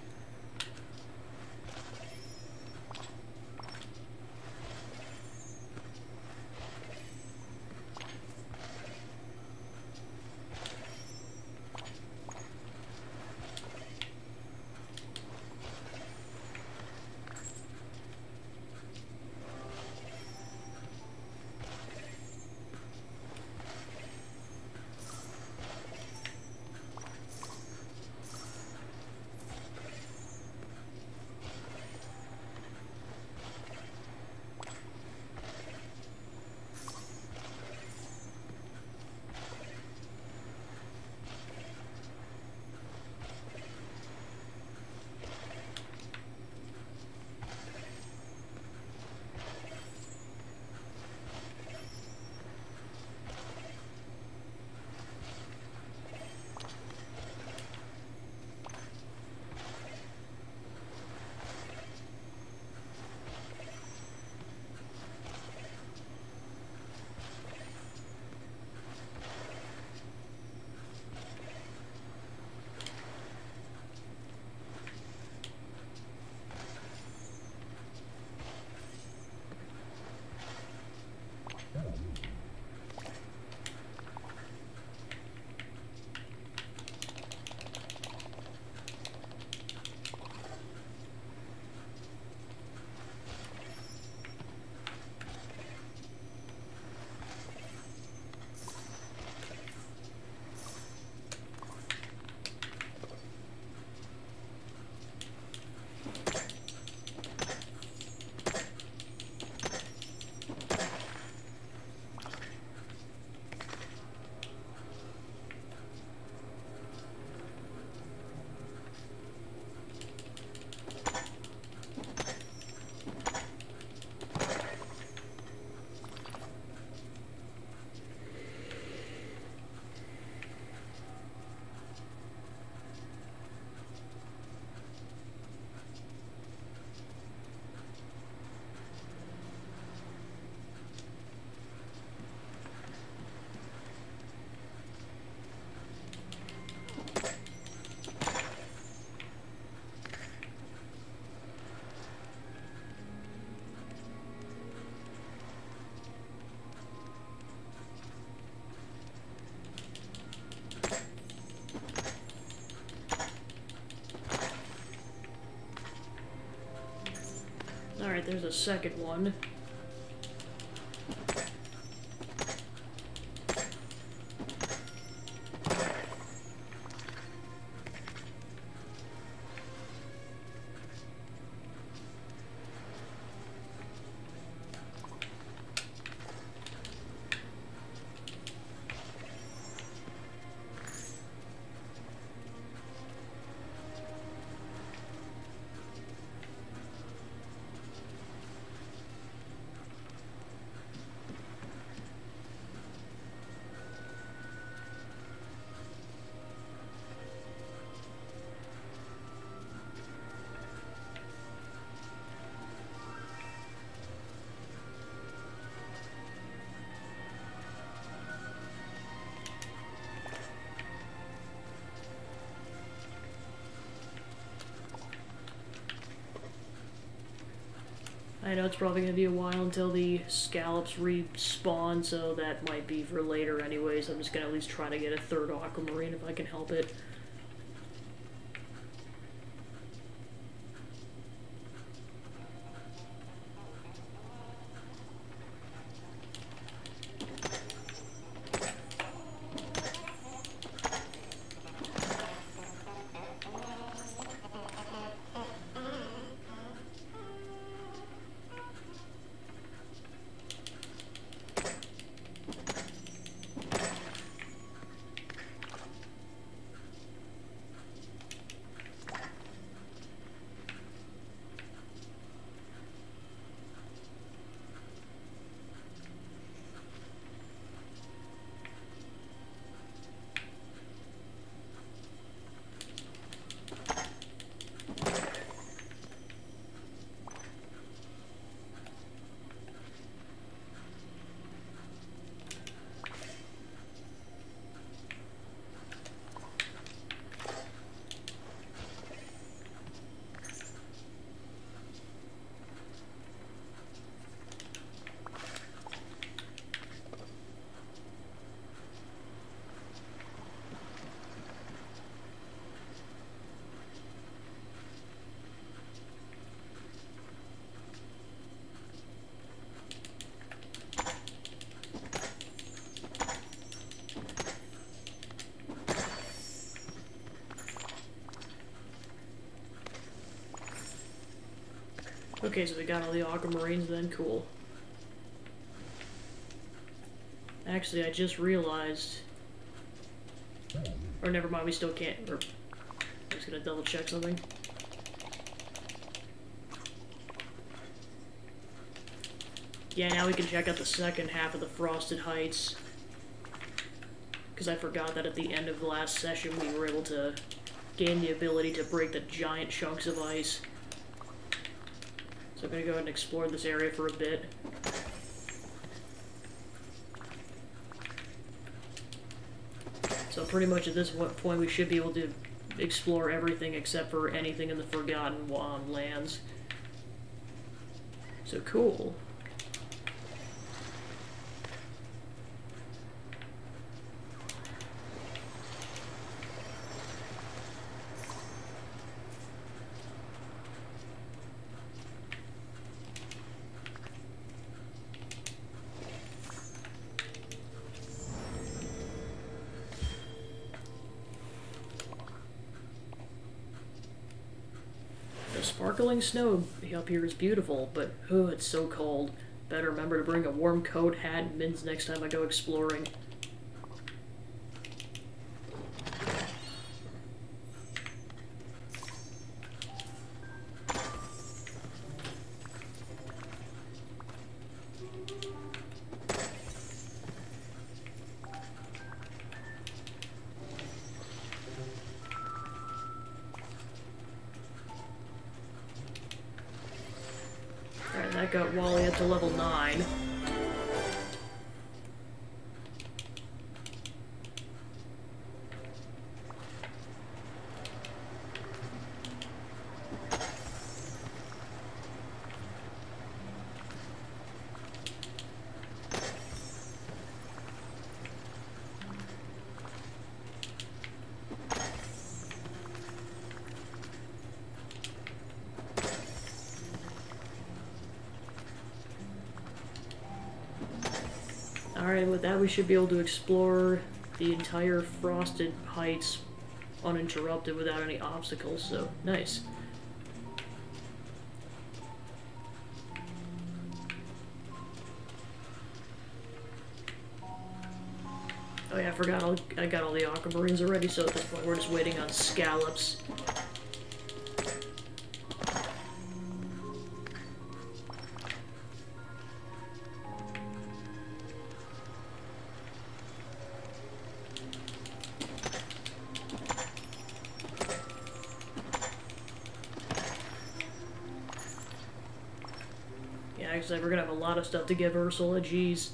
Alright, there's a second one. I know it's probably going to be a while until the scallops respawn, so that might be for later anyways. I'm just going to at least try to get a third aquamarine if I can help it. Okay, so we got all the aquamarines then, cool. Actually, I just realized... Or never mind, we still can't... Or, I'm just gonna double check something. Yeah, now we can check out the second half of the Frosted Heights. Because I forgot that at the end of the last session we were able to gain the ability to break the giant chunks of ice. So I'm gonna go ahead and explore this area for a bit. So pretty much at this point we should be able to explore everything except for anything in the Forgotten Lands. So cool. Sparkling snow up here is beautiful, but oh, it's so cold. Better remember to bring a warm coat, hat, and mittens next time I go exploring. That got Wally up to level 9. Alright, with that we should be able to explore the entire Frosted Heights uninterrupted without any obstacles, so nice. Oh yeah, I forgot I got all the aquamarines already, so at this point we're just waiting on scallops. Actually, we're gonna have a lot of stuff to give Ursula, jeez.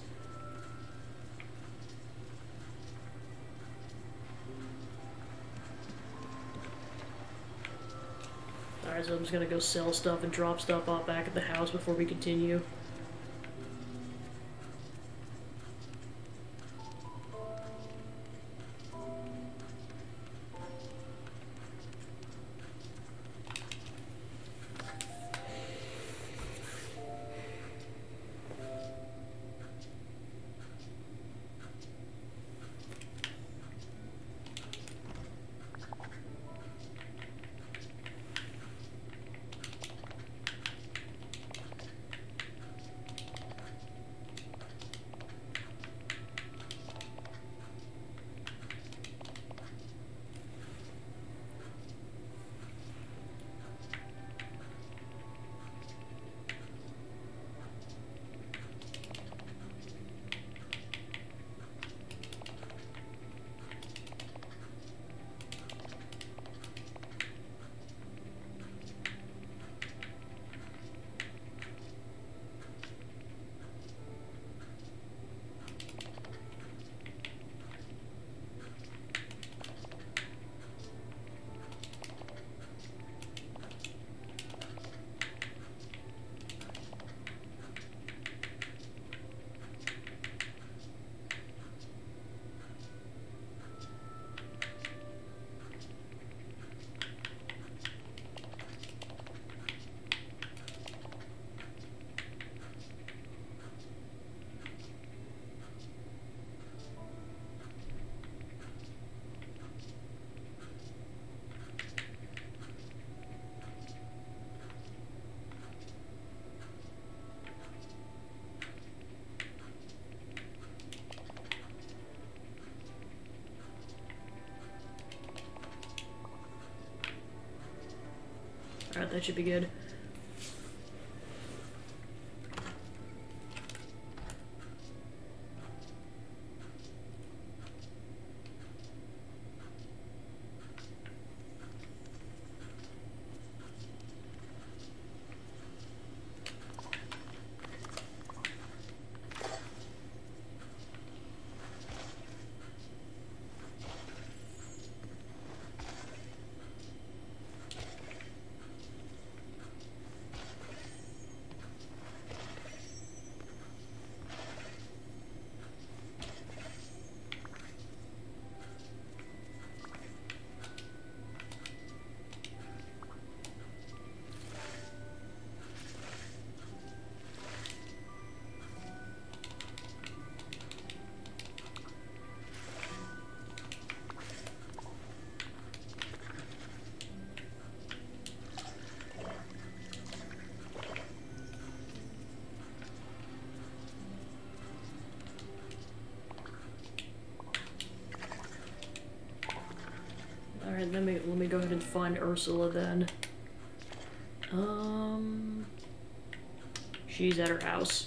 Alright, Alright, so I'm just gonna go sell stuff and drop stuff off back at the house before we continue. Alright, that should be good. Alright, let me go ahead and find Ursula then. She's at her house.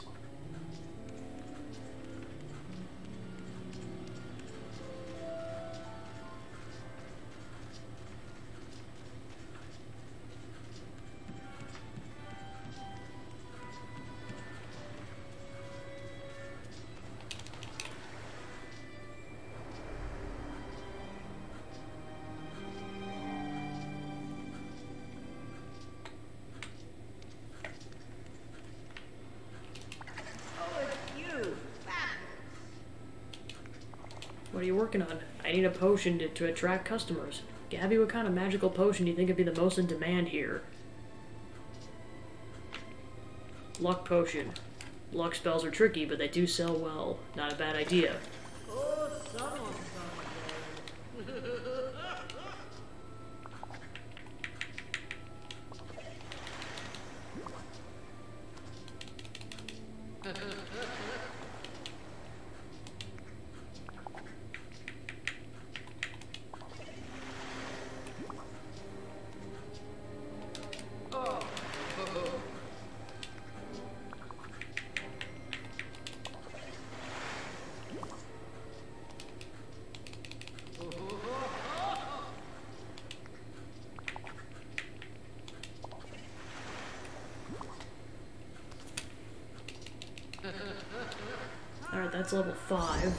What are you working on? I need a potion to attract customers. Gabby, what kind of magical potion do you think would be the most in demand here? Luck potion. Luck spells are tricky, but they do sell well. Not a bad idea. Oh, someone's Alright, that's level 5.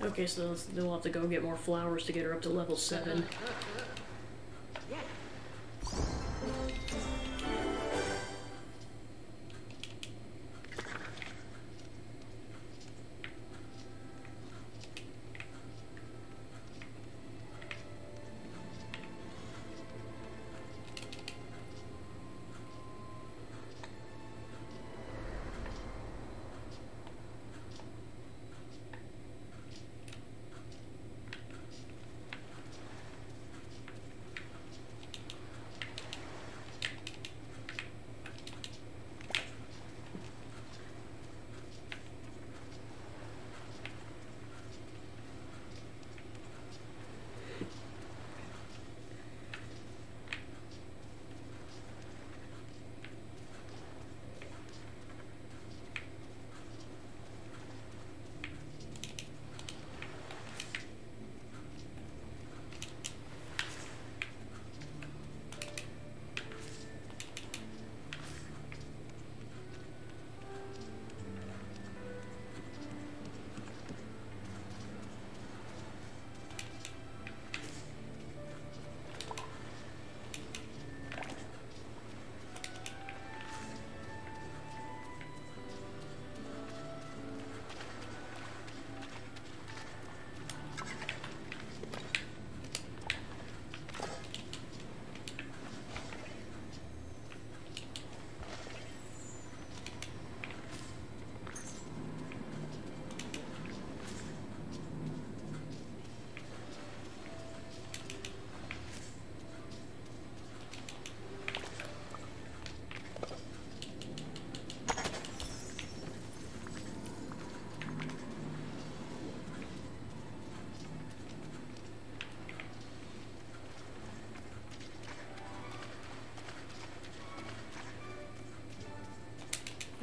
Okay, so we'll have to go get more flowers to get her up to level 7.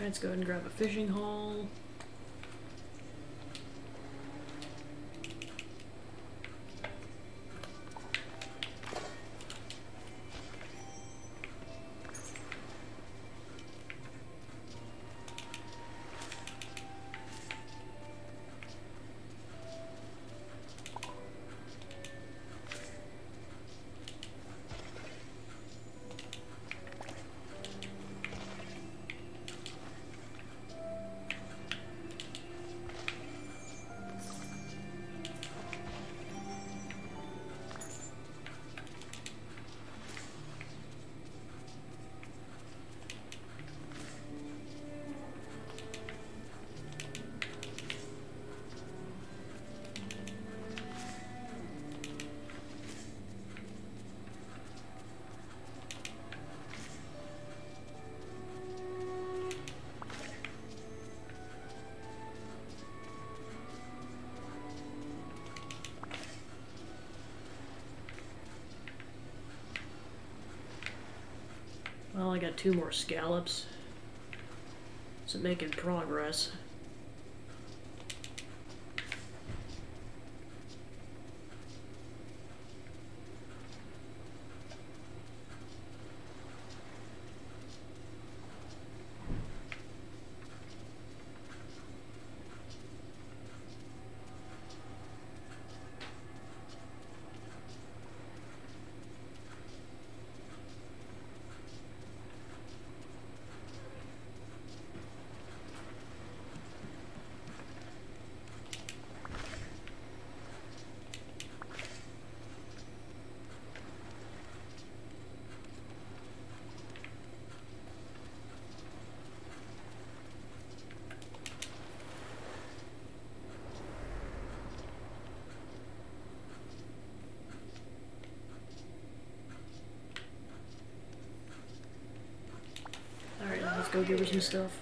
Let's go ahead and grab a fishing haul. Well, I got 2 more scallops. So making progress. Alright, let's go give her some stuff.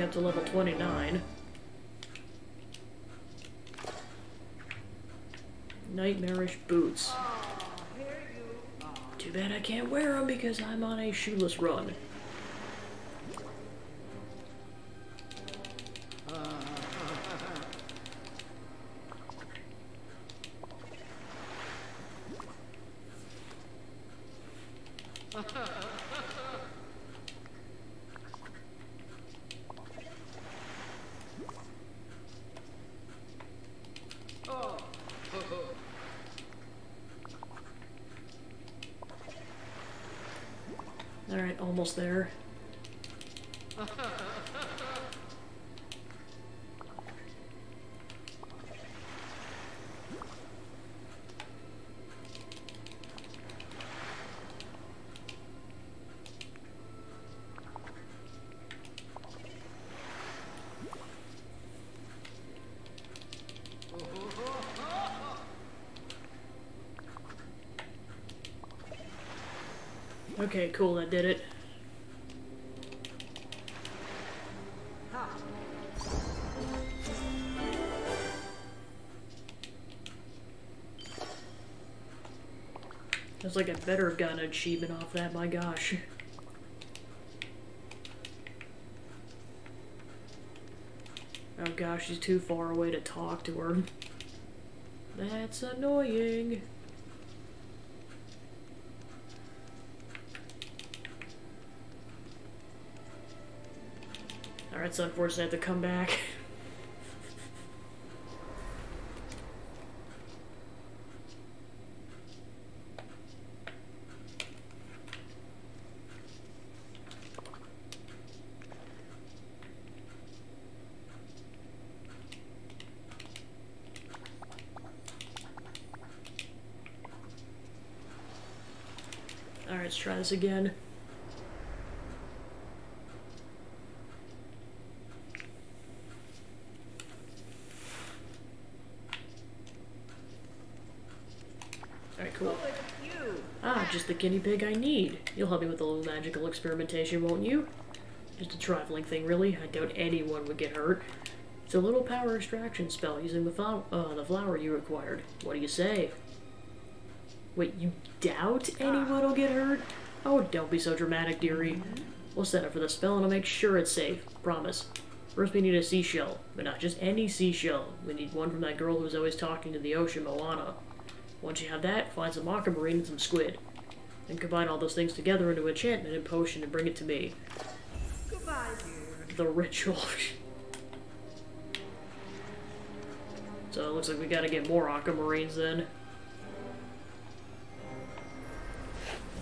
up to level 29. Nightmarish boots. Too bad I can't wear them because I'm on a shoeless run. Alright, almost there. Okay, cool, that did it. It's like I better have gotten an achievement off that, my gosh. Oh gosh, she's too far away to talk to her. That's annoying. Alright, so unfortunately I have to come back. Alright, let's try this again. Alright, cool. Ah, just the guinea pig I need. You'll help me with a little magical experimentation, won't you? Just a trifling thing, really. I doubt anyone would get hurt. It's a little power extraction spell using the flower you acquired. What do you say? Wait, you doubt anyone will get hurt? Oh, don't be so dramatic, dearie. We'll set up for the spell and I'll make sure it's safe. Promise. First we need a seashell, but not just any seashell. We need one from that girl who was always talking to the ocean, Moana. Once you have that, find some aquamarine and some squid. Then combine all those things together into an enchantment and potion and bring it to me. Goodbye, dear. The ritual. So it looks like we gotta get more aquamarines then.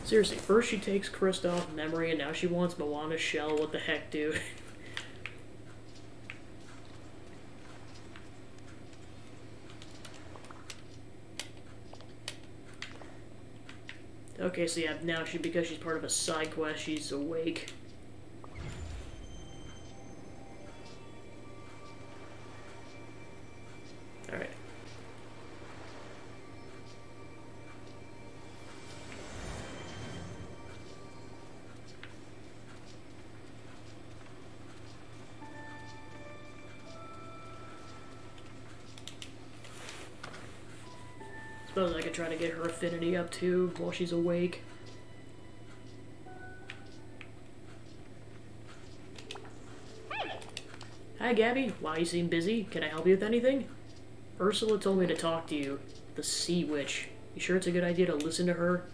Seriously, first she takes Kristoff's memory and now she wants Moana's shell. What the heck, dude? Okay, so yeah, now because she's part of a side quest, she's awake. Alright. Suppose I could try to get her affinity up too while she's awake. Hi Gabby, why you seem busy? Can I help you with anything? Ursula told me to talk to you. The Sea Witch. You sure it's a good idea to listen to her?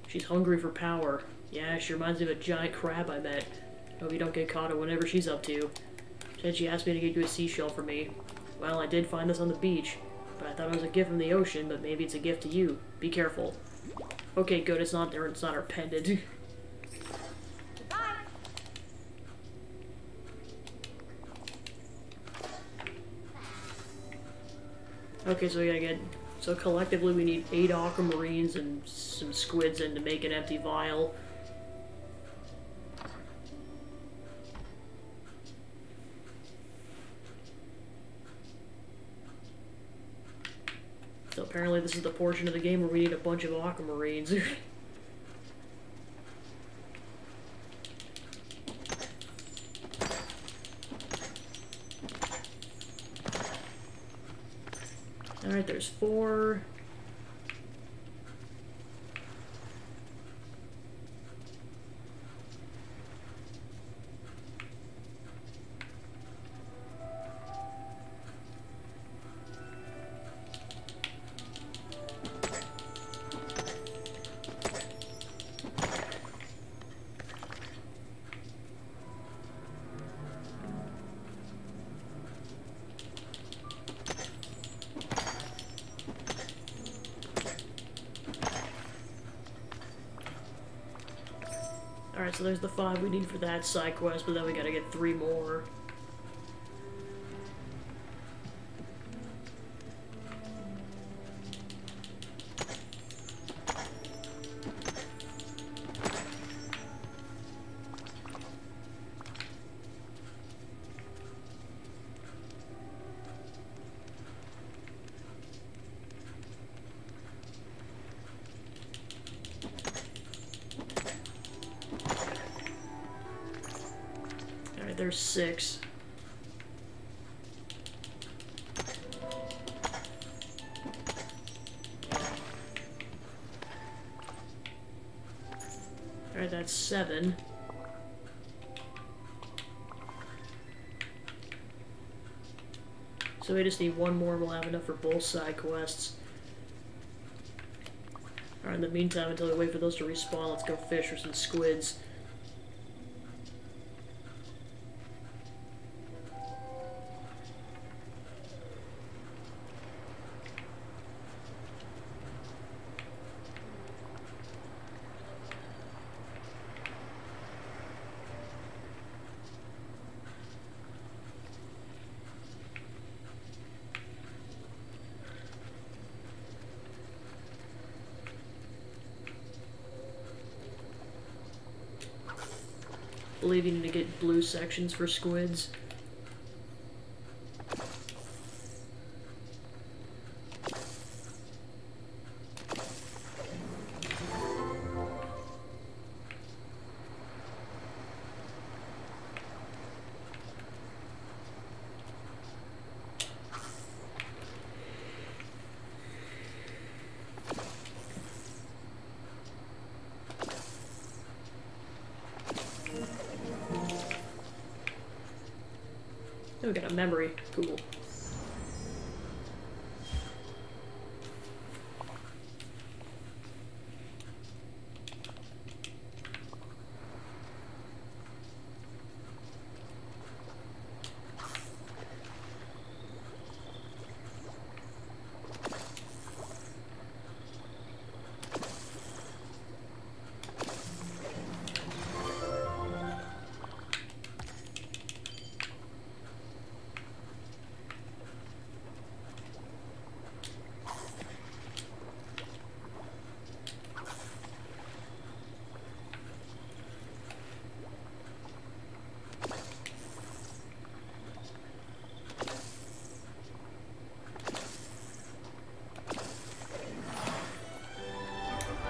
She's hungry for power. Yeah, she reminds me of a giant crab I met. Hope you don't get caught in whatever she's up to. Said she asked me to get you a seashell for me. Well, I did find this on the beach. But I thought it was a gift from the ocean, but maybe it's a gift to you. Be careful. Okay, good, it's not there, it's not our pendant. Goodbye. Okay, so we gotta get... So collectively we need 8 aquamarines and some squids in to make an empty vial. So apparently this is the portion of the game where we need a bunch of aquamarines. Alright, there's 4. Alright, so there's the 5 we need for that side quest, but then we gotta get 3 more. There's 6. Alright, that's 7. So we just need 1 more, we'll have enough for both side quests. Alright, in the meantime, until we wait for those to respawn, let's go fish for some squids. I believe you need to get blue sections for squids. Oh, we got a memory. Cool.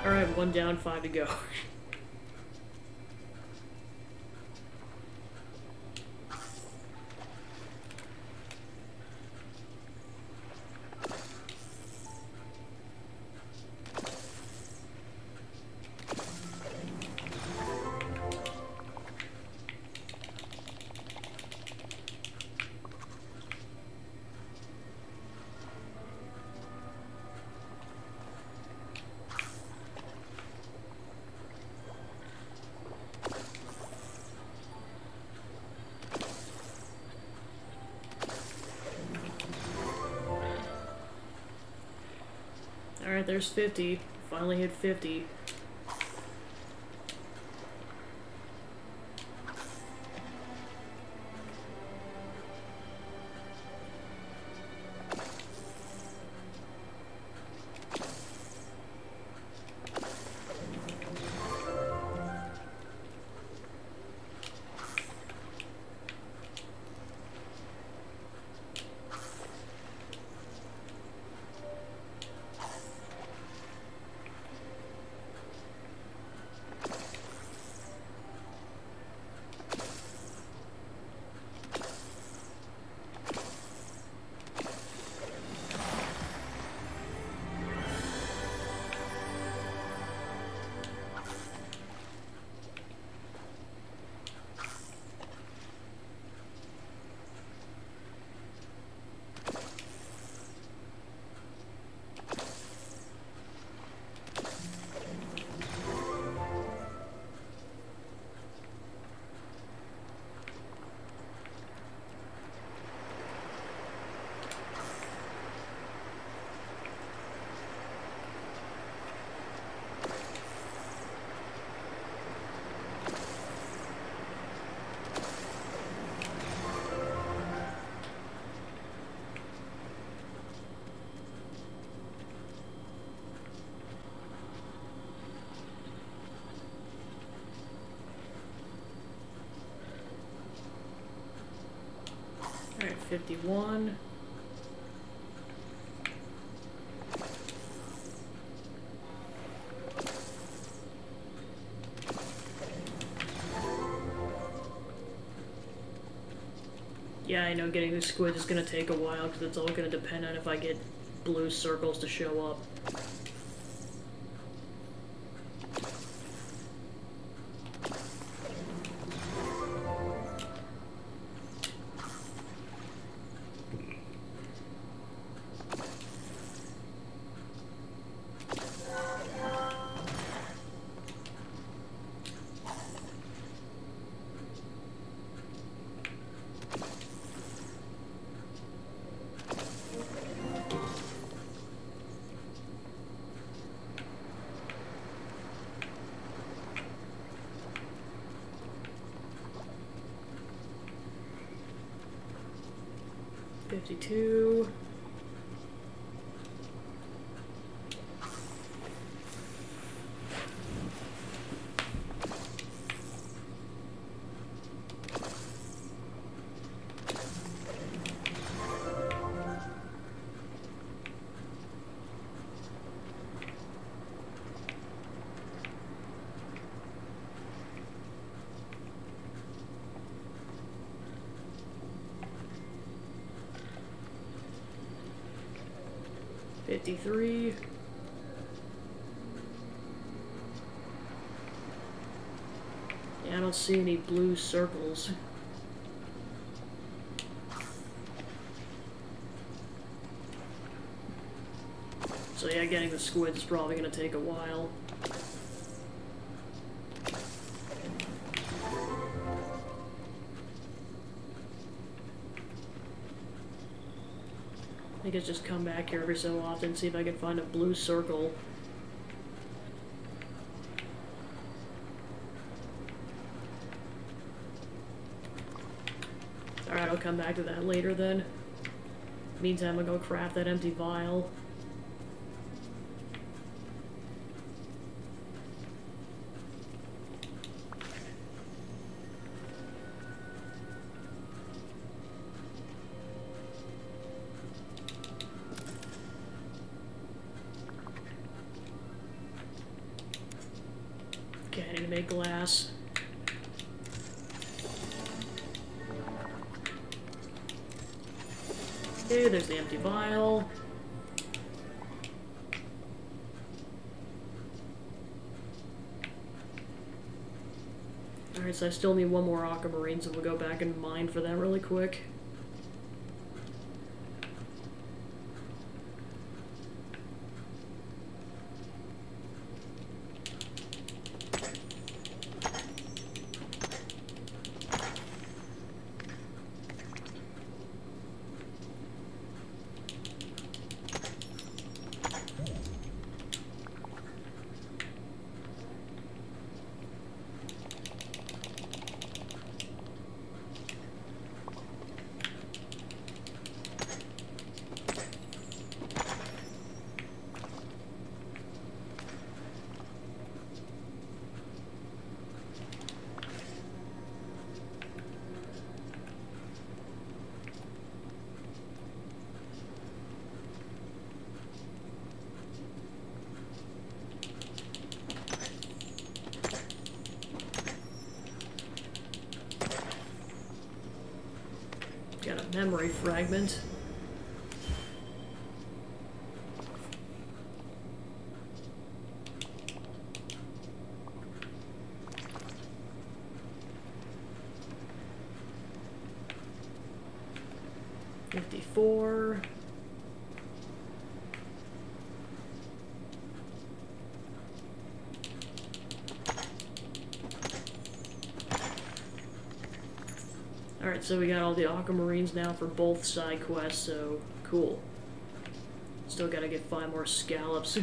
Alright, 1 down, 5 to go. Alright, there's 50. Finally hit 50. 51. Yeah, I know getting the squid is going to take a while because it's all going to depend on if I get blue circles to show up. $52. $53. Yeah, I don't see any blue circles. So yeah, getting the squid is probably going to take a while. I think it's just come back here every so often, see if I can find a blue circle. Alright, I'll come back to that later then. Meantime, I'm gonna go craft that empty vial. Okay, I need to make glass. Okay, there's the empty vial. Alright, so I still need one more aquamarine, so we'll go back and mine for that really quick. Got a memory fragment. $54. Alright, so we got all the aquamarines now for both side quests, so cool. Still gotta get 5 more scallops.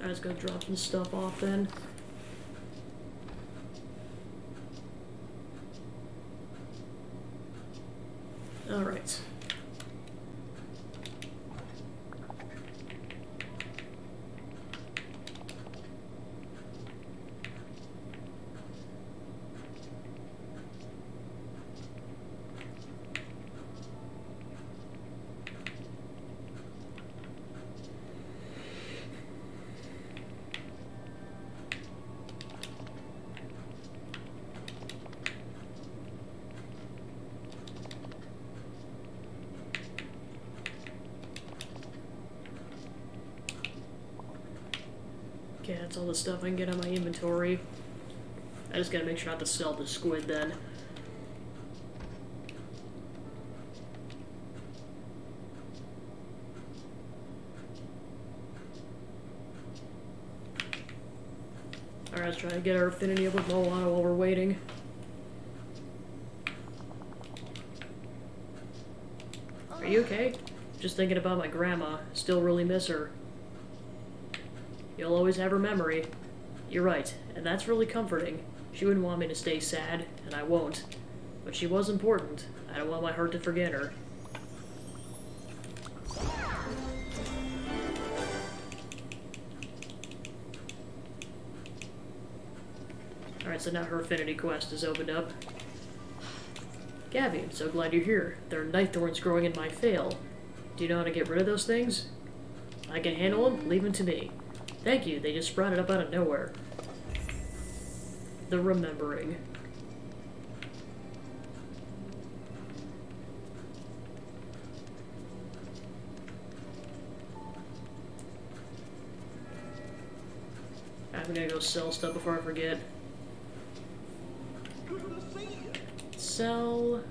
Alright, let's go drop some stuff off then. Alright. Okay, that's all the stuff I can get on my inventory. I just gotta make sure not to sell the squid then. Alright, let's try to get our affinity up with Moana while we're waiting. Are you okay? Just thinking about my grandma. Still really miss her. You'll always have her memory. You're right, and that's really comforting. She wouldn't want me to stay sad, and I won't. But she was important. I don't want my heart to forget her. Alright, so now her affinity quest is opened up. Gabby, I'm so glad you're here. There are night thorns growing in my veil. Do you know how to get rid of those things? I can handle them. Leave them to me. Thank you, they just sprouted up out of nowhere. The remembering. I'm gonna go sell stuff before I forget. Good to see you. Sell.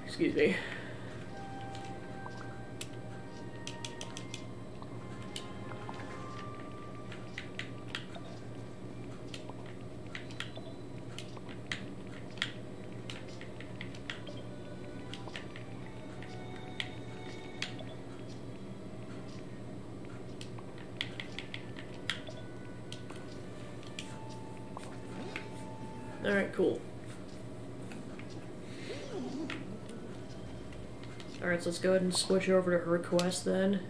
Excuse me. Alright, cool. Alright, so let's go ahead and switch over to her quest then.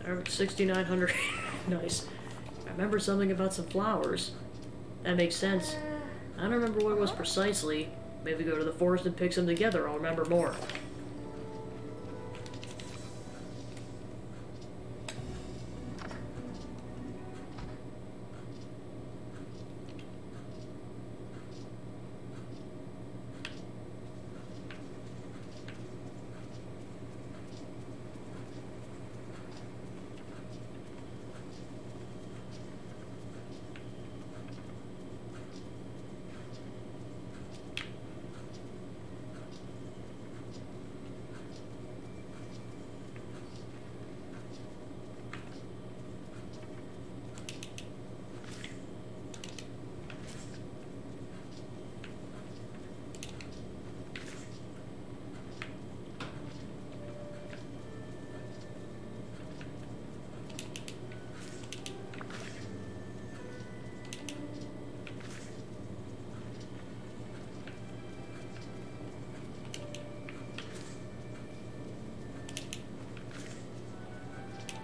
Alright, 6,900. Nice. I remember something about some flowers. That makes sense. I don't remember what it was precisely. Maybe go to the forest and pick some together. I'll remember more.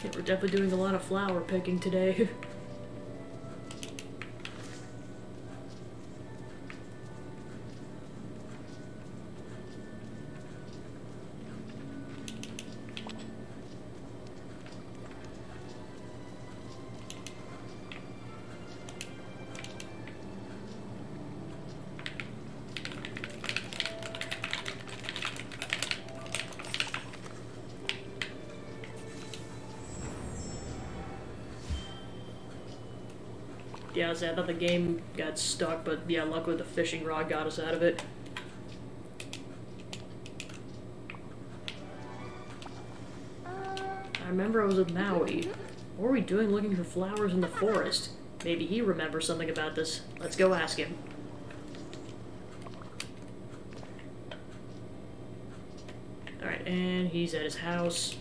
Yeah, we're definitely doing a lot of flower picking today. Yeah, I thought the game got stuck, but yeah, luckily the fishing rod got us out of it. I remember I was with Maui. What were we doing looking for flowers in the forest? Maybe he remembers something about this. Let's go ask him. Alright, and he's at his house.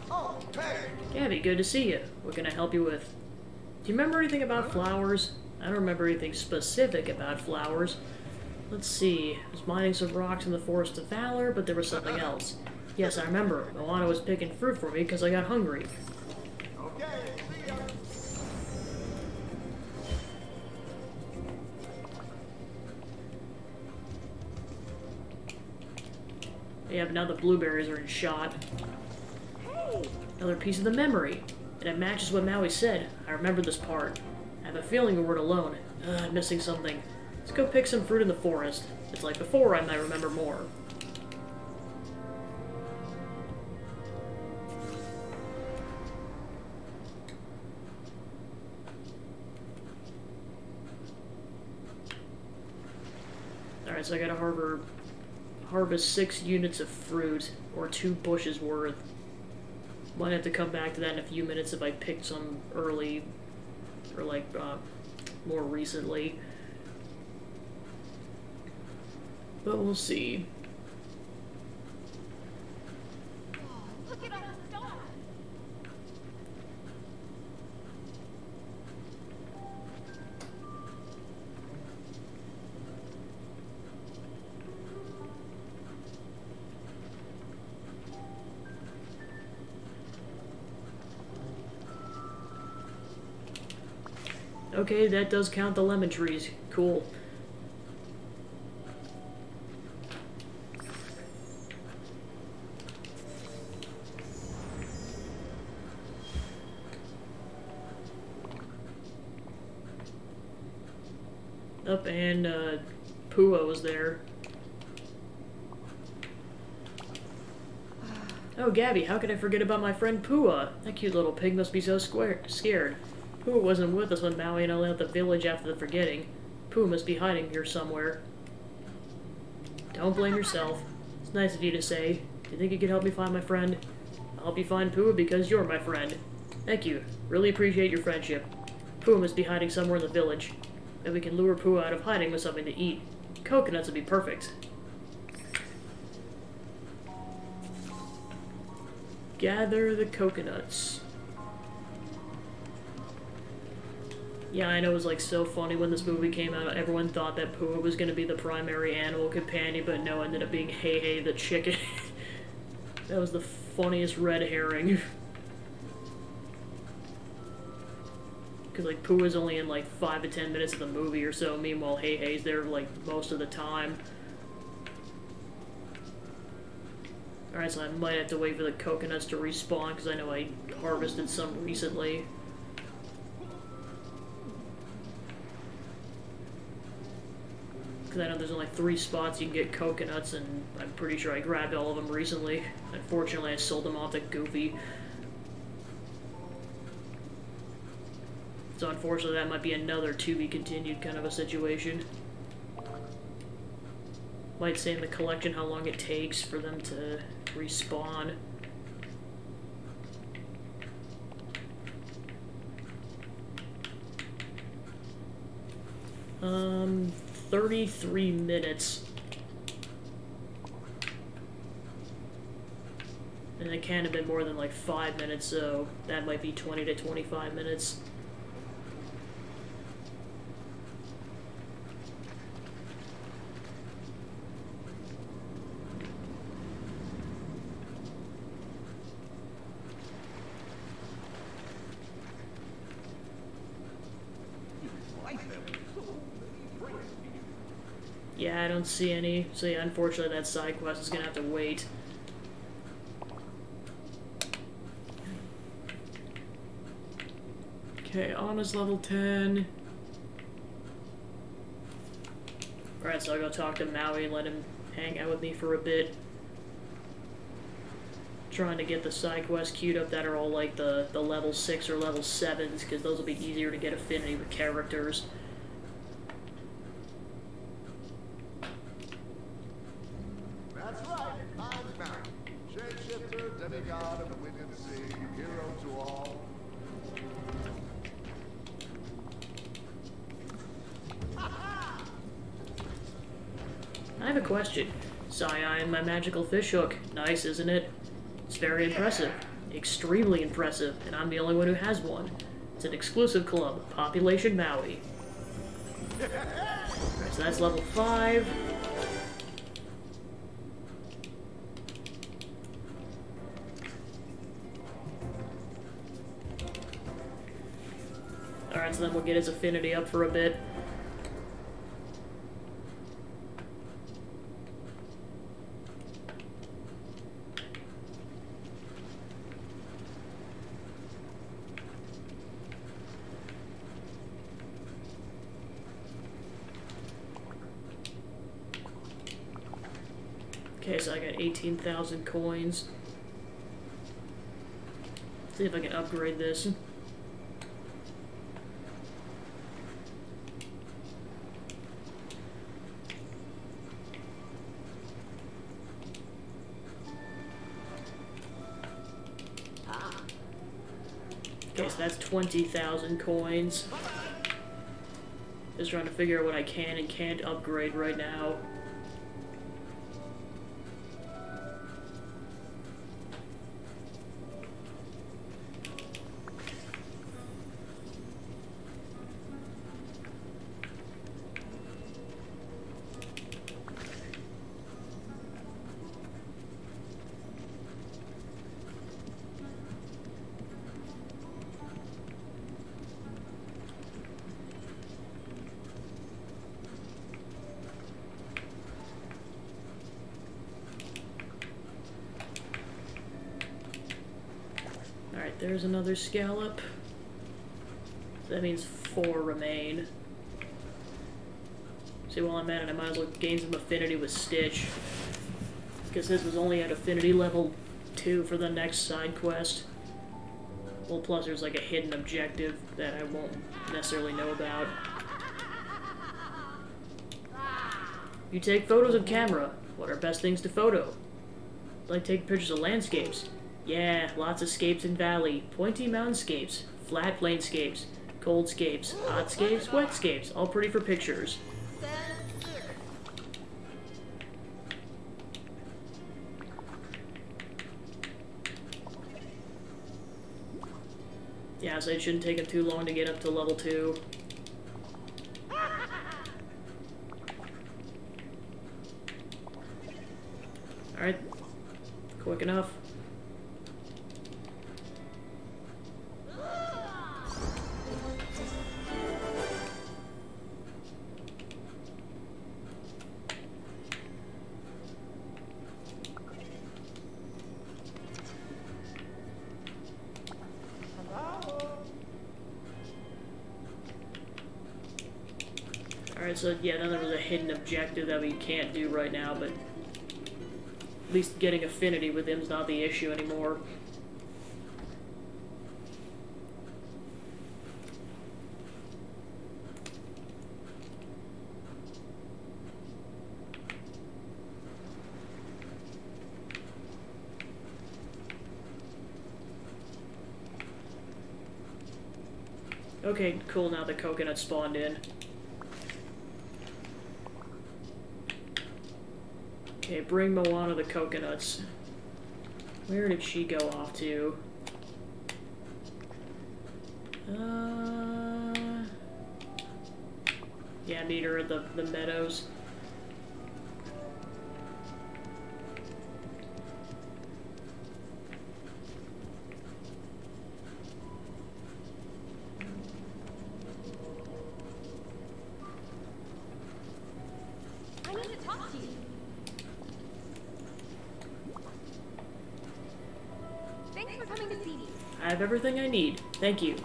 Oh, hey! Gabby, good to see you. What can I help you with? Do you remember anything about flowers? I don't remember anything specific about flowers. Let's see. I was mining some rocks in the Forest of Valor, but there was something else. Yes, I remember. Moana was picking fruit for me because I got hungry. Okay, see ya! Yeah, but now the blueberries are in shot. Another piece of the memory. And it matches what Maui said. I remember this part. I have a feeling we weren't alone. I'm missing something. Let's go pick some fruit in the forest. It's like before, I might remember more. Alright, so I gotta harvest 6 units of fruit, or 2 bushes worth. Might have to come back to that in a few minutes if I picked some early, or like, more recently. But we'll see. Look at all the stars. Okay, that does count the lemon trees. Cool. Up and Pua was there. Oh, Gabby, how could I forget about my friend Pua? That cute little pig must be so scared. Pua wasn't with us when Maui and I left the village after the forgetting. Pua must be hiding here somewhere. Don't blame yourself. It's nice of you to say. Do you think you could help me find my friend? I'll help you find Pua because you're my friend. Thank you. Really appreciate your friendship. Pua must be hiding somewhere in the village. Maybe we can lure Pua out of hiding with something to eat. Coconuts would be perfect. Gather the coconuts. Yeah, I know it was like so funny when this movie came out. Everyone thought that Pua was going to be the primary animal companion, but no, it ended up being Hey Hey the chicken. That was the funniest red herring. Because like Pua's only in like 5 to 10 minutes of the movie or so, meanwhile Hey Hey's there like most of the time. Alright, so I might have to wait for the coconuts to respawn, because I know I harvested some recently. Because I know there's only 3 spots you can get coconuts, and I'm pretty sure I grabbed all of them recently. Unfortunately, I sold them off to Goofy. So unfortunately, that might be another to be continued kind of a situation. Might say in the collection how long it takes for them to respawn. 33 minutes. And it can't have been more than like 5 minutes, so that might be 20 to 25 minutes. Yeah, I don't see any. So yeah, unfortunately that side quest is gonna have to wait. Okay, Anna's level 10. Alright, so I'll go talk to Maui and let him hang out with me for a bit. Trying to get the side quests queued up that are all like the level 6 or level 7s, because those will be easier to get affinity with characters. That's right, I'm Maui. Shapeshifter, demigod of the wind and sea, hero to all. I have a question. Cyan, my magical fishhook. Nice, isn't it? It's very impressive. Extremely impressive, and I'm the only one who has one. It's an exclusive club, Population Maui. Alright, so that's level 5. Alright, so then we'll get his affinity up for a bit. Okay, so I got 18,000 coins. See if I can upgrade this. Okay, so that's 20,000 coins. Just trying to figure out what I can and can't upgrade right now. Alright, there's another scallop. That means 4 remain. See, while I'm at it, I might as well gain some affinity with Stitch. Because this was only at affinity level 2 for the next side quest. Well, plus there's like a hidden objective that I won't necessarily know about. You take photos of camera. What are best things to photo? Like take pictures of landscapes. Yeah, lots of scapes in valley, pointy mountainscapes, flat planescapes, coldscapes, hotscapes, wetscapes, all pretty for pictures. Yeah, so it shouldn't take him too long to get up to level 2. Alright, quick enough. Alright, so yeah, then there was a hidden objective that we can't do right now, but at least getting affinity with him's not the issue anymore. Okay, cool, now the coconut spawned in. Okay, bring Moana the coconuts. Where did she go off to? Yeah, meet her at the meadows. I need to talk to you. Thanks for coming to see me. I have everything I need. Thank you.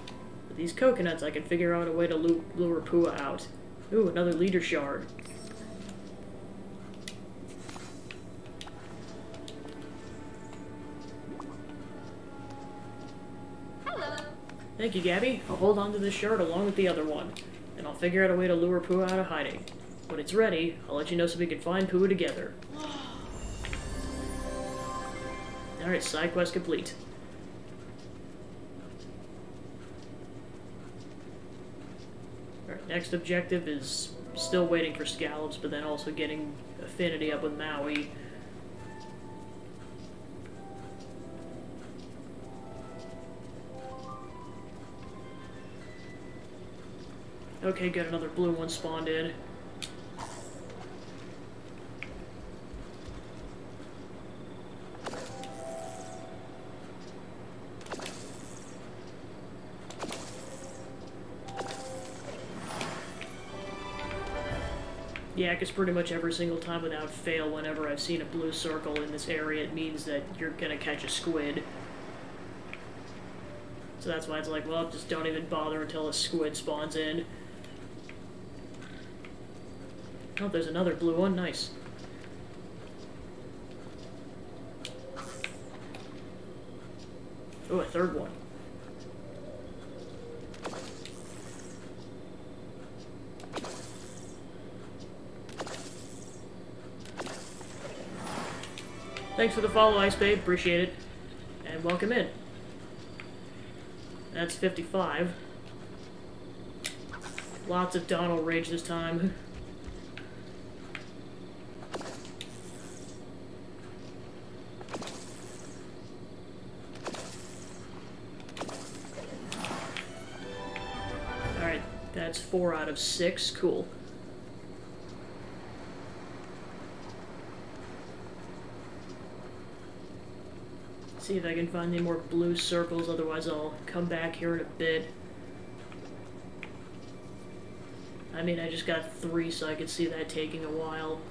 With these coconuts, I can figure out a way to lure Pua out. Ooh, another leader shard. Hello. Thank you, Gabby. I'll hold on to this shard along with the other one, and I'll figure out a way to lure Pua out of hiding. When it's ready, I'll let you know so we can find Pua together. Alright, side quest complete. Alright, next objective is still waiting for scallops, but then also getting affinity up with Maui. Okay, good, another blue one spawned in. Yeah, because pretty much every single time without fail, whenever I've seen a blue circle in this area, it means that you're gonna catch a squid. So that's why it's like, well, just don't even bother until a squid spawns in. Oh, there's another blue one. Nice. Oh, a third one. Thanks for the follow, Ice Babe. Appreciate it. And welcome in. That's 55. Lots of Donald rage this time. Alright, that's 4 out of 6. Cool. See if I can find any more blue circles, otherwise I'll come back here in a bit. I mean, I just got 3, so I could see that taking a while.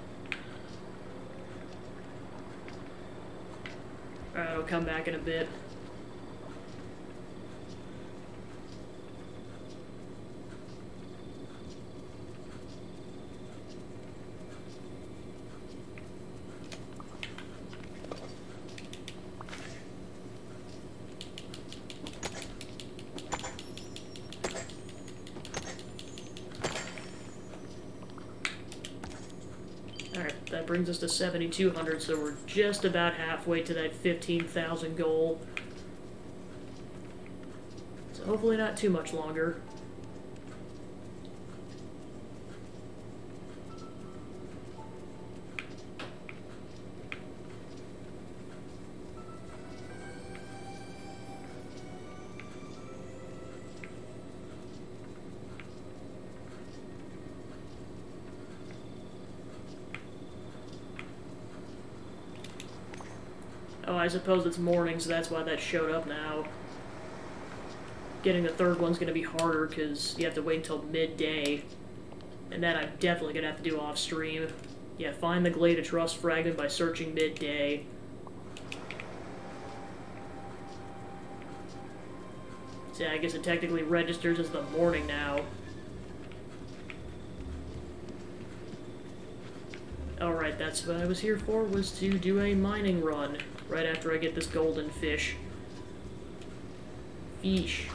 Alright, I'll come back in a bit. Alright, that brings us to 7,200, so we're just about halfway to that 15,000 goal. So hopefully not too much longer. Oh, I suppose it's morning, so that's why that showed up now. Getting the third one's gonna be harder, because you have to wait until midday. And that I'm definitely gonna have to do off-stream. Yeah, find the Glade of Trust fragment by searching midday. So yeah, I guess it technically registers as the morning now. Alright, that's what I was here for, was to do a mining run. Right after I get this golden fish. Fish.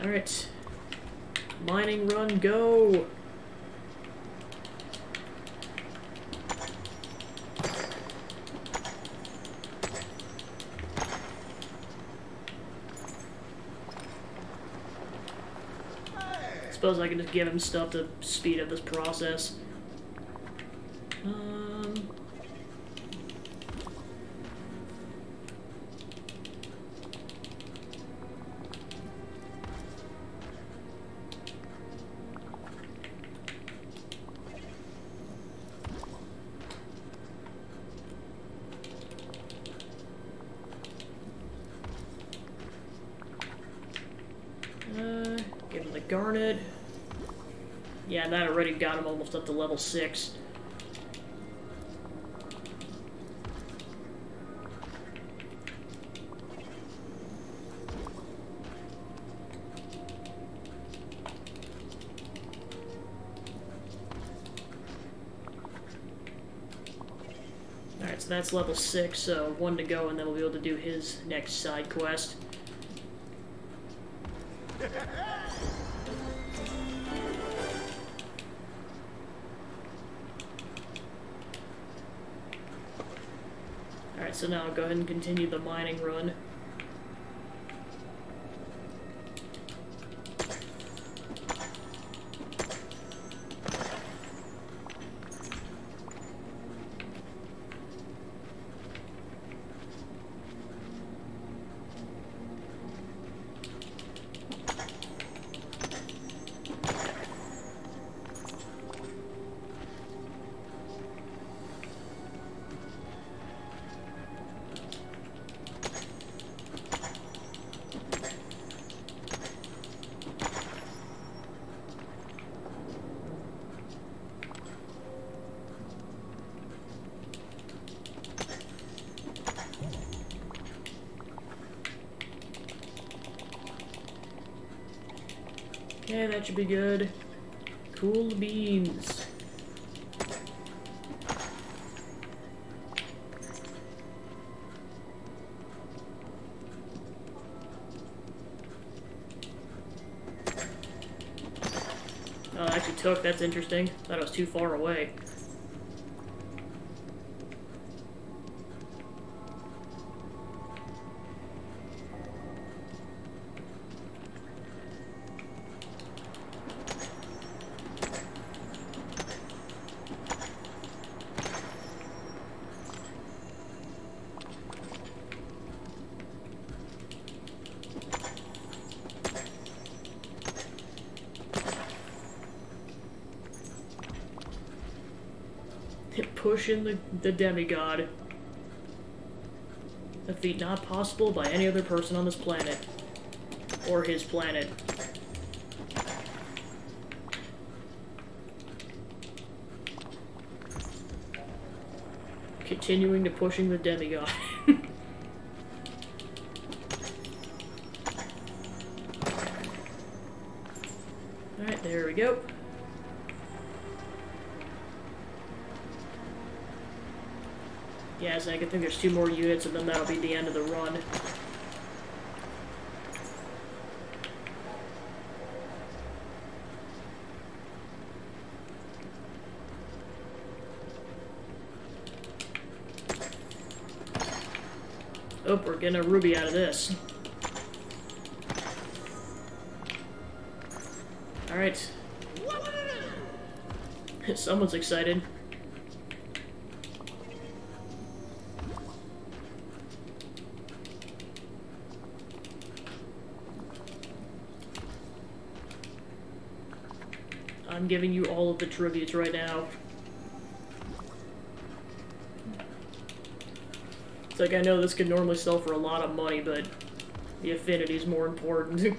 Alright. Mining run, go! Suppose I can just give him stuff to speed up this process. Give him the garnet. Yeah, that already got him almost up to level 6. Alright, so that's level 6, so 1 to go, and then we'll be able to do his next side quest. Alright, so now I'll go ahead and continue the mining run. Okay, that should be good. Cool beans. Oh, it actually took. That's interesting. Thought it was too far away. Pushing the demigod. A feat not possible by any other person on this planet. Or his planet. Continuing to pushing the demigod. Alright, there we go. Yeah, so I think there's 2 more units, and then that'll be the end of the run. Oh, we're getting a ruby out of this. Alright. Someone's excited. I'm giving you all of the tributes right now. It's like, I know this could normally sell for a lot of money, but the affinity is more important.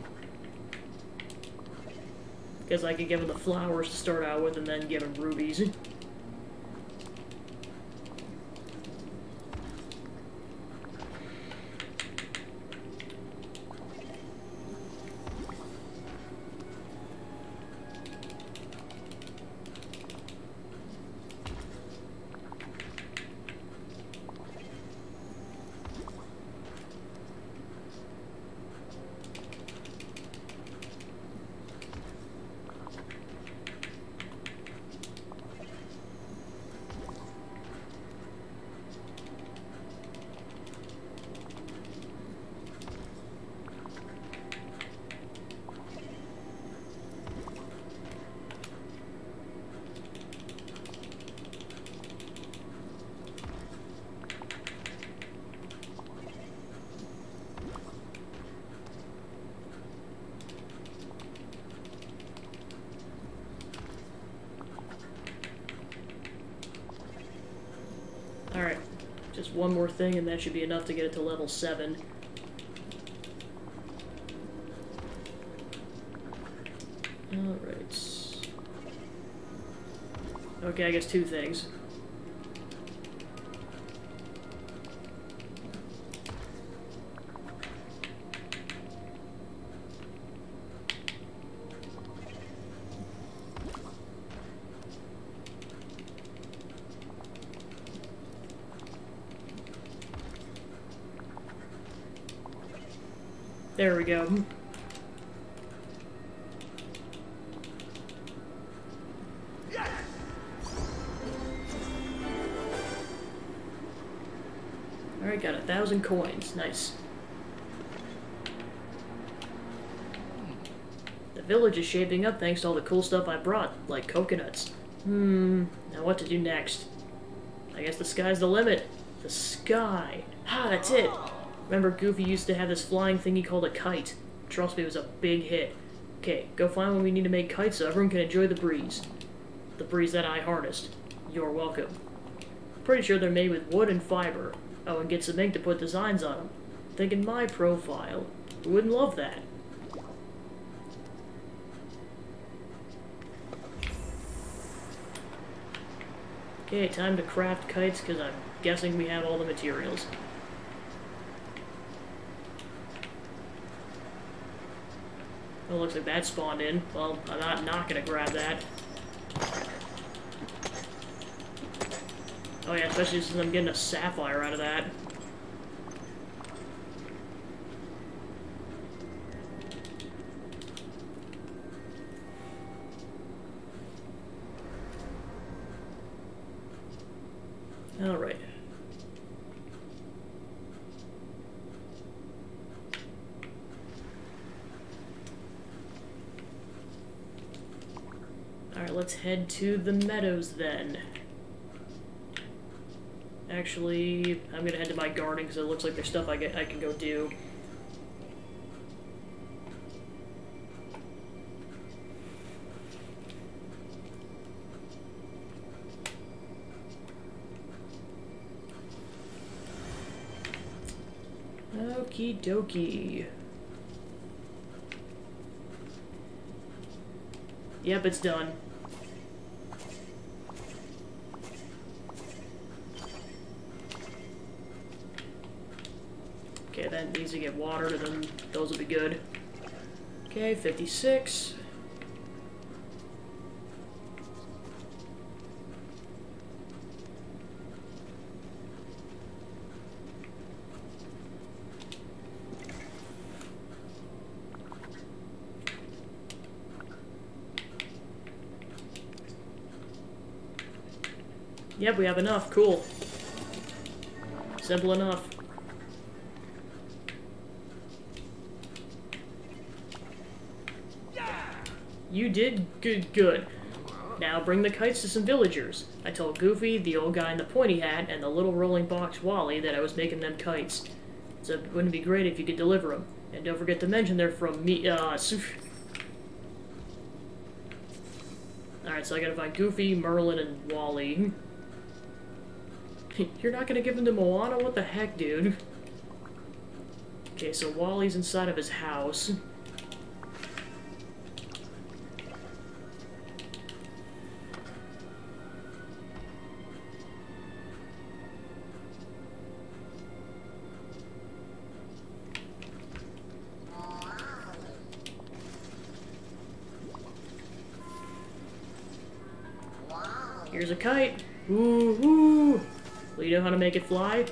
Because I could give him the flowers to start out with and then give him rubies. Alright, just one more thing and that should be enough to get it to level 7. Alright. Okay, I guess 2 things. There we go. Alright, got 1,000 coins. Nice. The village is shaping up thanks to all the cool stuff I brought, like coconuts. Now what to do next? I guess the sky's the limit. The sky. Ah, that's it! Remember Goofy used to have this flying thing he called a kite. Trust me, it was a big hit. Okay, go find what we need to make kites so everyone can enjoy the breeze. The breeze that I harnessed. You're welcome. Pretty sure they're made with wood and fiber. Oh, and get some ink to put designs on them. Thinking my profile. Who wouldn't love that? Okay, time to craft kites, because I'm guessing we have all the materials. Oh, looks like that spawned in. Well, I'm not gonna grab that. Oh yeah, especially since I'm getting a sapphire out of that. Alright. Alright, let's head to the meadows then. Actually, I'm gonna head to my garden because it looks like there's stuff I can go do. Okie dokie. Yep, it's done. Okay, that needs to get watered, and then those will be good. Okay, 56. Yep, we have enough. Cool. Simple enough. You did good. Now bring the kites to some villagers. I told Goofy, the old guy in the pointy hat, and the little rolling box Wally that I was making them kites. So wouldn't it be great if you could deliver them? And don't forget to mention they're from me, Alright, so I gotta find Goofy, Merlin, and Wally. You're not gonna give them to Moana? What the heck, dude? Okay, so Wally's inside of his house. Here's a kite. Ooh, ooh. Well, you know how to make it fly?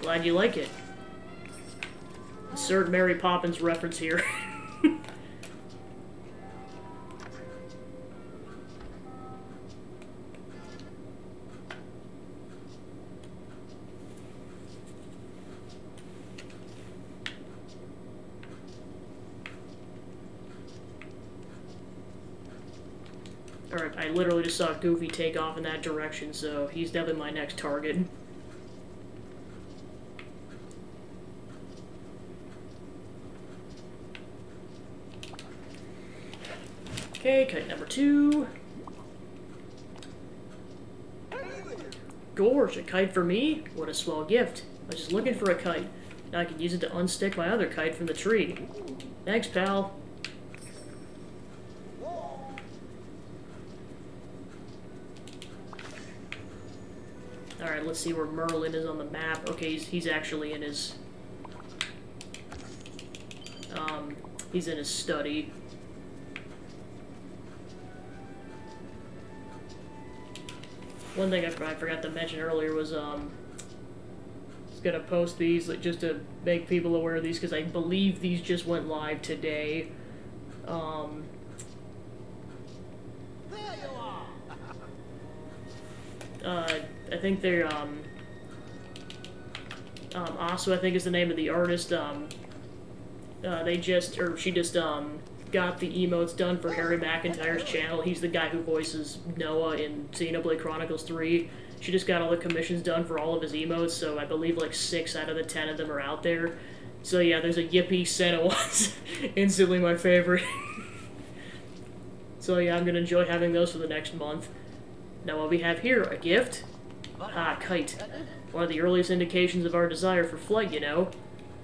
Glad you like it. Insert Mary Poppins reference here. Alright, I literally just saw Goofy take off in that direction, so he's definitely my next target. Okay, kite number 2. Gorge, a kite for me? What a swell gift. I was just looking for a kite. Now I can use it to unstick my other kite from the tree. Thanks, pal. Alright, let's see where Merlin is on the map. Okay, he's actually in his... he's in his study. One thing I forgot to mention earlier was, gonna post these like, just to make people aware of these, because I believe these just went live today. There you are. I think they're Asu, I think is the name of the artist. She just got the emotes done for Harry McIntyre's channel. He's the guy who voices Noah in Xenoblade Chronicles 3. She just got all the commissions done for all of his emotes, so I believe like 6 out of the 10 of them are out there. So yeah, there's a Yippee Senna one's instantly my favorite. So yeah, I'm gonna enjoy having those for the next month. Now what we have here, a gift? Ah, kite. One of the earliest indications of our desire for flight, you know.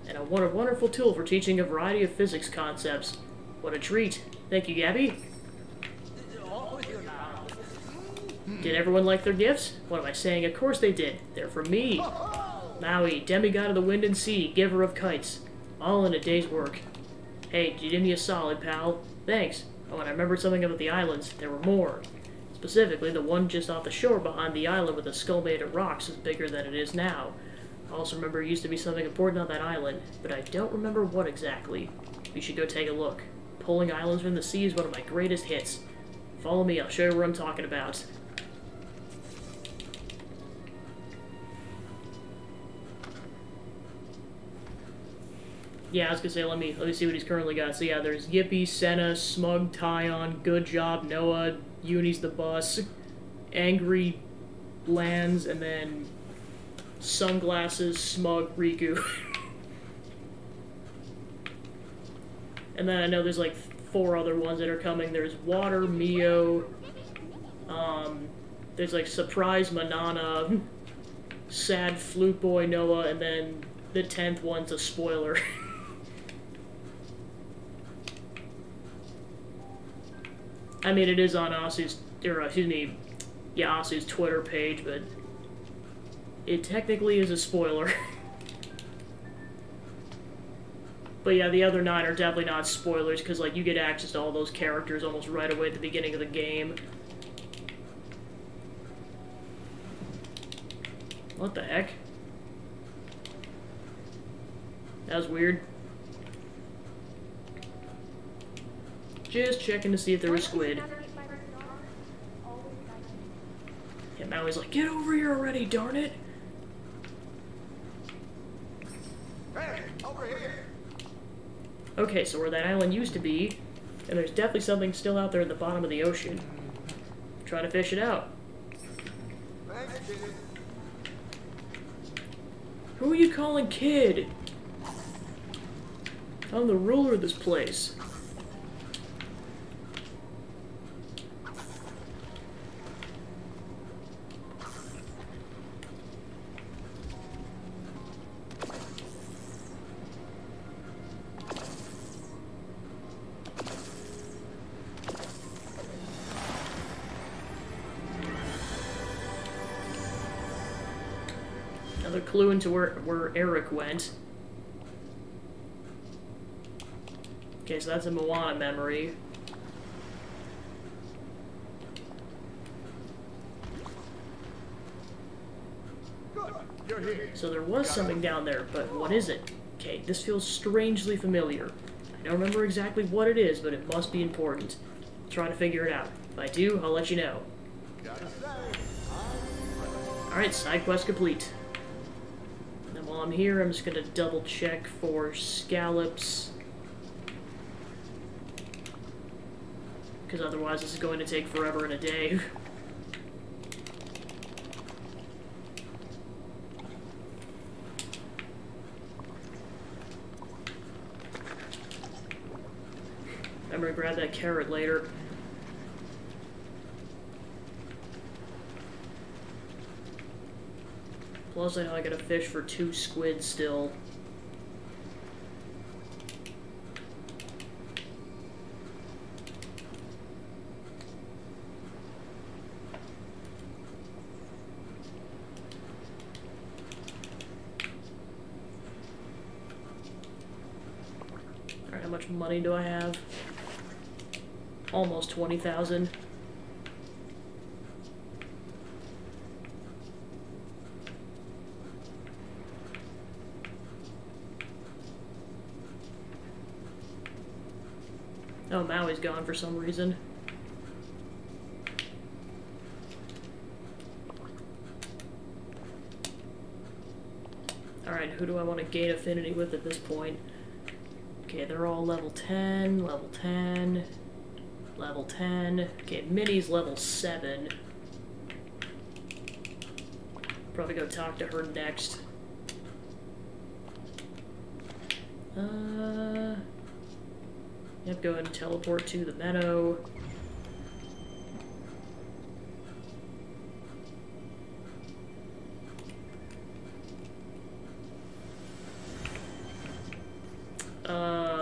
And a wonderful tool for teaching a variety of physics concepts. What a treat. Thank you, Gabby. Did everyone like their gifts? What am I saying? Of course they did. They're from me. Maui, demigod of the wind and sea, giver of kites. All in a day's work. Hey, you did me a solid, pal. Thanks. Oh, and I remembered something about the islands. There were more. Specifically, the one just off the shore behind the island with the skull made of rocks is bigger than it is now. I also remember it used to be something important on that island, but I don't remember what exactly. You should go take a look. Pulling islands from the sea is one of my greatest hits. Follow me, I'll show you what I'm talking about. Yeah, I was gonna say, let me see what he's currently got. So yeah, there's Yippee, Senna, Smug, Tyon, Good Job, Noah, Uni's the Bus, Angry, Lands, and then Sunglasses, Smug, Riku. And then I know there's like 4 other ones that are coming. There's Water, Mio, there's like Surprise Manana, Sad Flute Boy Noah, and then the 10th one's a spoiler. I mean, it is on Asu's, or excuse me, yeah, Asu's Twitter page, but it technically is a spoiler. But yeah, the other 9 are definitely not spoilers, because like you get access to all those characters almost right away at the beginning of the game. What the heck? That was weird. Just checking to see if there was squid. Yeah, Maui's like, get over here already, darn it! Hey, over here. Okay, so where that island used to be, and there's definitely something still out there at the bottom of the ocean. Try to fish it out. Thanks, kid. Who are you calling kid? I'm the ruler of this place. Another clue into where Eric went. Okay, so that's a Moana memory. Good. You're here. So there was something down there, but what is it? Okay, this feels strangely familiar. I don't remember exactly what it is, but it must be important. I'll try to figure it out. If I do, I'll let you know. Gotta say, Alright, side quest complete. And while I'm here, I'm just gonna double check for scallops. Because otherwise this is going to take forever and a day. I'm gonna grab that carrot later. Plus I know I gotta fish for 2 squid still. Alright, how much money do I have? Almost 20,000. Oh, Maui's gone for some reason. Alright, who do I want to gain affinity with at this point? Okay, they're all level 10, level 10, level 10. Okay, Minnie's level 7. Probably go talk to her next. Yep, go ahead and teleport to the meadow.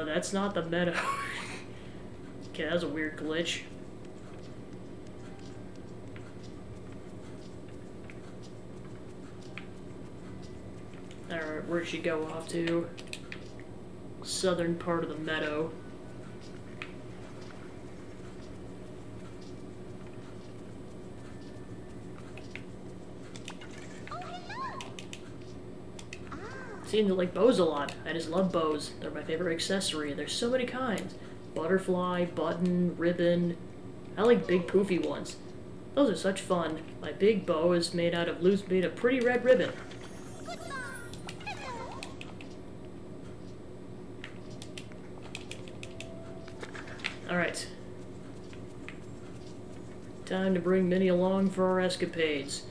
That's not the meadow. Okay, that was a weird glitch. Alright, where'd she go off to? Southern part of the meadow. Seem to like bows a lot. I just love bows. They're my favorite accessory. There's so many kinds. Butterfly, button, ribbon. I like big poofy ones. Those are such fun. My big bow is made out of pretty red ribbon. Alright. Time to bring Minnie along for our escapades.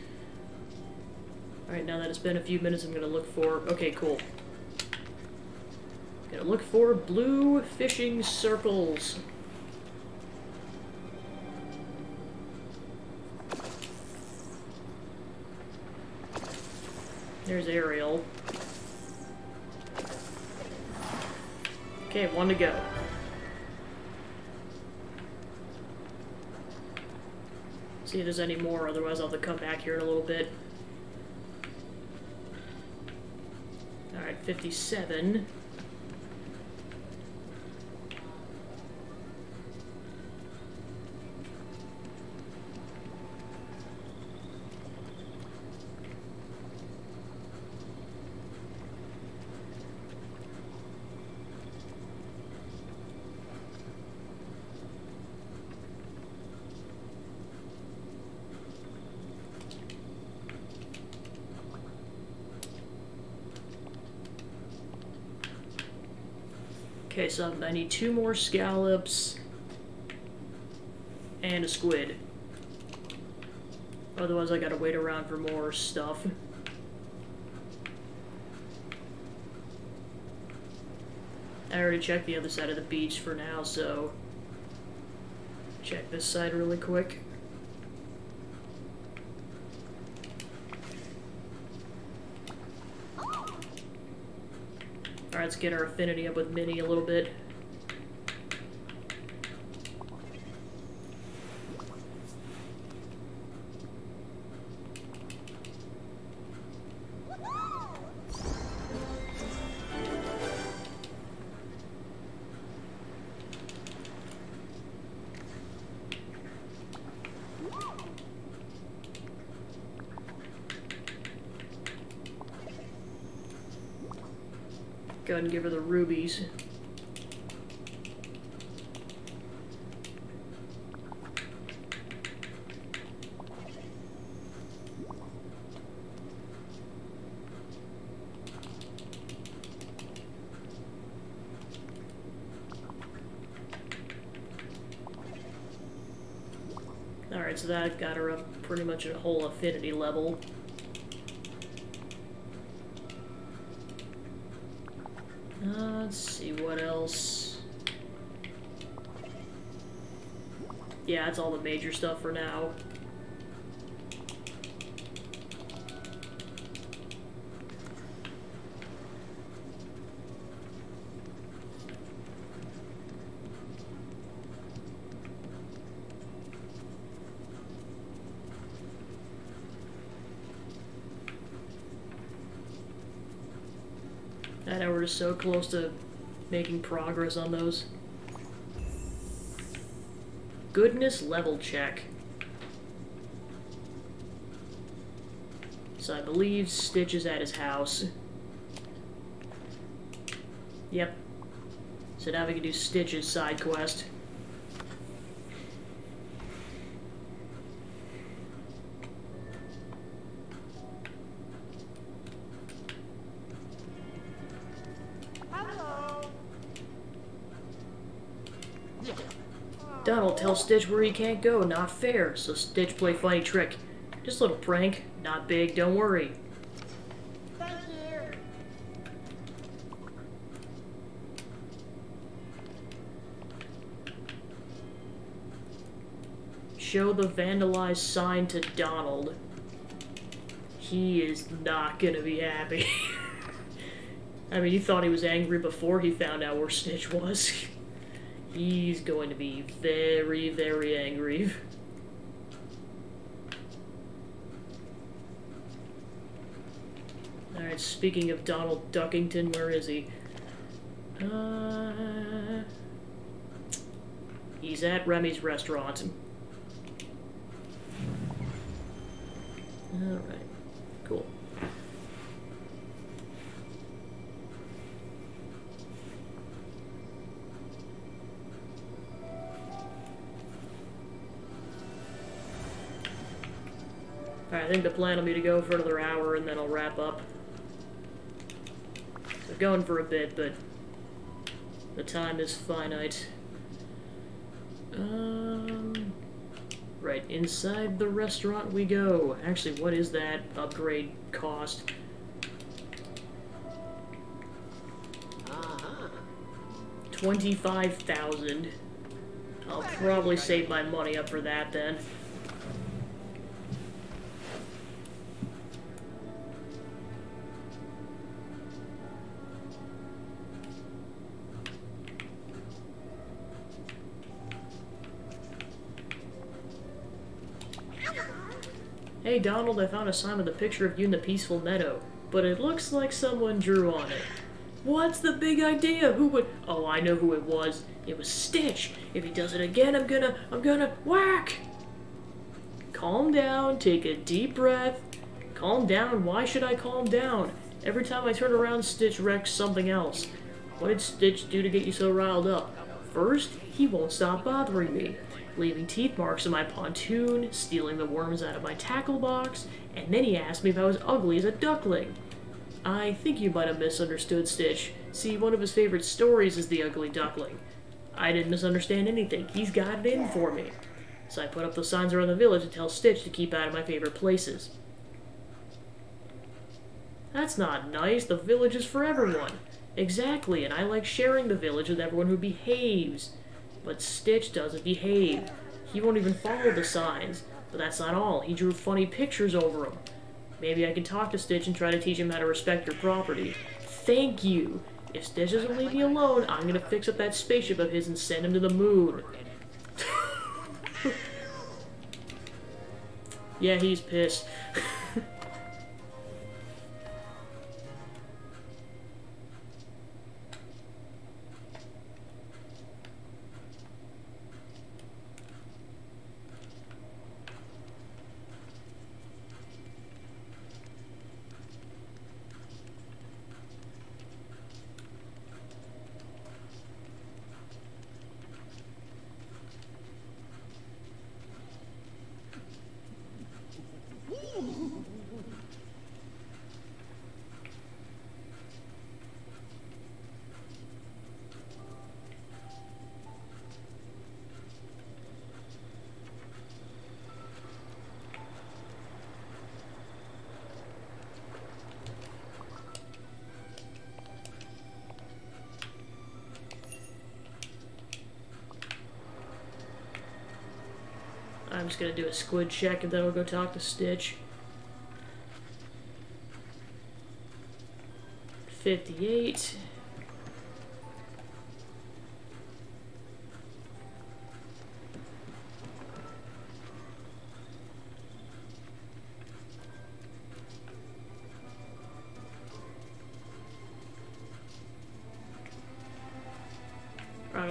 Alright, now that it's been a few minutes, I'm gonna look for... Okay, cool. Gonna look for blue fishing circles. There's Ariel. Okay, 1 to go. See if there's any more, otherwise I'll have to come back here in a little bit. Alright, 57. Okay, so I need 2 more scallops and a squid. Otherwise I gotta wait around for more stuff. I already checked the other side of the beach for now, so check this side really quick. Alright, let's get our affinity up with Minnie a little bit. Go ahead and give her the rubies. Alright, so that got her up pretty much at a whole affinity level. Let's see what else. Yeah, that's all the major stuff for now. I know we're just so close to making progress on those. Goodness level check. So I believe Stitch is at his house. Yep. So now we can do Stitch's side quest. Donald tells Stitch where he can't go, not fair, so Stitch play funny trick. Just a little prank, not big, don't worry. Thank you. Show the vandalized sign to Donald. He is not gonna be happy. I mean, he thought he was angry before he found out where Stitch was. He's going to be very, very angry. Alright, speaking of Donald Duckington, where is he? He's at Remy's restaurant. Alright, cool. Alright, I think the plan will be to go for another hour and then I'll wrap up. So going for a bit, but the time is finite. Right, inside the restaurant we go. Actually, what is that upgrade cost? 25,000. I'll probably save my money up for that then. Hey Donald, I found a sign with a picture of you in the peaceful meadow, but it looks like someone drew on it. What's the big idea? Who would— oh, I know who it was. It was Stitch. If he does it again, I'm gonna whack! Calm down, take a deep breath. Calm down, why should I calm down? Every time I turn around, Stitch wrecks something else. What did Stitch do to get you so riled up? First, he won't stop bothering me, leaving teeth marks in my pontoon, stealing the worms out of my tackle box, and then he asked me if I was ugly as a duckling. I think you might have misunderstood Stitch. See, one of his favorite stories is The Ugly Duckling. I didn't misunderstand anything. He's got it in for me. So I put up the signs around the village to tell Stitch to keep out of my favorite places. That's not nice. The village is for everyone. Exactly, and I like sharing the village with everyone who behaves. But Stitch doesn't behave. He won't even follow the signs. But that's not all. He drew funny pictures over them. Maybe I can talk to Stitch and try to teach him how to respect your property. Thank you! If Stitch doesn't leave me alone, I'm gonna fix up that spaceship of his and send him to the moon. Yeah, he's pissed. I'm just gonna do a squid check and then I'll go talk to Stitch. 58.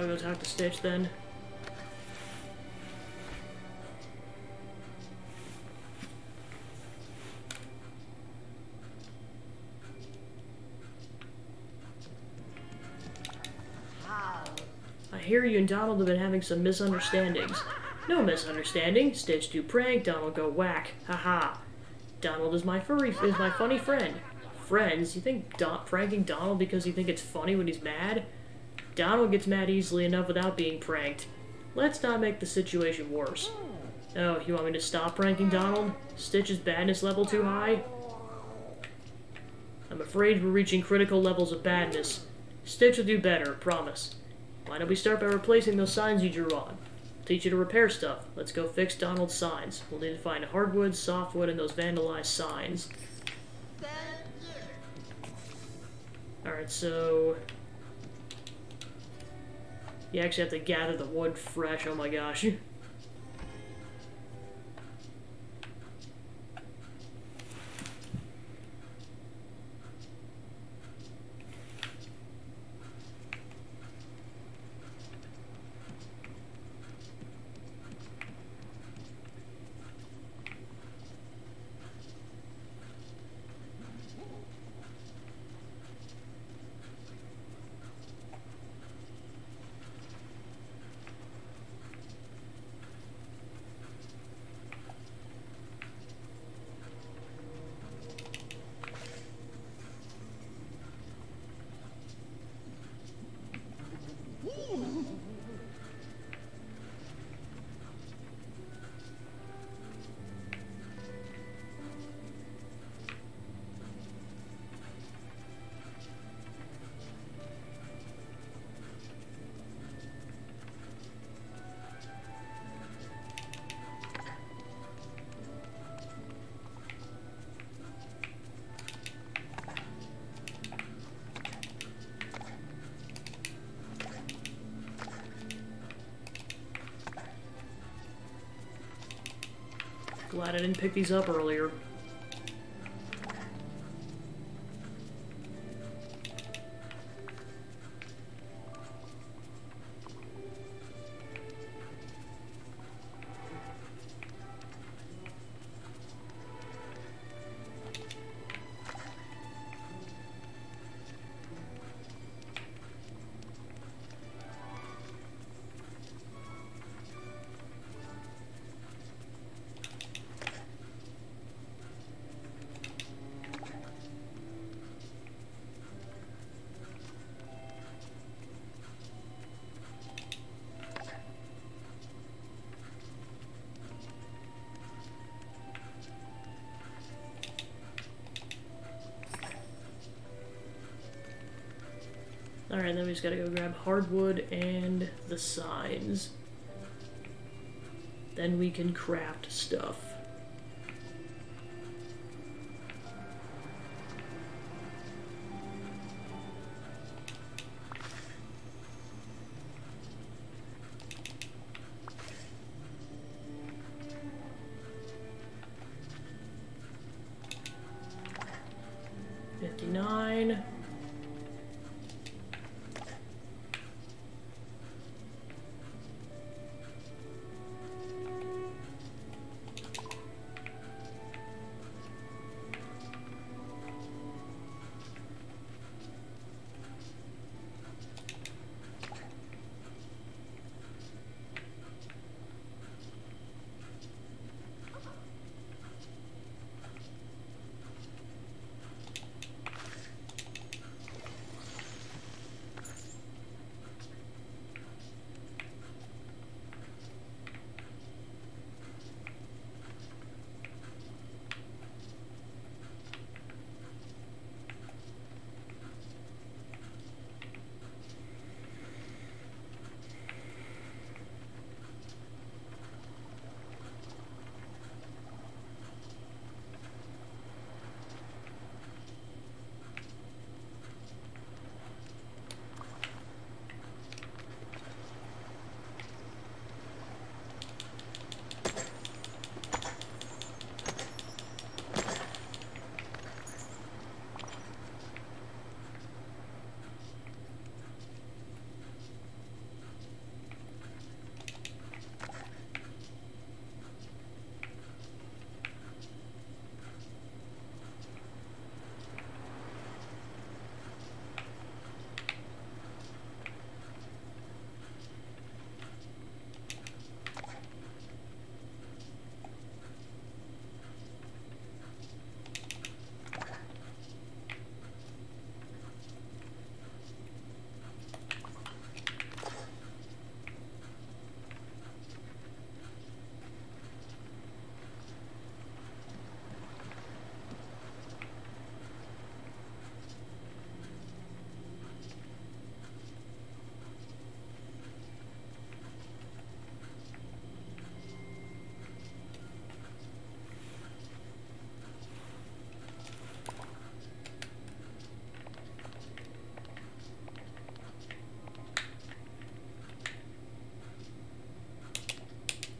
I'll go talk to Stitch then. I hear you and Donald have been having some misunderstandings. No misunderstanding. Stitch do prank, Donald go whack. Haha. Donald is my funny friend. Friends? You think pranking Donald because you think it's funny when he's mad? Donald gets mad easily enough without being pranked. Let's not make the situation worse. Oh, you want me to stop pranking Donald? Stitch's badness level too high? I'm afraid we're reaching critical levels of badness. Stitch will do better, promise. Why don't we start by replacing those signs you drew on? Teach you to repair stuff. Let's go fix Donald's signs. We'll need to find hardwood, softwood, and those vandalized signs. Alright, so... you actually have to gather the wood fresh, oh my gosh. Glad I didn't pick these up earlier. Alright, then we just gotta go grab hardwood and the signs. Then we can craft stuff. $59.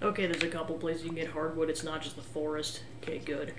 Okay, there's a couple places you can get hardwood. It's not just the forest. Okay, good.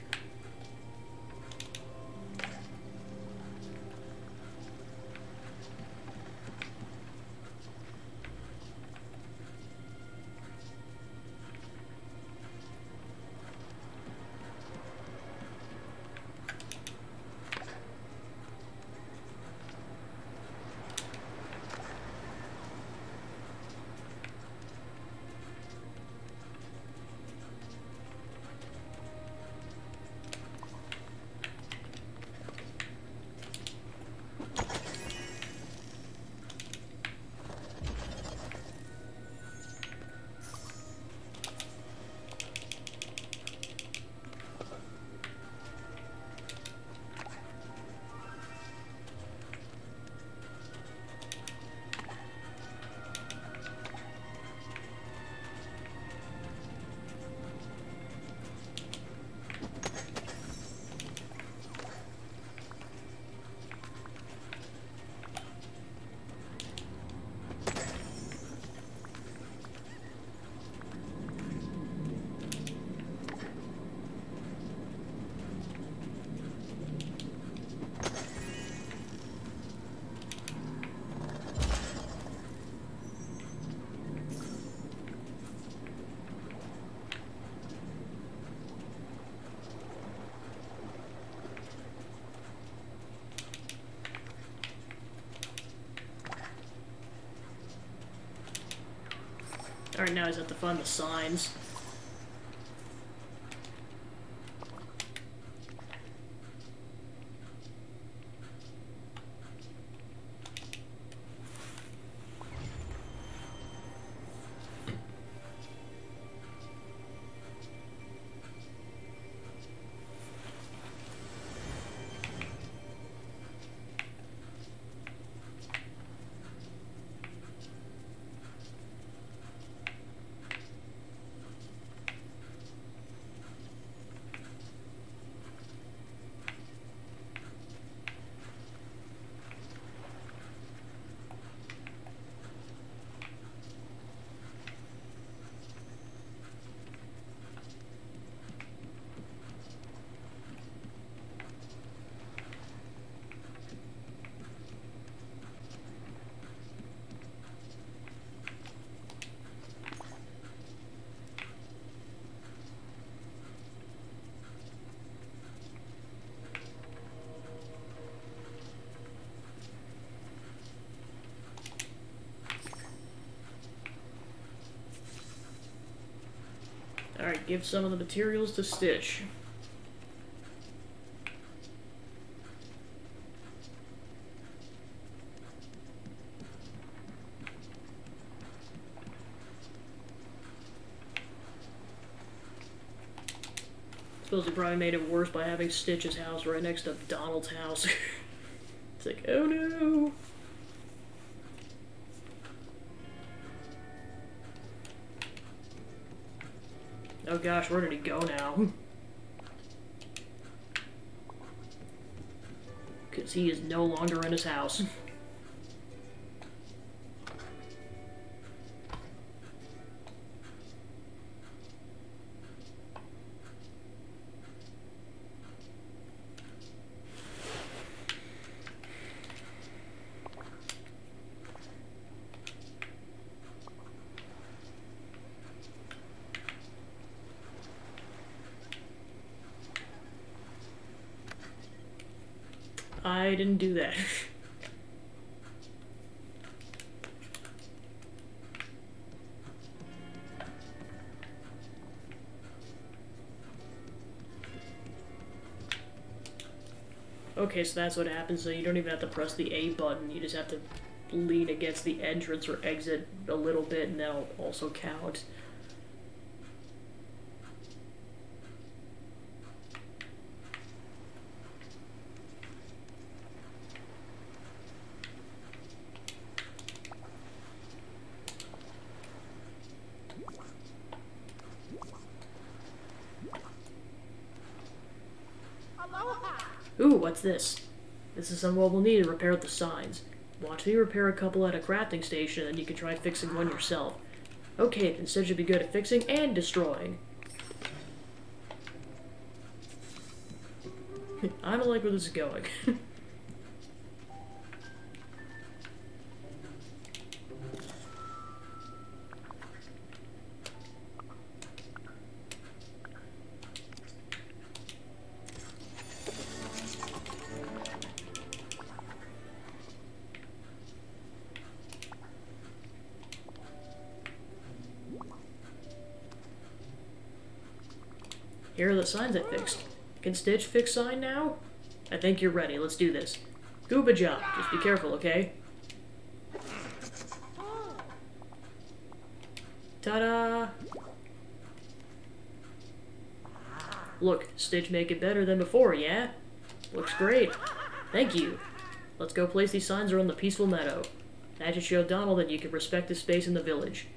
Alright, now I just have to find the signs. Alright, give some of the materials to Stitch. Suppose he probably made it worse by having Stitch's house right next to Donald's house. It's like, oh no! Oh gosh, where did he go now? Because he is no longer in his house. I didn't do that. Okay, so that's what happens, so you don't even have to press the A button, you just have to lean against the entrance or exit a little bit, and that'll also count. Ooh, what's this? This is some what we'll need to repair the signs. Watch me repair a couple at a crafting station, and you can try fixing one yourself. Okay, then Sid should be good at fixing and destroying. I don't like where this is going. Here are the signs I fixed. Can Stitch fix sign now? I think you're ready. Let's do this. Gooba job. Just be careful, okay? Ta-da! Look, Stitch make it better than before, yeah? Looks great. Thank you. Let's go place these signs around the peaceful meadow. That should show Donald that you can respect his space in the village.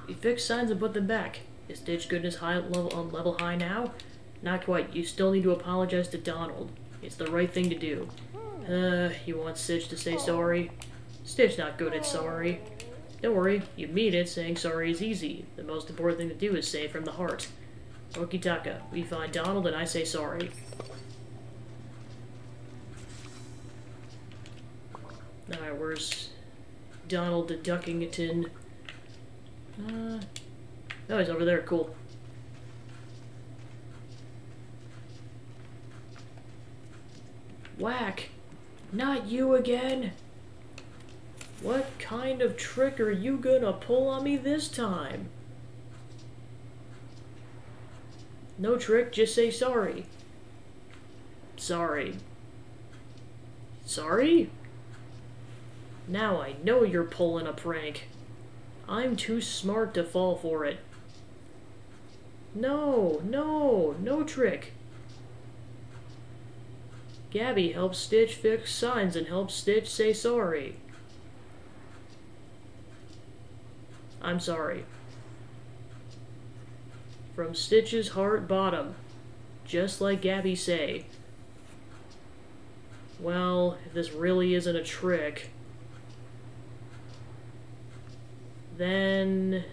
You fix signs and put them back. Is Stitch goodness high level high now? Not quite. You still need to apologize to Donald. It's the right thing to do. You want Stitch to say sorry? Stitch not good at sorry. Don't worry, you mean it. Saying sorry is easy. The most important thing to do is say it from the heart. Okitaka, we find Donald and I say sorry. Alright, where's Donald the Duckington? Oh, he's over there. Cool. Whack! Not you again! What kind of trick are you gonna pull on me this time? No trick, just say sorry. Sorry. Sorry? Now I know you're pulling a prank. I'm too smart to fall for it. No trick. Gabby helps Stitch fix signs and helps Stitch say sorry. I'm sorry. From Stitch's heart bottom. Just like Gabby say. Well, if this really isn't a trick, then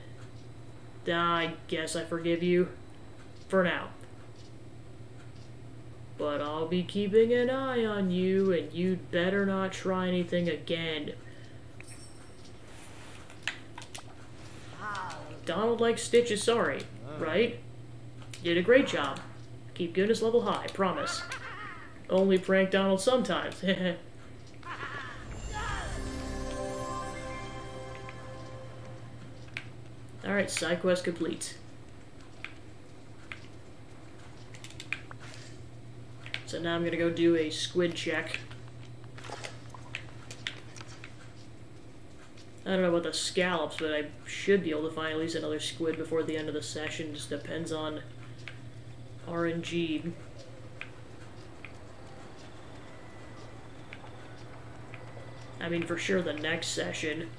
I guess I forgive you for now. But I'll be keeping an eye on you, and you'd better not try anything again. Donald likes Stitch is sorry, right? You did a great job. Keep goodness level high, promise. Only prank Donald sometimes. Alright, side quest complete. So now I'm gonna go do a squid check. I don't know about the scallops, but I should be able to find at least another squid before the end of the session. Just depends on RNG. I mean, for sure the next session.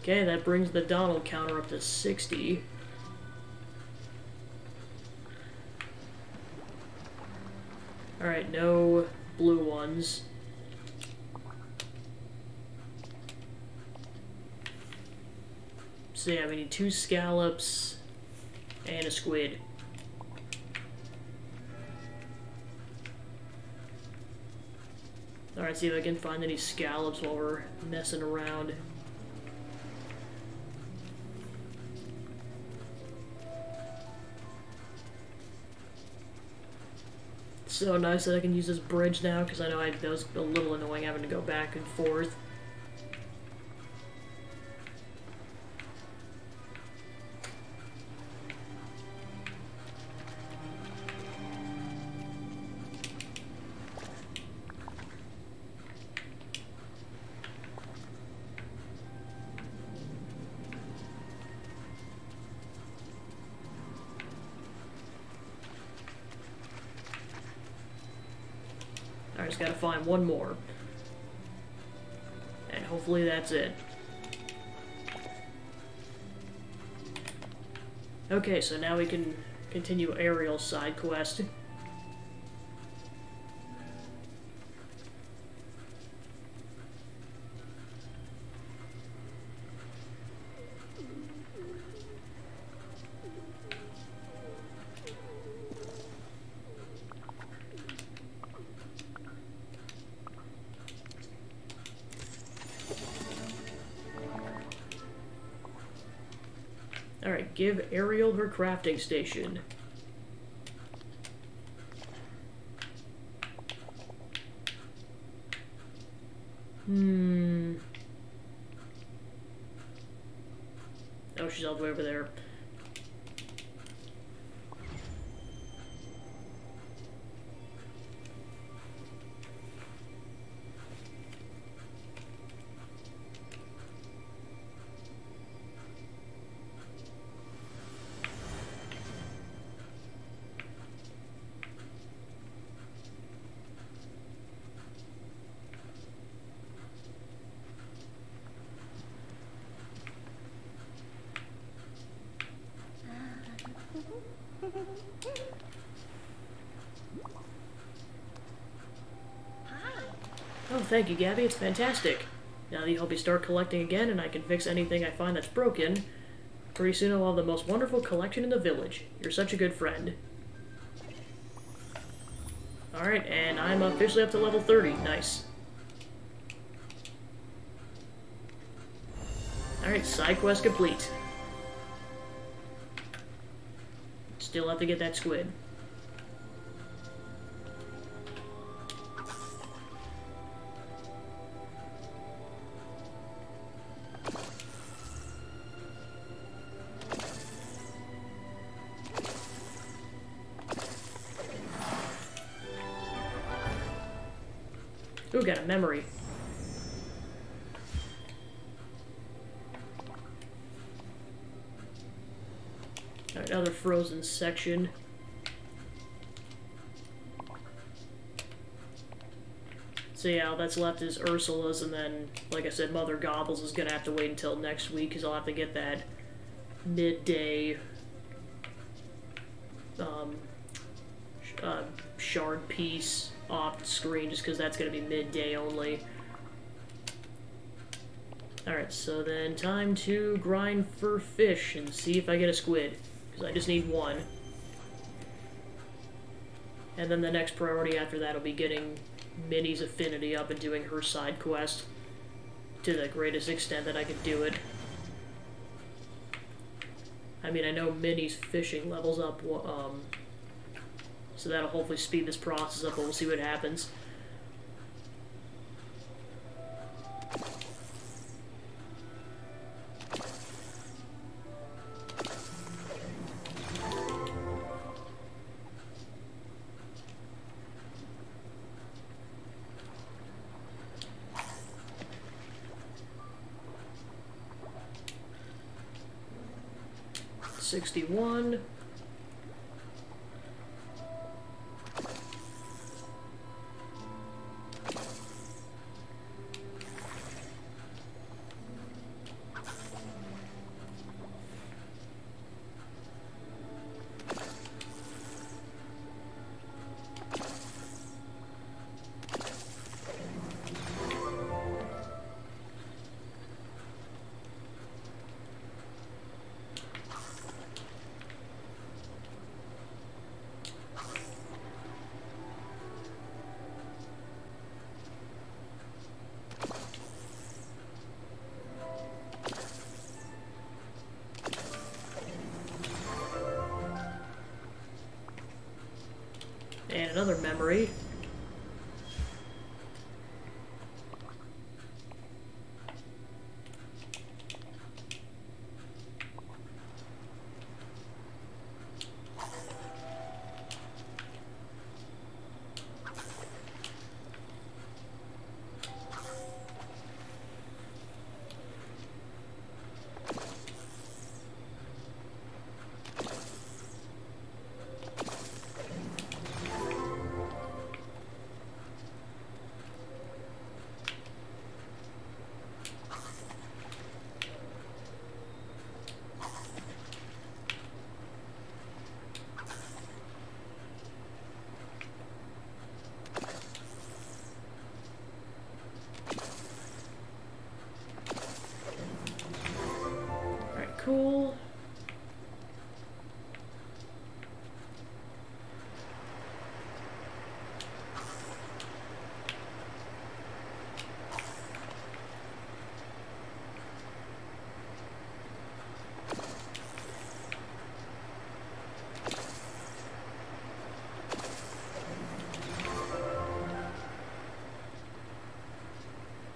Okay, that brings the Donald counter up to 60. Alright, no blue ones. So yeah, we need 2 scallops and a squid. Alright, see if I can find any scallops while we're messing around. So nice that I can use this bridge now, because I know that was a little annoying having to go back and forth. I just gotta find one more. And hopefully that's it. Okay, so now we can continue Ariel's side quest. Alright, give Ariel her crafting station. Oh, she's all the way over there. Oh, thank you, Gabby. It's fantastic. Now that you help me start collecting again and I can fix anything I find that's broken, pretty soon I'll have the most wonderful collection in the village. You're such a good friend. Alright, and I'm officially up to level 30. Nice. Alright, side quest complete. Still have to get that squid. Ooh, got a memory. Alright, another frozen section. So yeah, all that's left is Ursula's, and then, like I said, Mother Gobbles is gonna have to wait until next week, because I'll have to get that midday shard piece off the screen, just because that's gonna be midday only. Alright, so then time to grind for fish and see if I get a squid, because I just need one. And then the next priority after that will be getting Minnie's affinity up and doing her side quest to the greatest extent that I can do it. I mean, I know Minnie's fishing levels up, so that'll hopefully speed this process up, but we'll see what happens. $61. memory. Cool.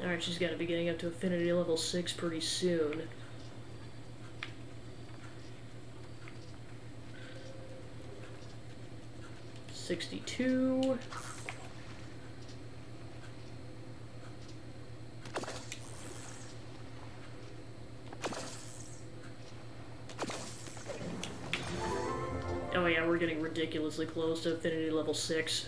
Alright, she's got to be getting up to affinity level 6 pretty soon. $62. Oh yeah, we're getting ridiculously close to affinity level 6.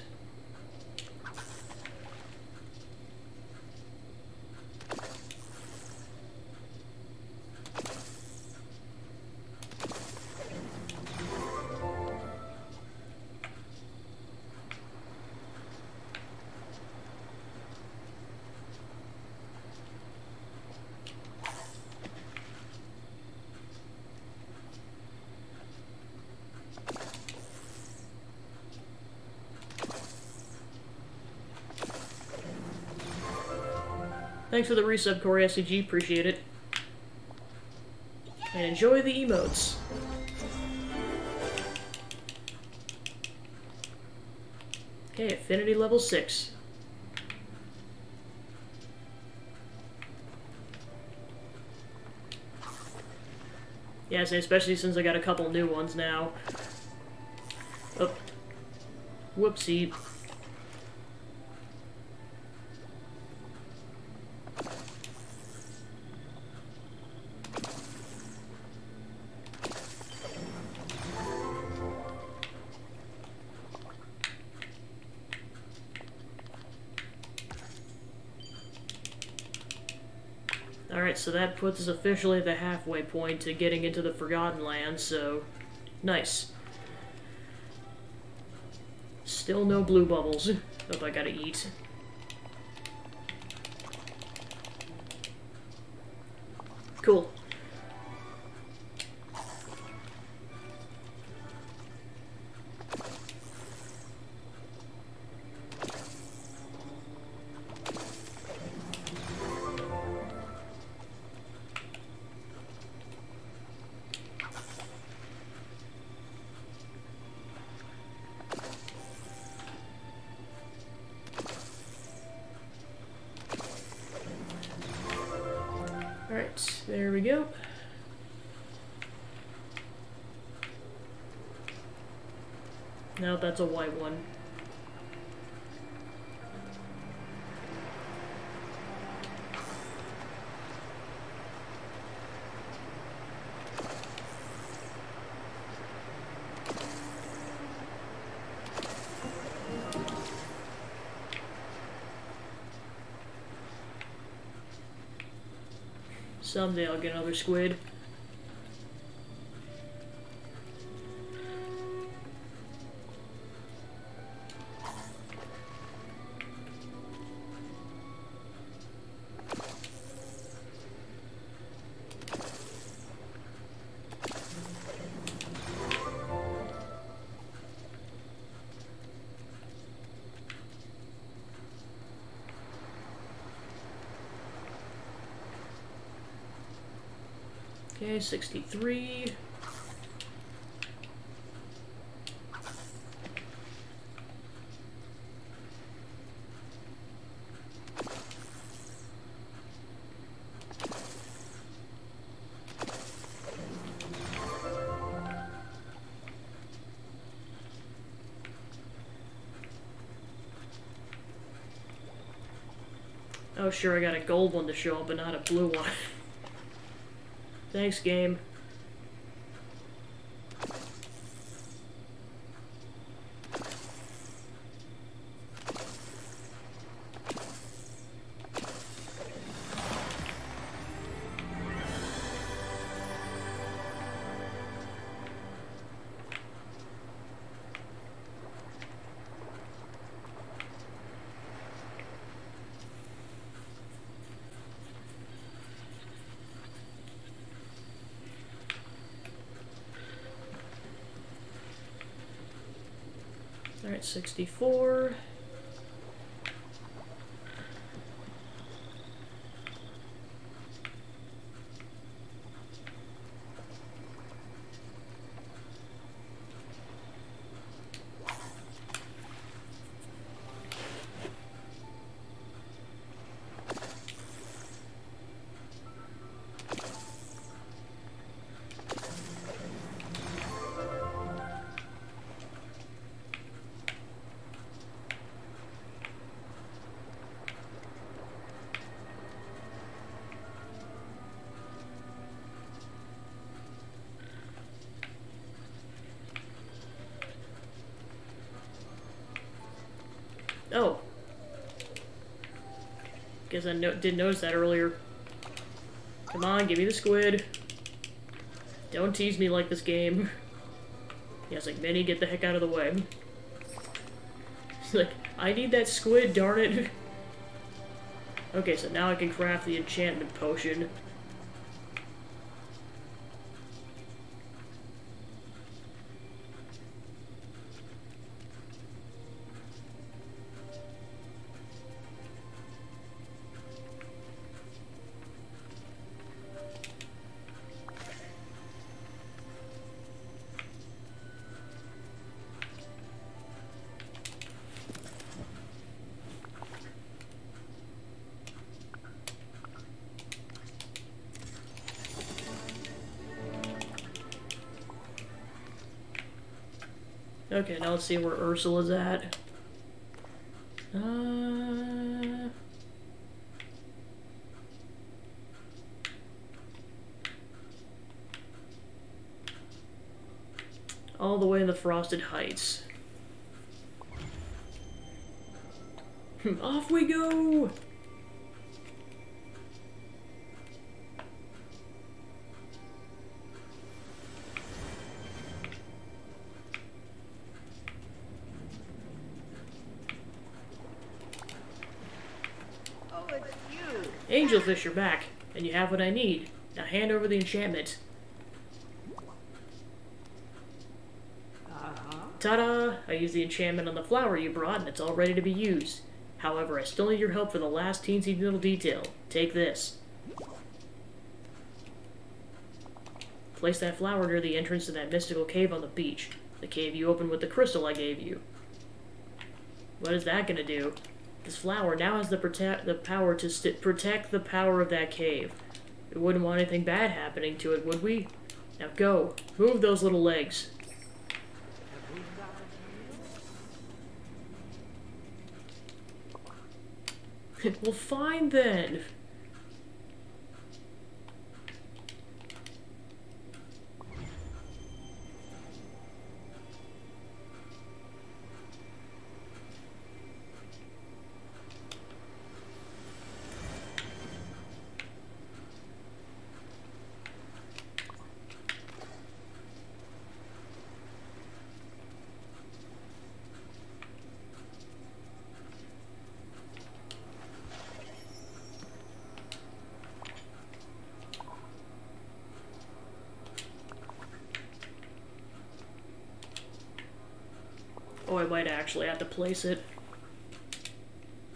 Thanks for the resub, Corey SCG, appreciate it. And enjoy the emotes. Okay, affinity level 6. Yes, especially since I got a couple new ones now. Oh. Whoopsie. Alright, so that puts us officially at the halfway point to getting into the Forgotten Lands, so nice. Still no blue bubbles. Oh, I gotta eat. Cool. Alright, there we go. Now that's a white one. Someday I'll get another squid. Okay, 63. Oh, sure, I got a gold one to show up, but not a blue one. Thanks, game. Alright, 64. Oh. Guess I didn't notice that earlier. Come on, give me the squid. Don't tease me like this game. Yes, like, Minnie, get the heck out of the way. It's like, I need that squid, darn it. Okay, so now I can craft the enchantment potion. Okay, now let's see where Ursula's at. All the way in the Frosted Heights. Off we go! Angelfish, you're back, and you have what I need. Now hand over the enchantment. Ta-da! I used the enchantment on the flower you brought, and it's all ready to be used. However, I still need your help for the last teensy little detail. Take this. Place that flower near the entrance to that mystical cave on the beach. The cave you opened with the crystal I gave you. What is that gonna do? This flower now has the power to protect the power of that cave. We wouldn't want anything bad happening to it, would we? Now go. Move those little legs. Well, fine then. Oh, I might actually have to place it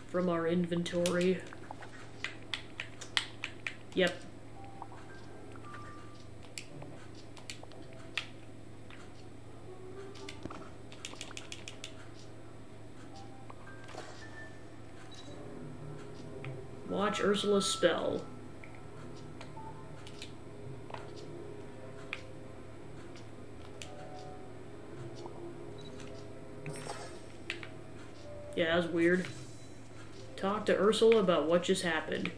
from our inventory. Yep. Watch Ursula's spell. Yeah, that was weird. Talk to Ursula about what just happened.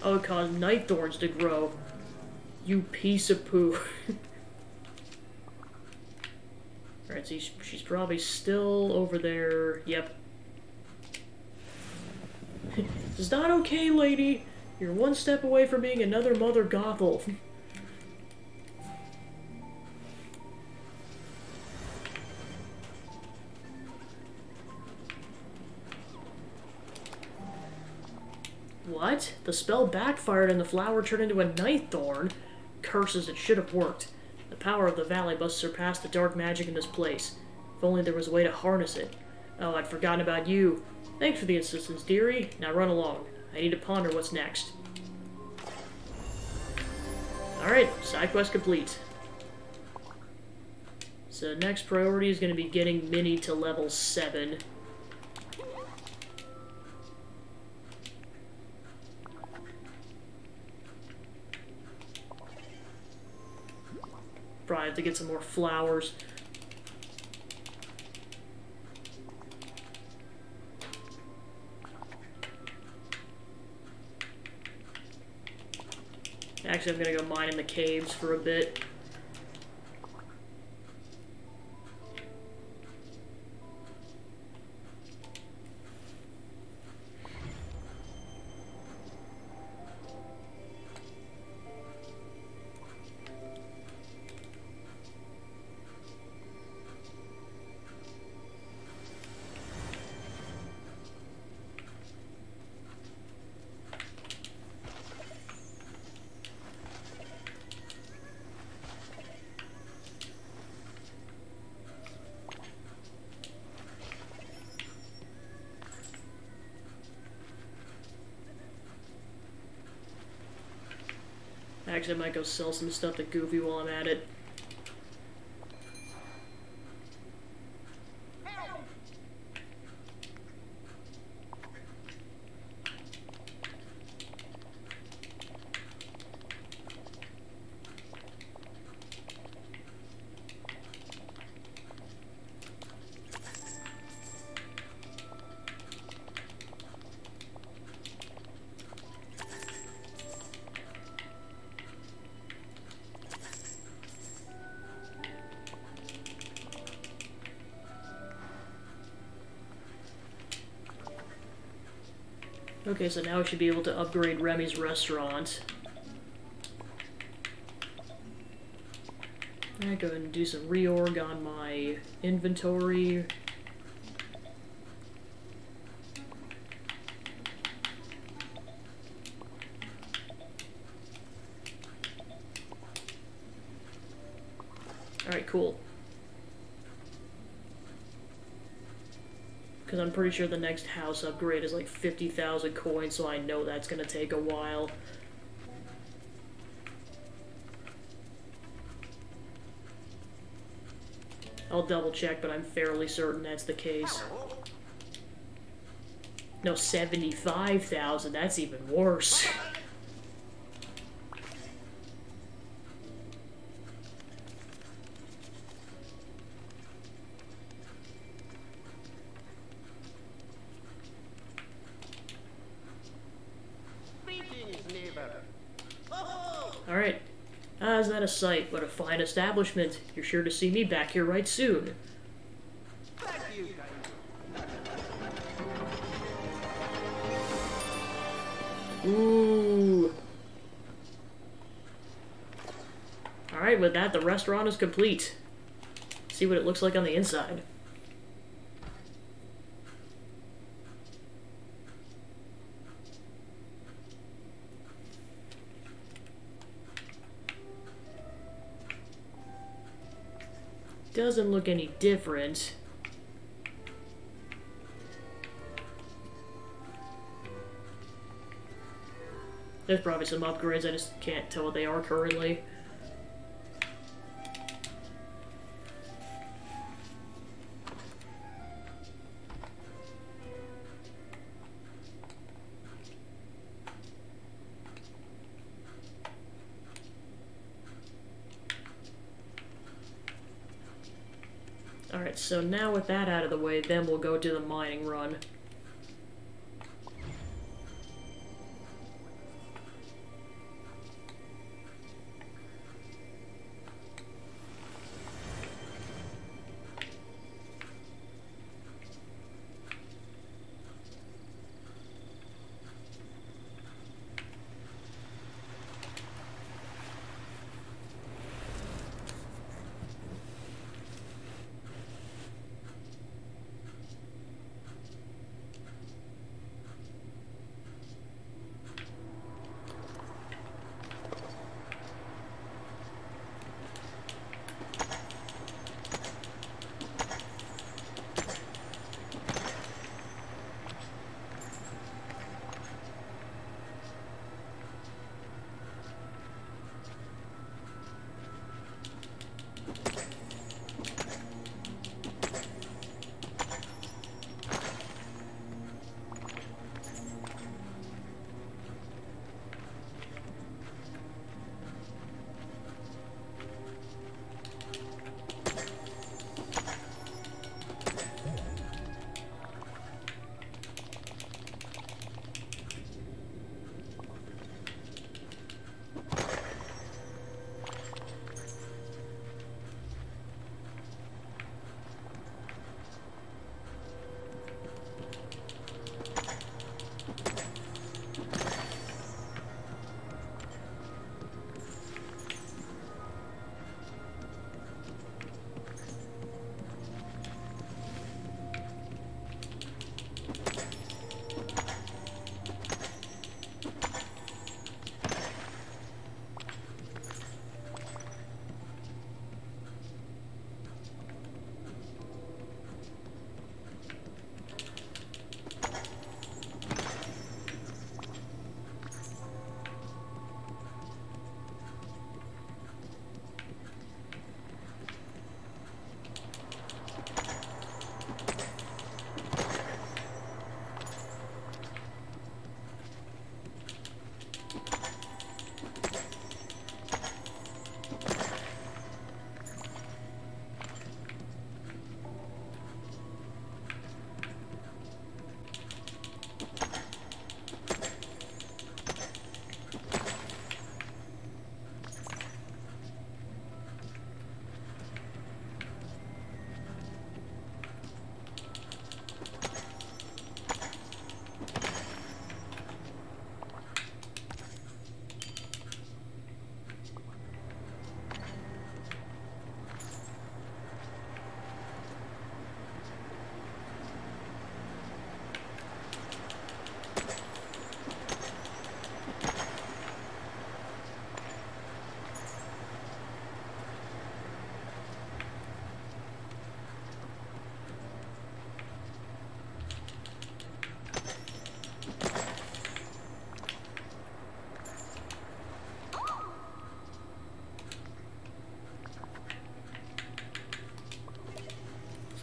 Oh, it caused night thorns to grow. You piece of poo. Alright, so she's probably still over there. Yep. It's not okay, lady. You're one step away from being another Mother Gothel. What? The spell backfired and the flower turned into a night thorn? Curses, it should have worked. The power of the valley must surpass the dark magic in this place. If only there was a way to harness it. Oh, I'd forgotten about you. Thanks for the assistance, dearie. Now run along. I need to ponder what's next. Alright, side quest complete. So next priority is going to be getting Minnie to level 7. Probably have to get some more flowers. Actually, I'm gonna go mine in the caves for a bit. Actually, I might go sell some stuff to Goofy while I'm at it. Okay, so now I should be able to upgrade Remy's restaurant. Alright, go ahead and do some reorg on my inventory. Alright, cool. Because I'm pretty sure the next house upgrade is like 50,000 coins, so I know that's going to take a while. I'll double check, but I'm fairly certain that's the case. No, 75,000, that's even worse. Alright. Is that a sight? What a fine establishment. You're sure to see me back here right soon. Ooh. Alright, with that, the restaurant is complete. See what it looks like on the inside. Doesn't look any different. There's probably some upgrades, I just can't tell what they are currently. Alright, so now with that out of the way, then we'll go to the mining run.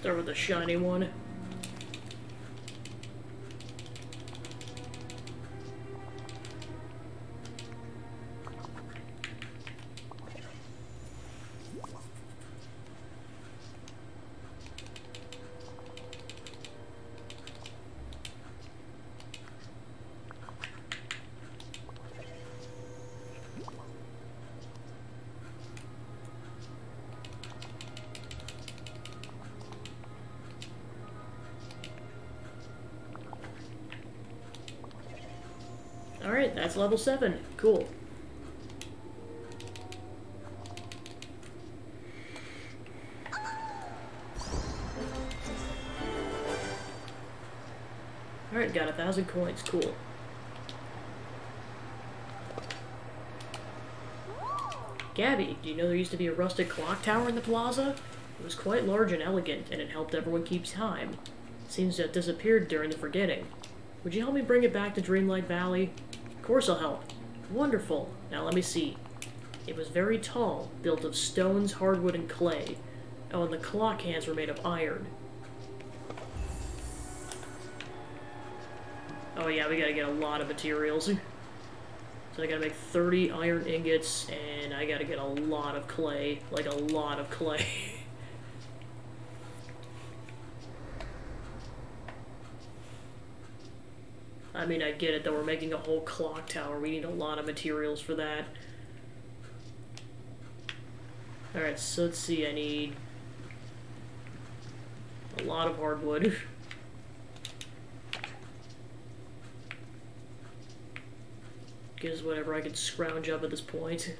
Start with the shiny one. Alright, that's level 7. Cool. Alright, got 1,000 coins. Cool. Gabby, do you know there used to be a rusted clock tower in the plaza? It was quite large and elegant, and it helped everyone keep time. Seems to have disappeared during the forgetting. Would you help me bring it back to Dreamlight Valley? Of course I'll help. Wonderful. Now let me see. It was very tall, built of stones, hardwood, and clay. Oh, and the clock hands were made of iron. Oh yeah, we gotta get a lot of materials. So I gotta make 30 iron ingots, and I gotta get a lot of clay. Like, a lot of clay. I mean, I get it, though. We're making a whole clock tower. We need a lot of materials for that. Alright, so let's see. I need a lot of hardwood. Gives whatever I can scrounge up at this point.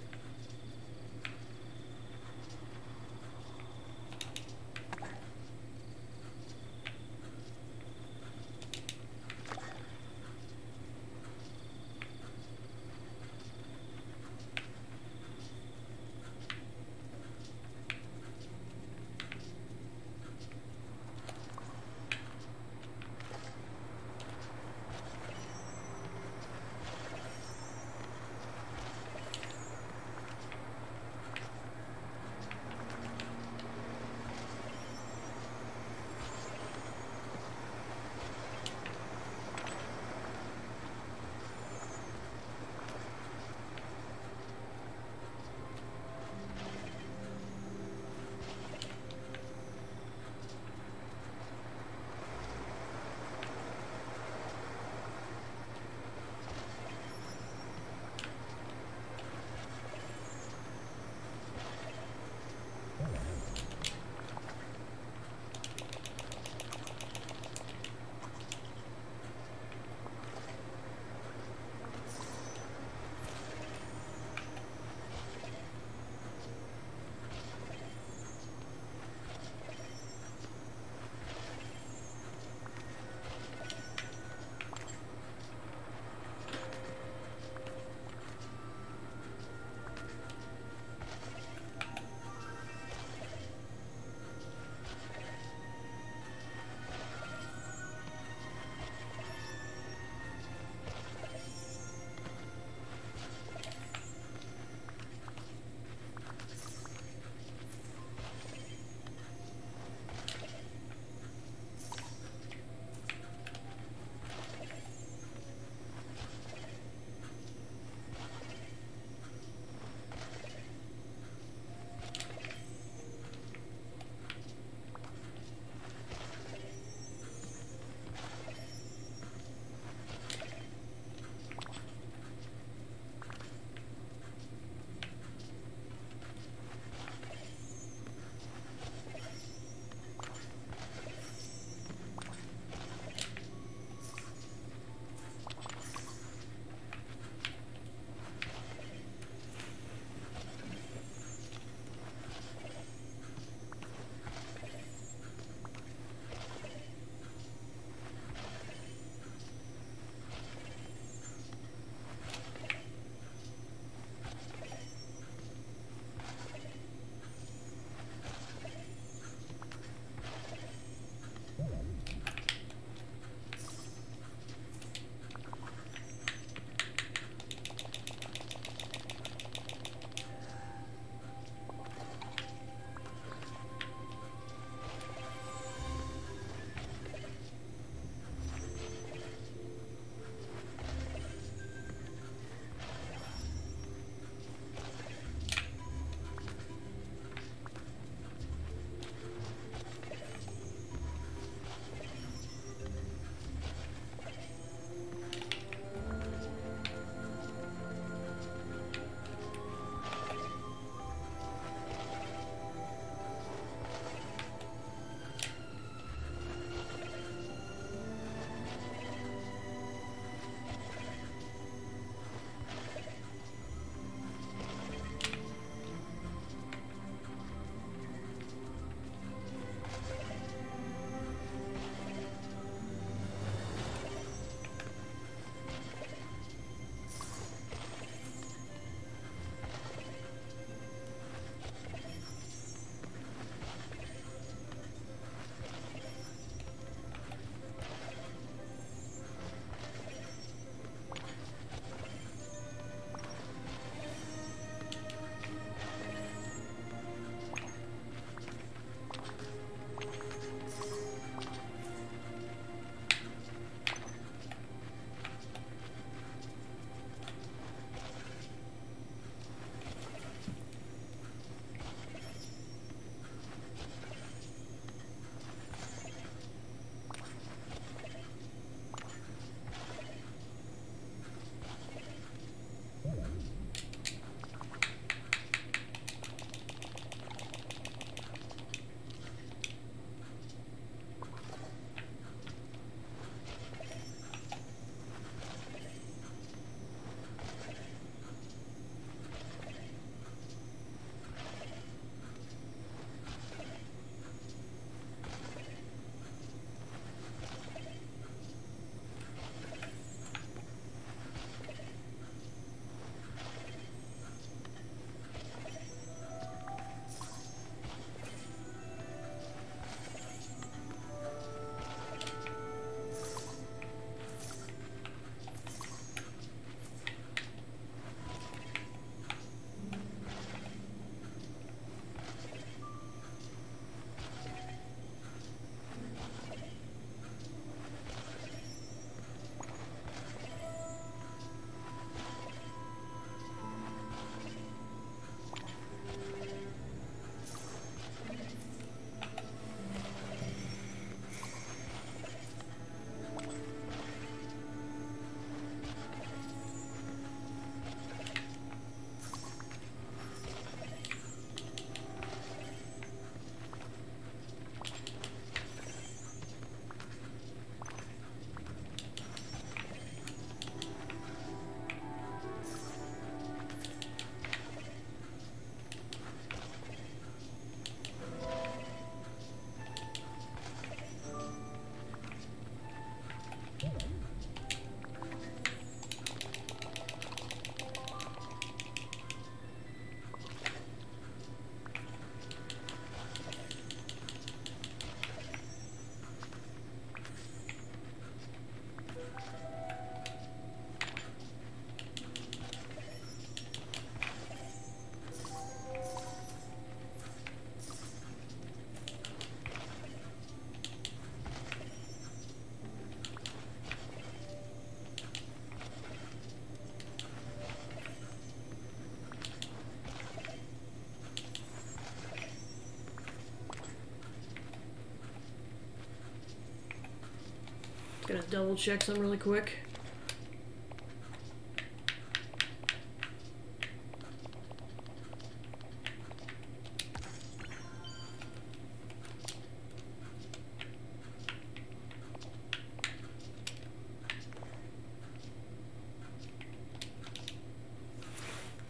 Gonna double check some really quick.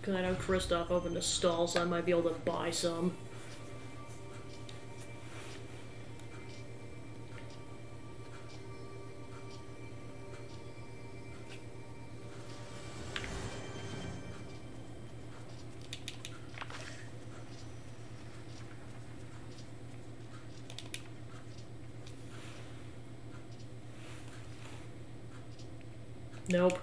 Because I know Kristoff opened a stall, so I might be able to buy some. Nope.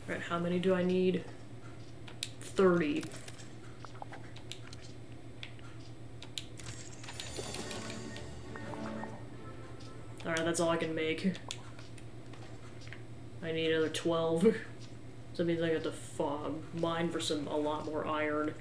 Alright, how many do I need? 30. Alright, that's all I can make. I need another 12. So that means I got to mine for a lot more iron.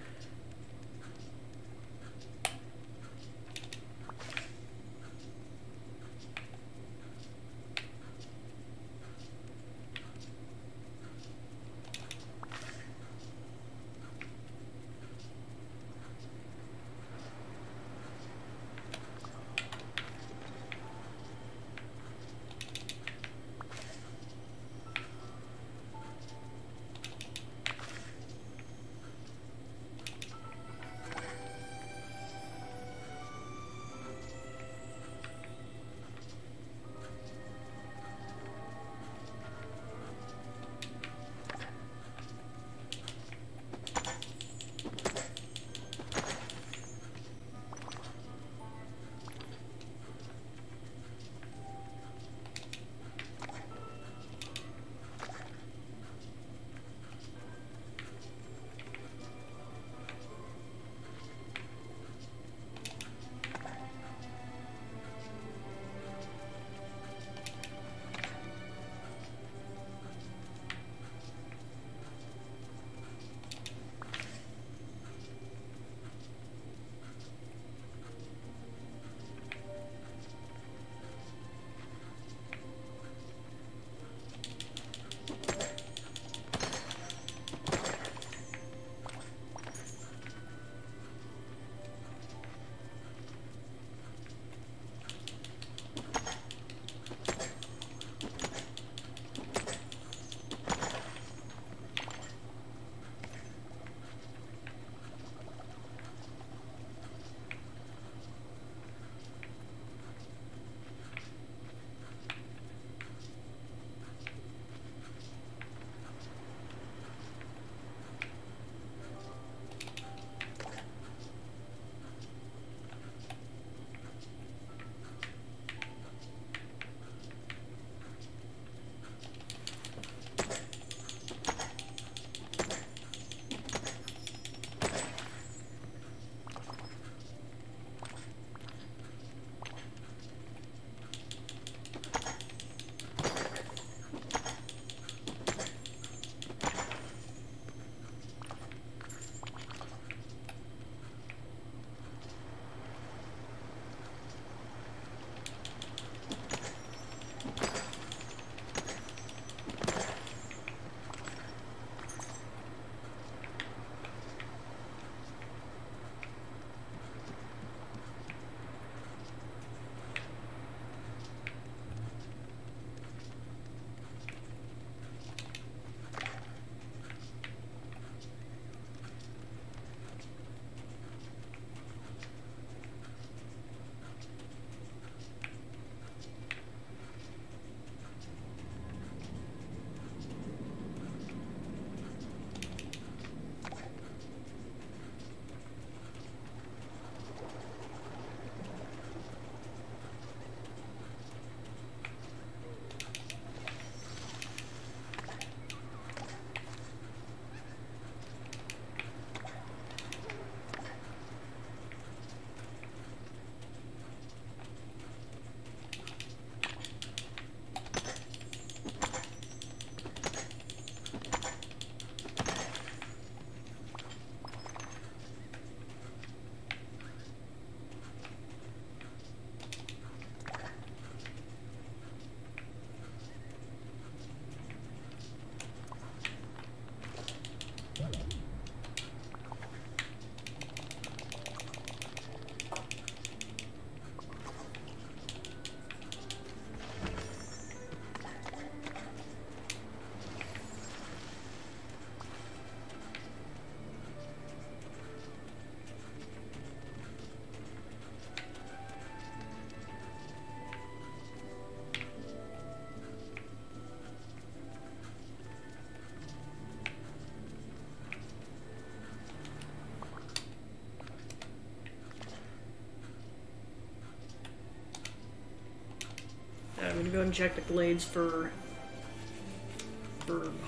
go ahead and check the glades for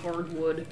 hardwood.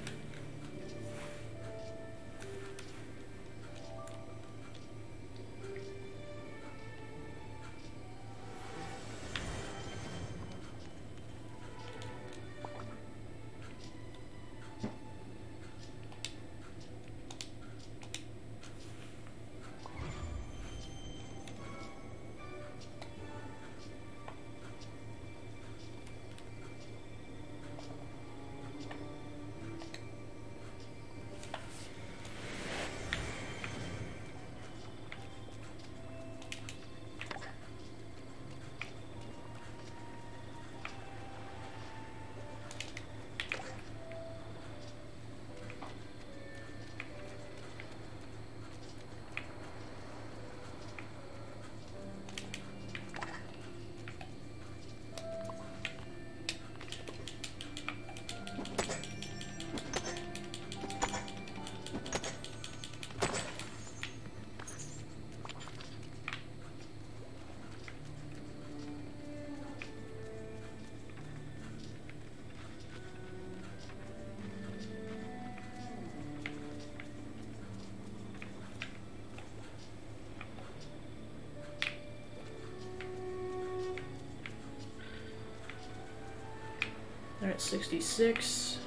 Alright, 66.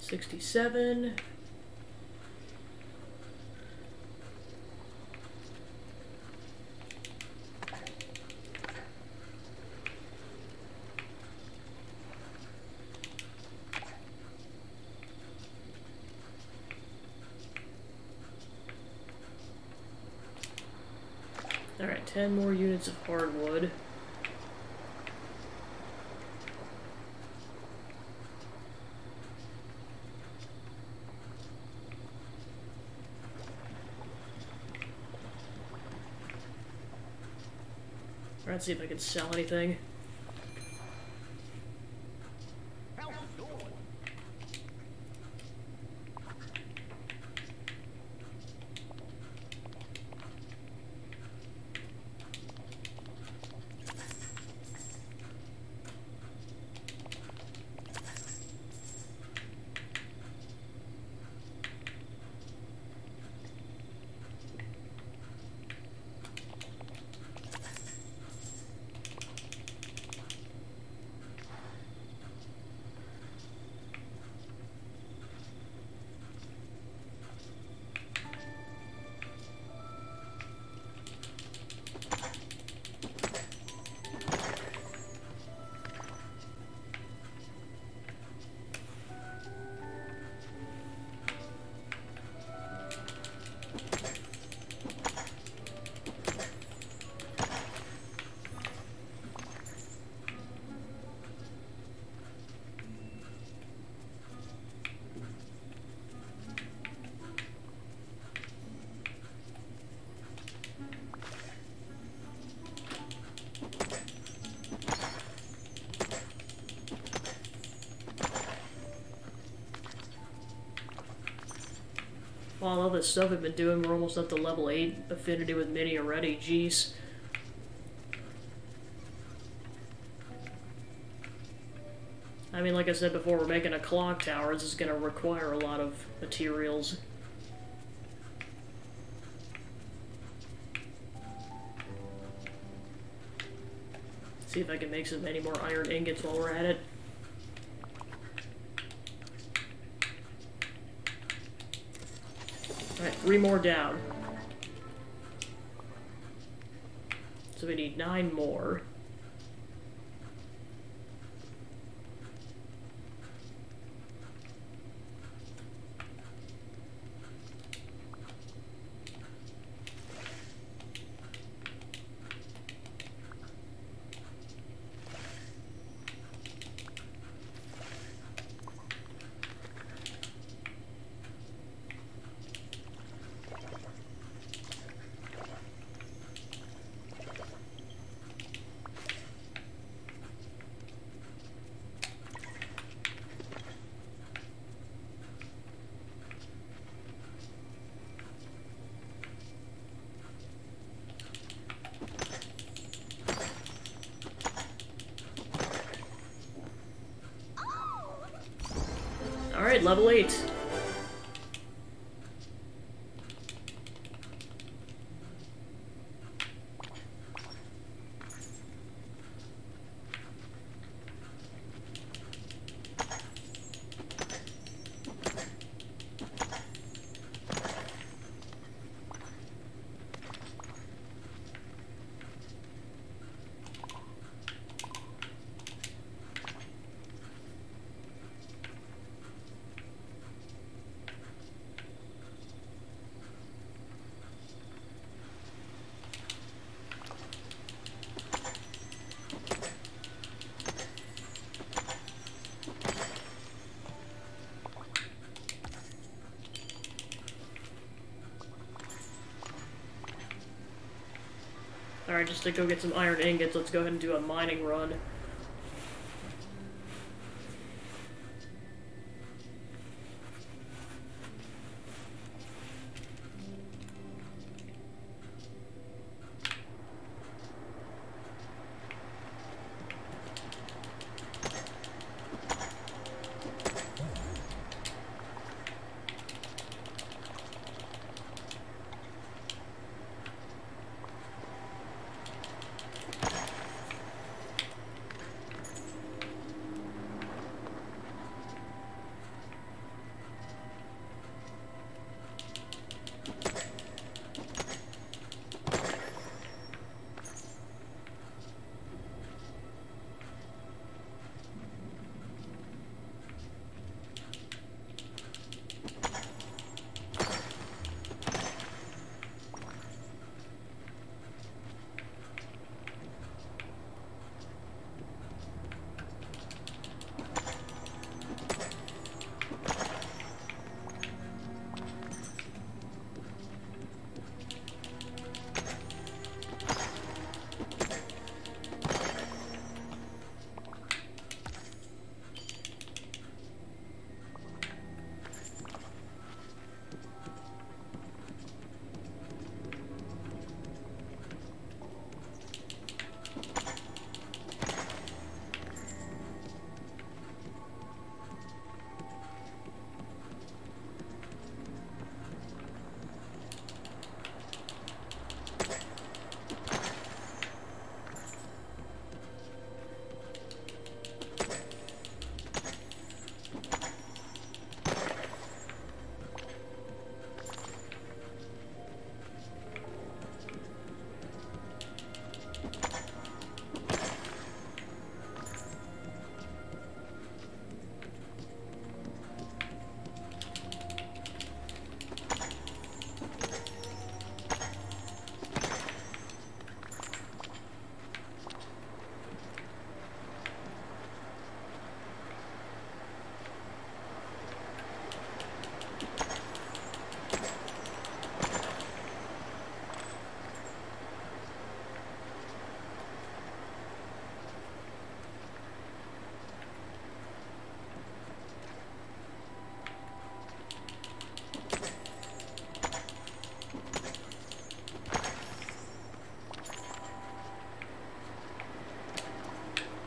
$67. Alright, 10 more units of hardwood. Let's see if I can sell anything. How's it going? Wow, all this stuff I've been doing, we're almost up to level 8 affinity with Mini already, jeez. I mean, like I said before, we're making a clock tower. This is going to require a lot of materials. See if I can make any more iron ingots while we're at it. Alright, 3 more down. So we need 9 more. Alright, level 8. Alright, just to go get some iron ingots, let's go ahead and do a mining run.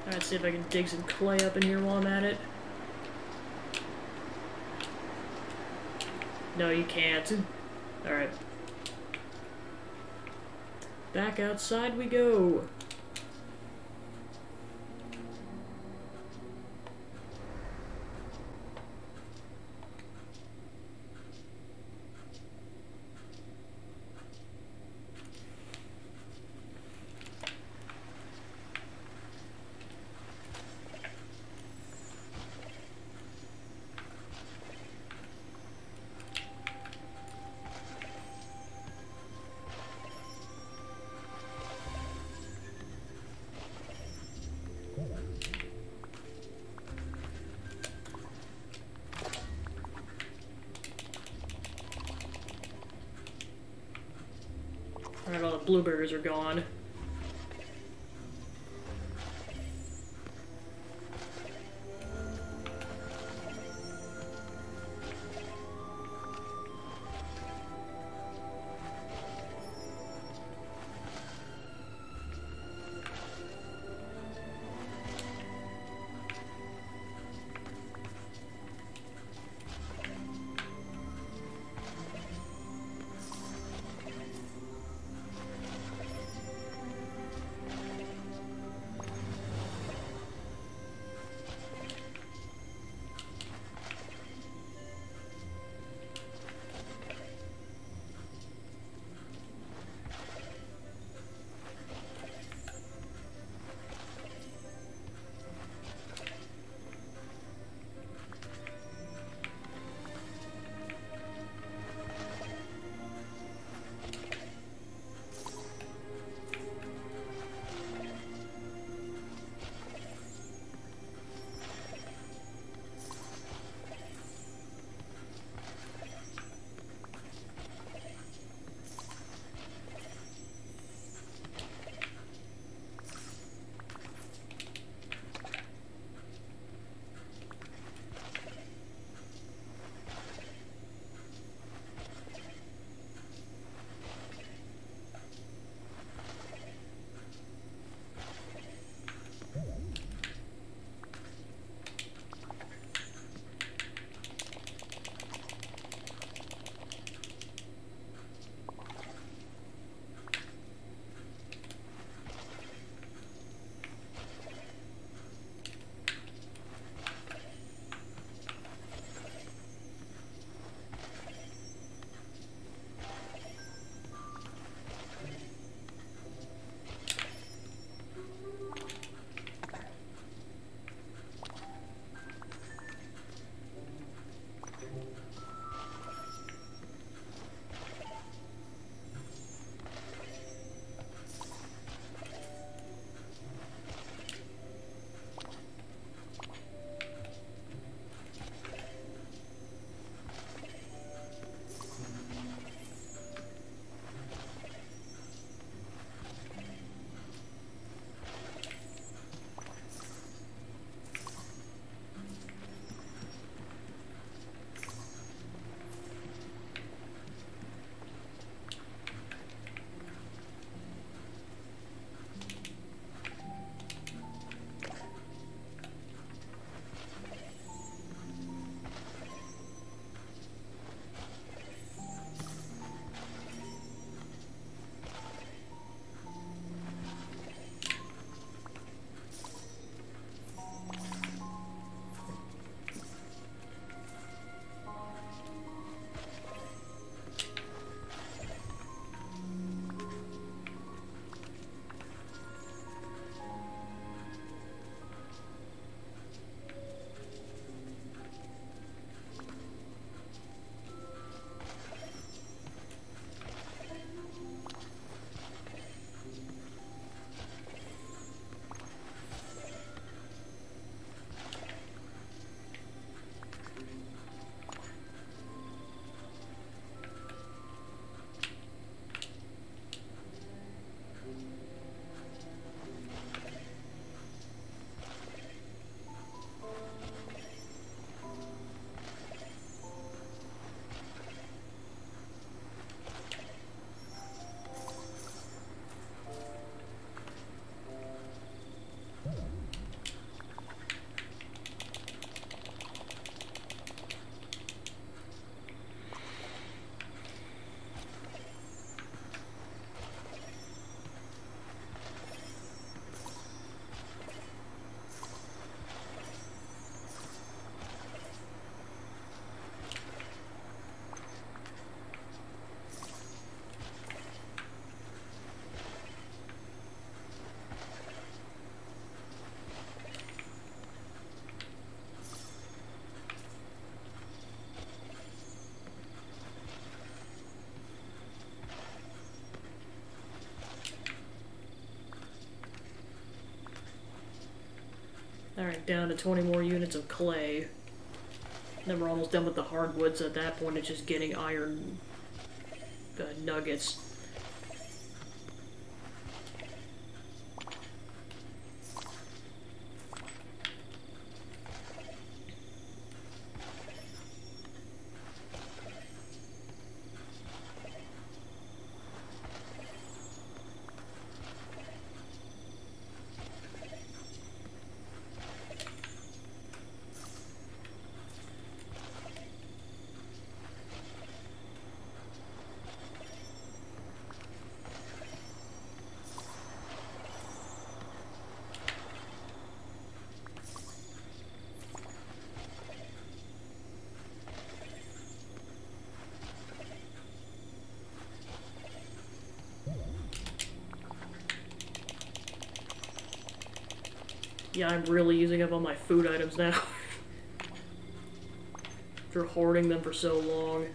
Alright, see if I can dig some clay up in here while I'm at it. No, you can't. Alright. Back outside we go. Alright, all the blueberries are gone. Alright, down to 20 more units of clay. Then we're almost done with the hardwood, so at that point it's just getting iron nuggets. Yeah, I'm really using up all my food items now. After hoarding them for so long.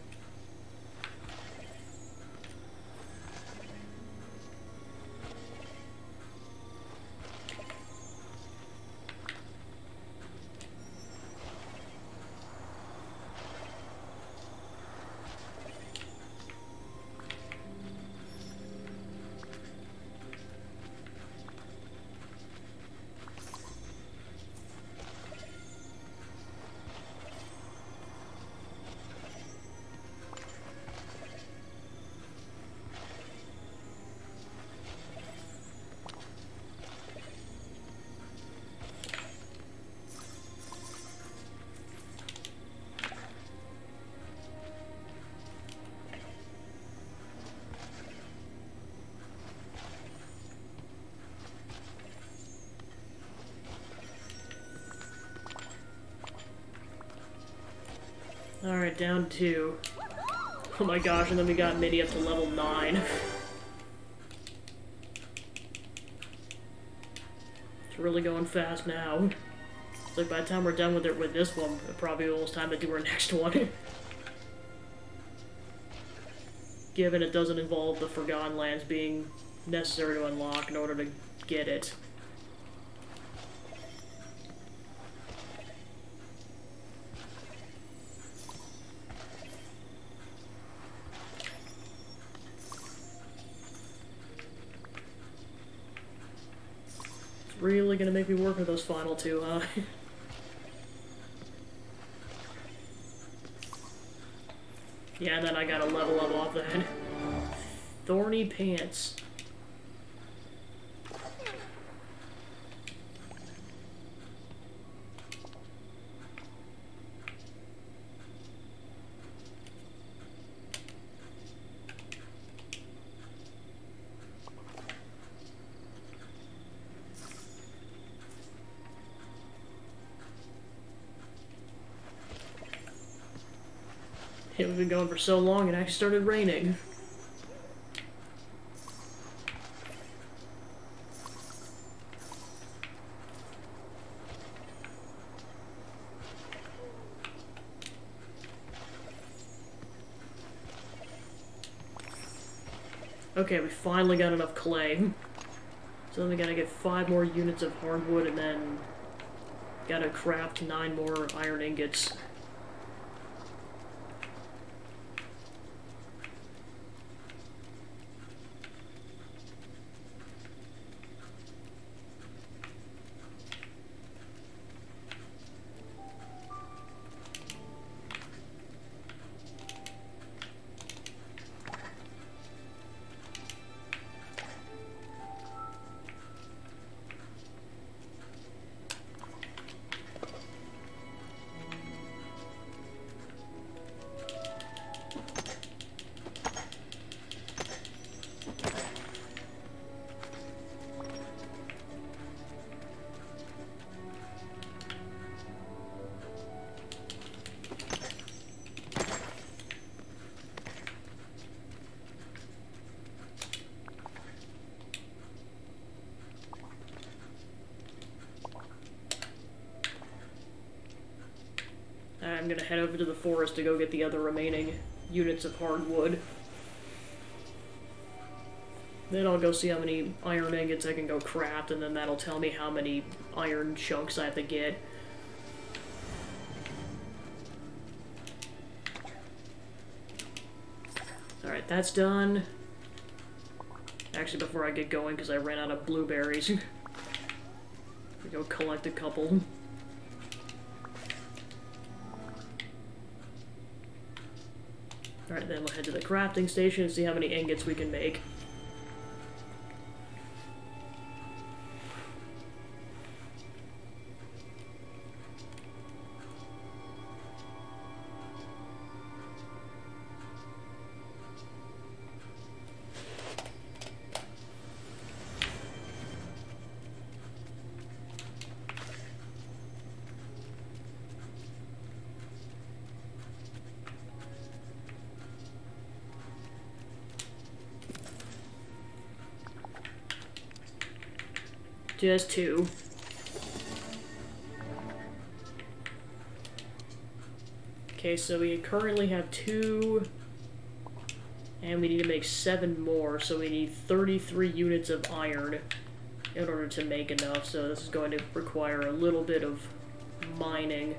Alright, down 2. Oh my gosh, and then we got Minnie up to level 9. It's really going fast now. It's like by the time we're done with this one, it's probably almost time to do our next one. Given it doesn't involve the Forgotten Lands being necessary to unlock in order to get it. Really gonna make me work with those final 2, huh? Yeah, and then I gotta level up off that. Thorny Pants. We've been going for so long, it actually started raining. Okay, we finally got enough clay. So then we gotta get 5 more units of hardwood and then gotta craft 9 more iron ingots. I'm gonna head over to the forest to go get the other remaining units of hardwood. Then I'll go see how many iron ingots I can go craft, and then that'll tell me how many iron chunks I have to get. Alright, that's done. Actually, before I get going, because I ran out of blueberries. We go collect a couple. Alright, then we'll head to the crafting station and see how many ingots we can make. Just 2. Okay, so we currently have 2, and we need to make 7 more, so we need 33 units of iron in order to make enough, so this is going to require a little bit of mining.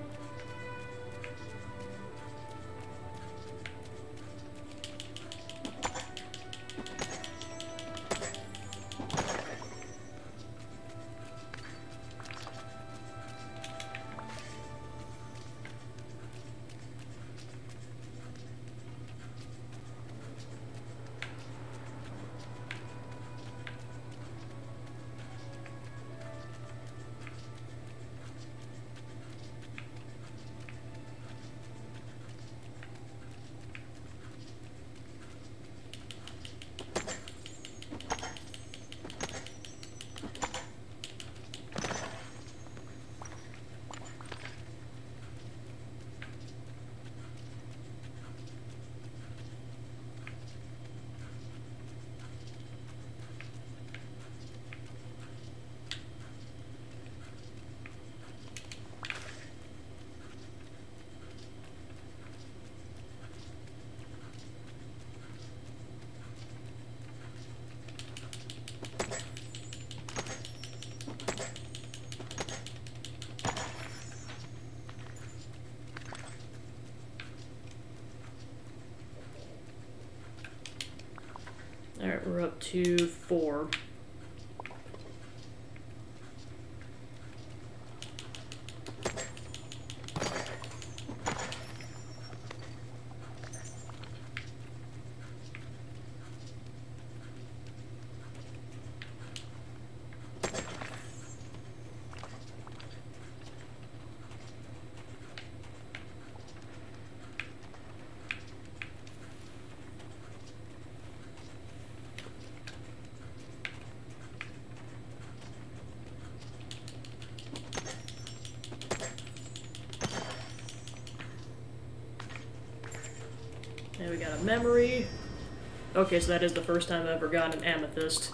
Alright, we're up to 4. And we got a memory. Okay, so that is the first time I've ever gotten an amethyst.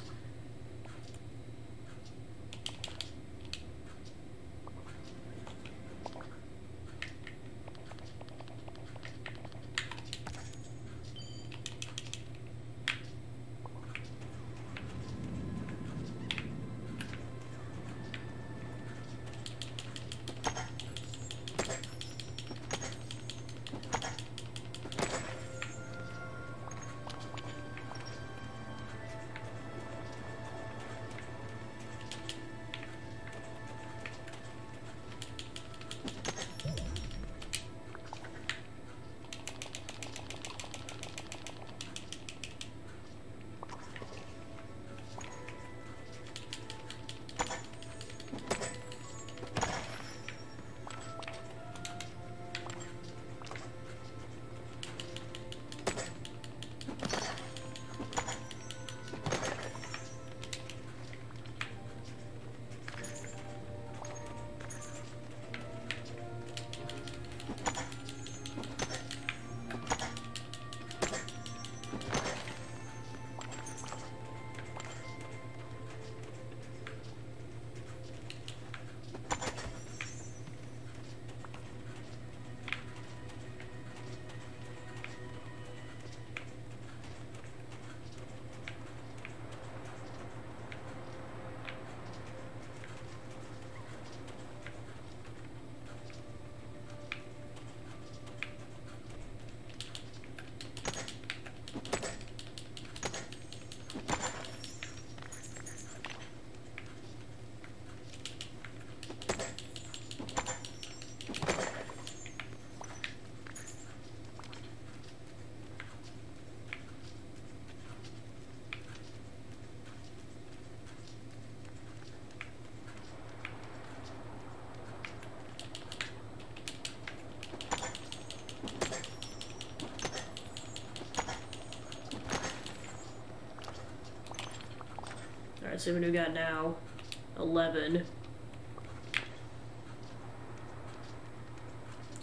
see what we got now. 11.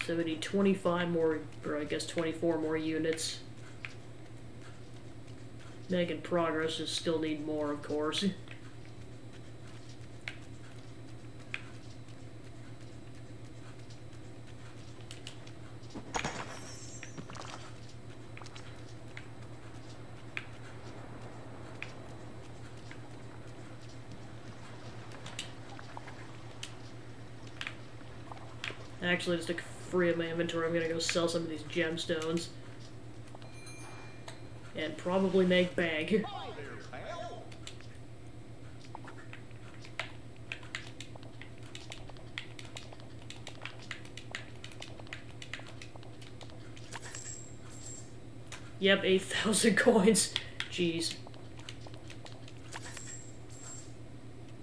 So we need 25 more, or I guess 24 more units. Making progress, just still need more, of course. Actually, just to free up my inventory, I'm gonna go sell some of these gemstones. And probably make bank. Hi there, pal. Yep, 8,000 coins. Jeez.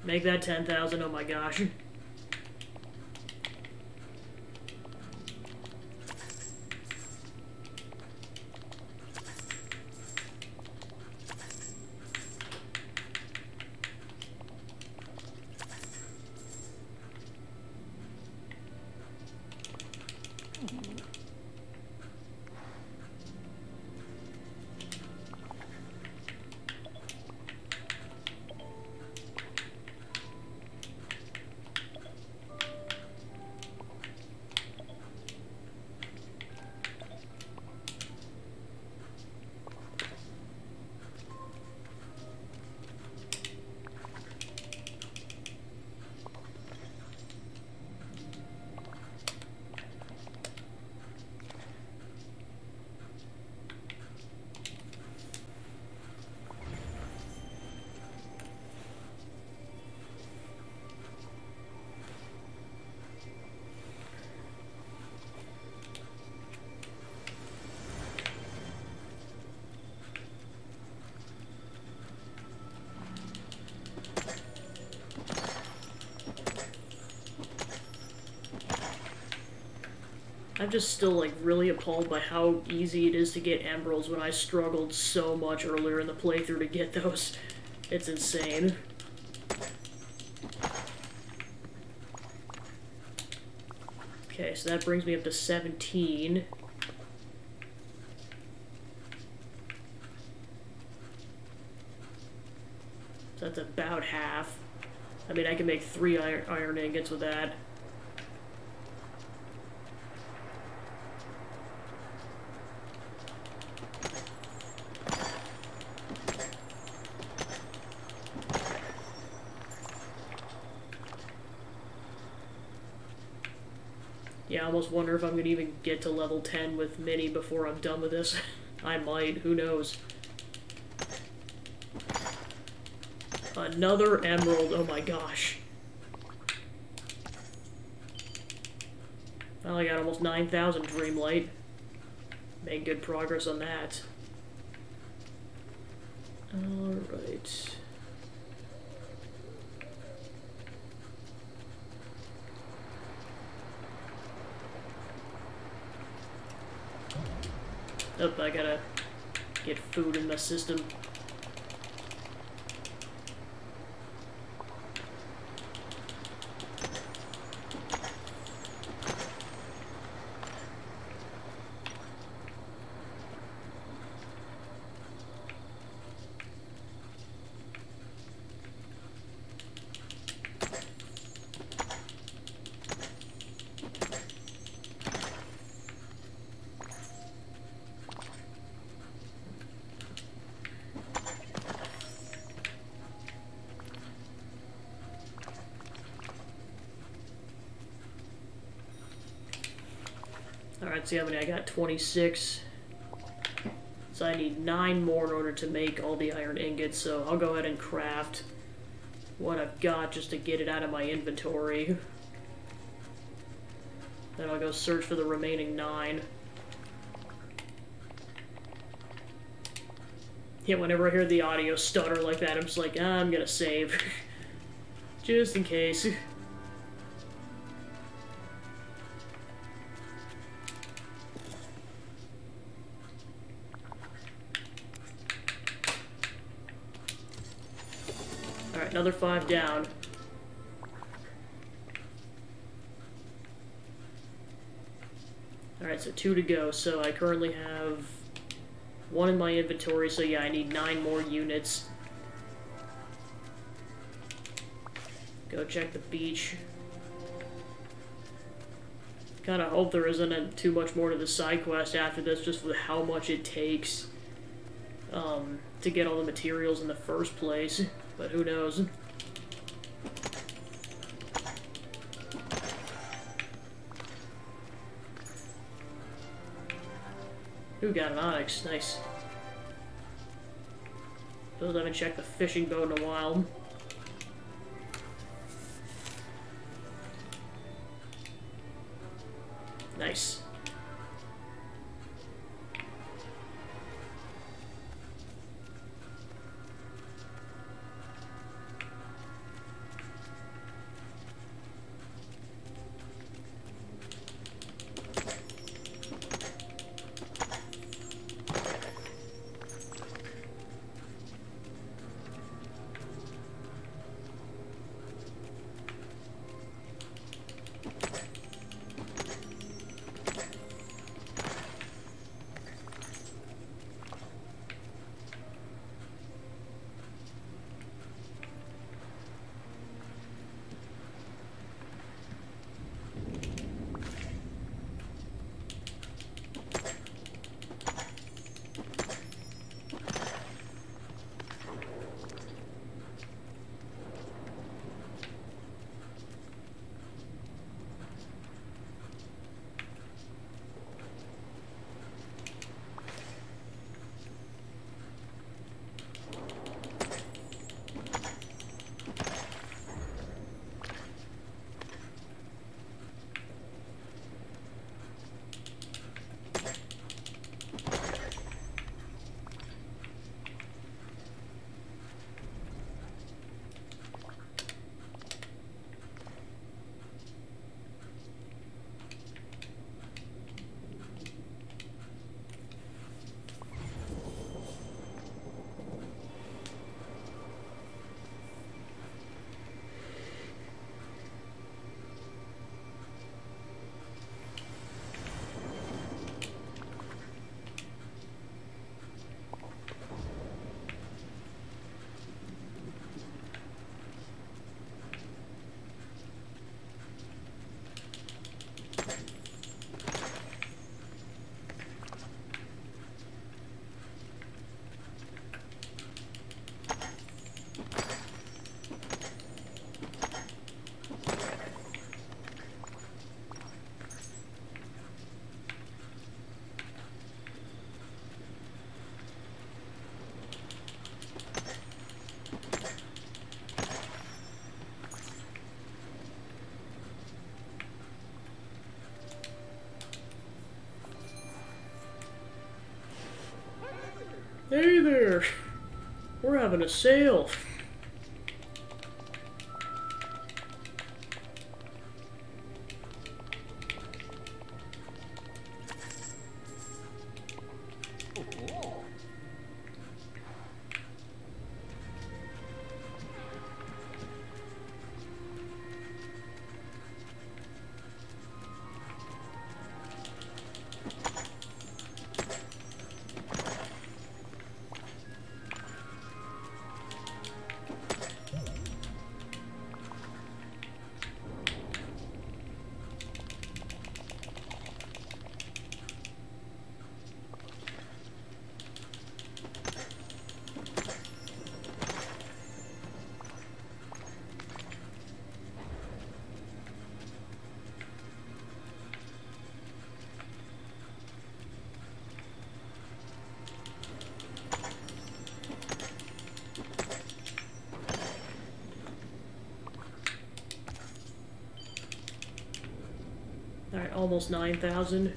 Make that 10,000, oh my gosh. I'm just still, like, really appalled by how easy it is to get emeralds when I struggled so much earlier in the playthrough to get those. It's insane. Okay, so that brings me up to 17. So that's about half. I mean, I can make 3 iron ingots with that. Yeah, I almost wonder if I'm going to even get to level 10 with Mini before I'm done with this. I might, who knows. Another emerald, oh my gosh. Well, I got almost 9,000 Dreamlight. Made good progress on that. Alright. Oh, I gotta get food in my system. Alright, see how many I got? 26. So I need 9 more in order to make all the iron ingots, so I'll go ahead and craft what I've got just to get it out of my inventory. Then I'll go search for the remaining 9. Yeah, whenever I hear the audio stutter like that, I'm just like, I'm gonna save. Just in case. Alright, another 5 down. Alright, so 2 to go. So I currently have 1 in my inventory, so yeah, I need 9 more units. Go check the beach. Kinda hope there isn't too much more to the side quest after this, just with how much it takes to get all the materials in the first place. But who knows? Ooh, got an onyx. Nice. Still haven't checked the fishing boat in a while. Nice. Hey there! We're having a sale! Alright, almost 9,000.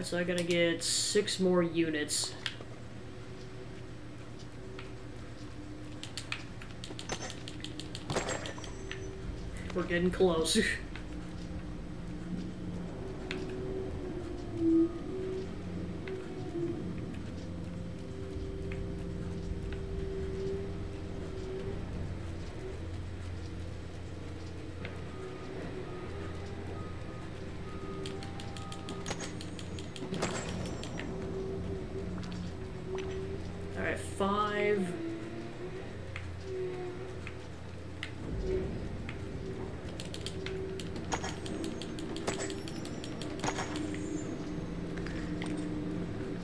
Alright, so I gotta get 6 more units. We're getting close. Alright, 5.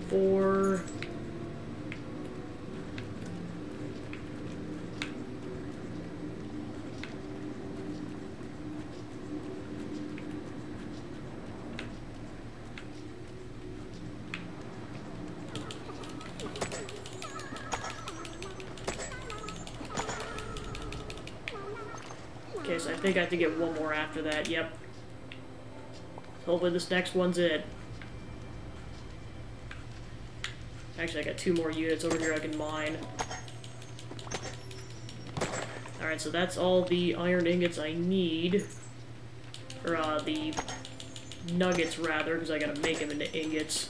Four. Okay, so I think I have to get one more after that, yep. Hopefully this next one's it. Actually, I got 2 more units over here I can mine. Alright, so that's all the iron ingots I need. Or, the nuggets, rather, because I gotta make them into ingots.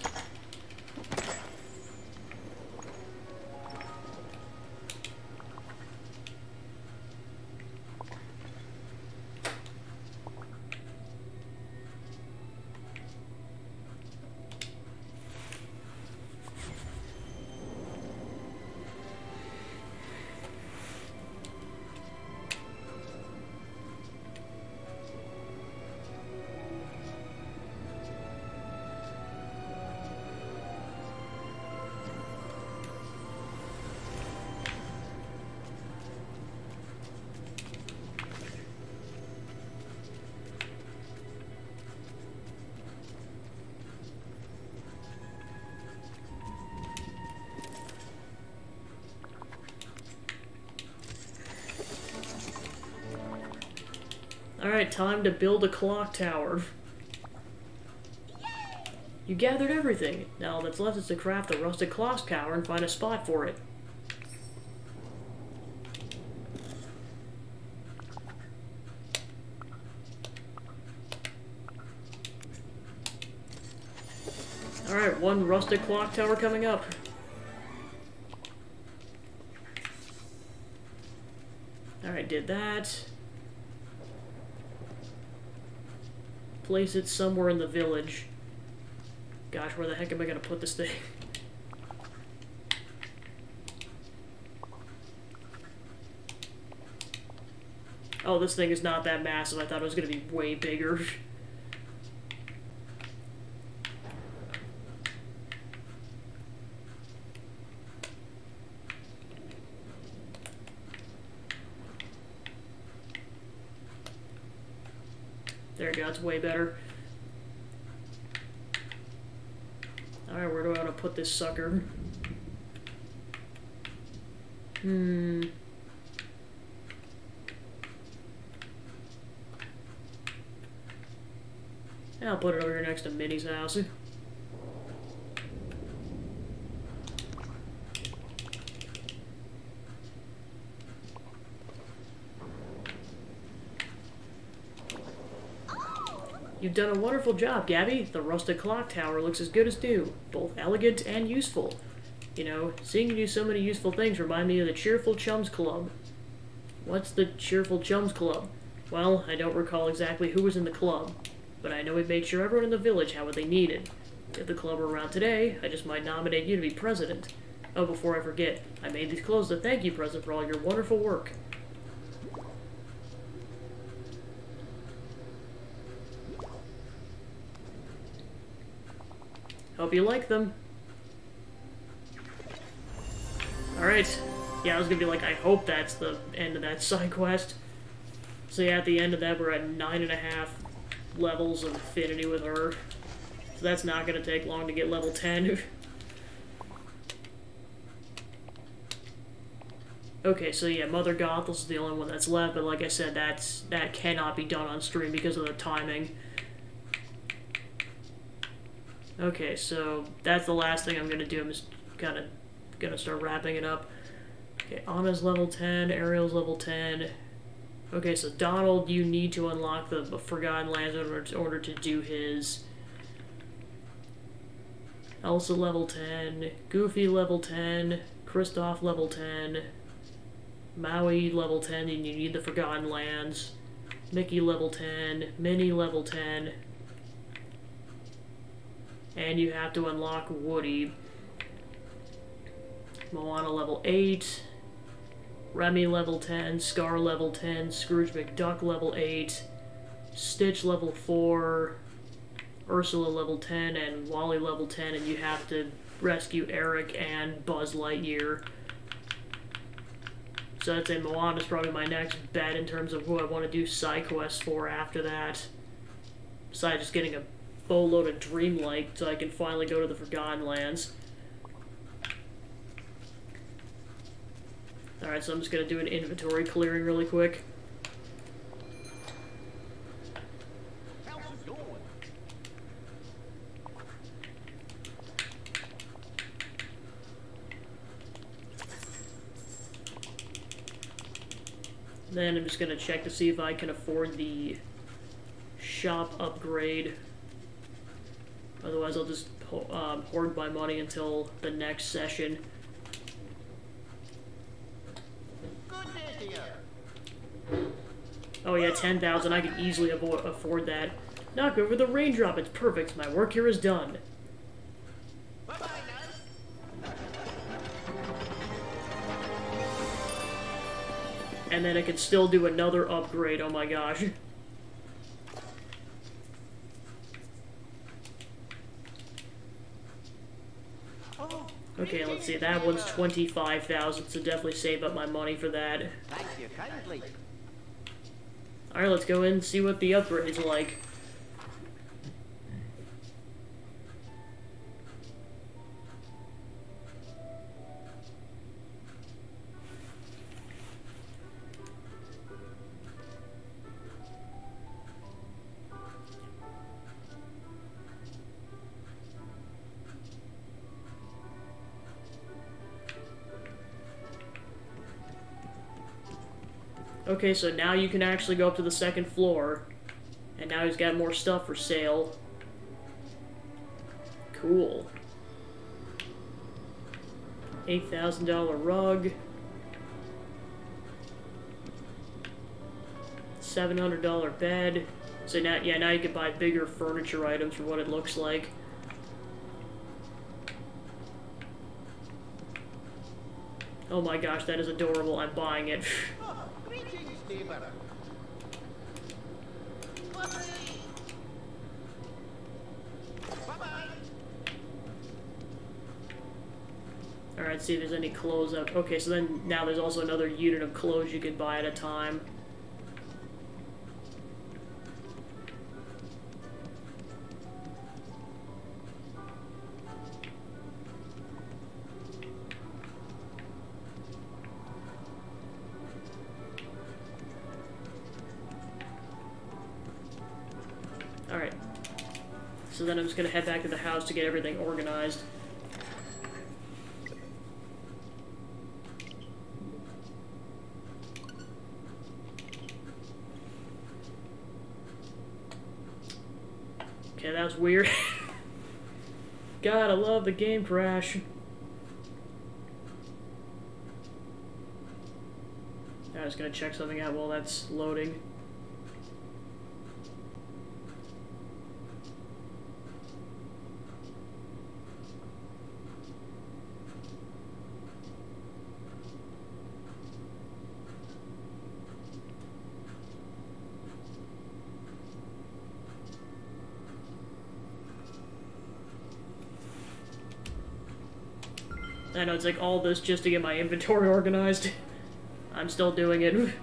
Alright, time to build a clock tower. You gathered everything. Now all that's left is to craft a rusted clock tower and find a spot for it. Alright, 1 rusted clock tower coming up. Alright, did that. Place it somewhere in the village. Gosh, where the heck am I gonna put this thing? Oh, this thing is not that massive. I thought it was gonna be way bigger. There we go, it's way better. Alright, where do I want to put this sucker? I'll put it over here next to Minnie's house. You've done a wonderful job, Gabby. The rusted clock tower looks as good as new, both elegant and useful. You know, seeing you do so many useful things remind me of the Cheerful Chums Club. What's the Cheerful Chums Club? Well, I don't recall exactly who was in the club, but I know we made sure everyone in the village had what they needed. If the club were around today, I just might nominate you to be president. Oh, before I forget, I made these clothes as a thank you present for all your wonderful work. Hope you like them. Alright. Yeah, I was gonna be like, I hope that's the end of that side quest. So yeah, at the end of that, we're at 9.5 levels of affinity with her. So that's not gonna take long to get level 10. Okay, so yeah, Mother Gothel is the only one that's left, but like I said, that cannot be done on stream because of the timing. Okay, so that's the last thing I'm gonna do. I'm just kind of gonna start wrapping it up. Okay, Anna's level 10, Ariel's level 10. Okay, so Donald, you need to unlock the Forgotten Lands in order to do his. Elsa level 10, Goofy level 10, Kristoff level 10, Maui level 10, and you need the Forgotten Lands. Mickey level 10, Minnie level 10, and you have to unlock Woody. Moana level 8, Remy level 10, Scar level 10, Scrooge McDuck level 8, Stitch level 4, Ursula level 10, and Wally level 10, and you have to rescue Eric and Buzz Lightyear. So I'd say Moana's probably my next bet in terms of who I want to do side quests for after that. Besides just getting a boatload of Dreamlight so I can finally go to the Forgotten Lands. Alright, so I'm just going to do an inventory clearing really quick. How's it going? Then I'm just going to check to see if I can afford the shop upgrade. Otherwise I'll just hoard my money until the next session. Good day to you. Oh yeah, 10,000, I can easily afford that. Knock over the raindrop, it's perfect, my work here is done. Bye-bye now. And then I can still do another upgrade, oh my gosh. Okay, let's see, that one's 25,000, so definitely save up my money for that. Thank you kindly. Alright, let's go in and see what the upgrade's like. Okay, so now you can actually go up to the second floor. And now he's got more stuff for sale. Cool. $8,000 rug. $700 bed. So now, yeah, now you can buy bigger furniture items for what it looks like. Oh my gosh, that is adorable. I'm buying it. Oh, greetings, neighbor. Bye-bye. Alright, see if there's any clothes up. Okay, so then now there's also another unit of clothes you could buy at a time. Alright. So then I'm just gonna head back to the house to get everything organized. Okay, that was weird. God, I love the game crash. I'm just gonna check something out while that's loading. I know, it's like all this just to get my inventory organized. I'm still doing it.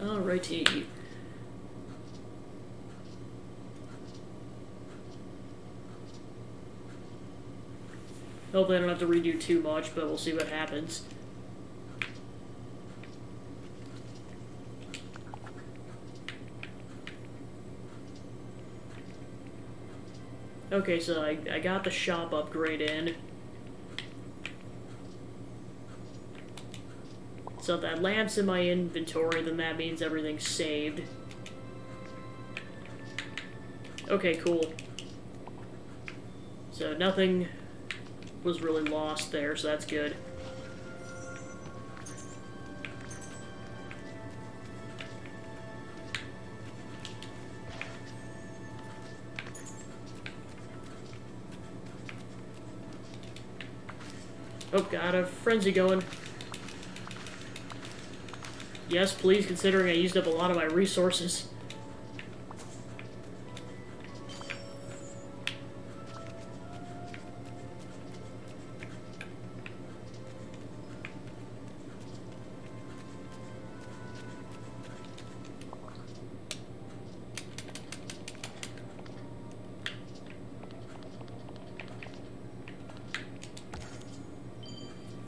Alrighty. Hopefully I don't have to redo too much, but we'll see what happens. Okay, so I got the shop upgrade in. So if that lamp's in my inventory, then that means everything's saved. Okay, cool. So nothing was really lost there, so that's good. Oh, got a frenzy going. Yes, please, considering I used up a lot of my resources.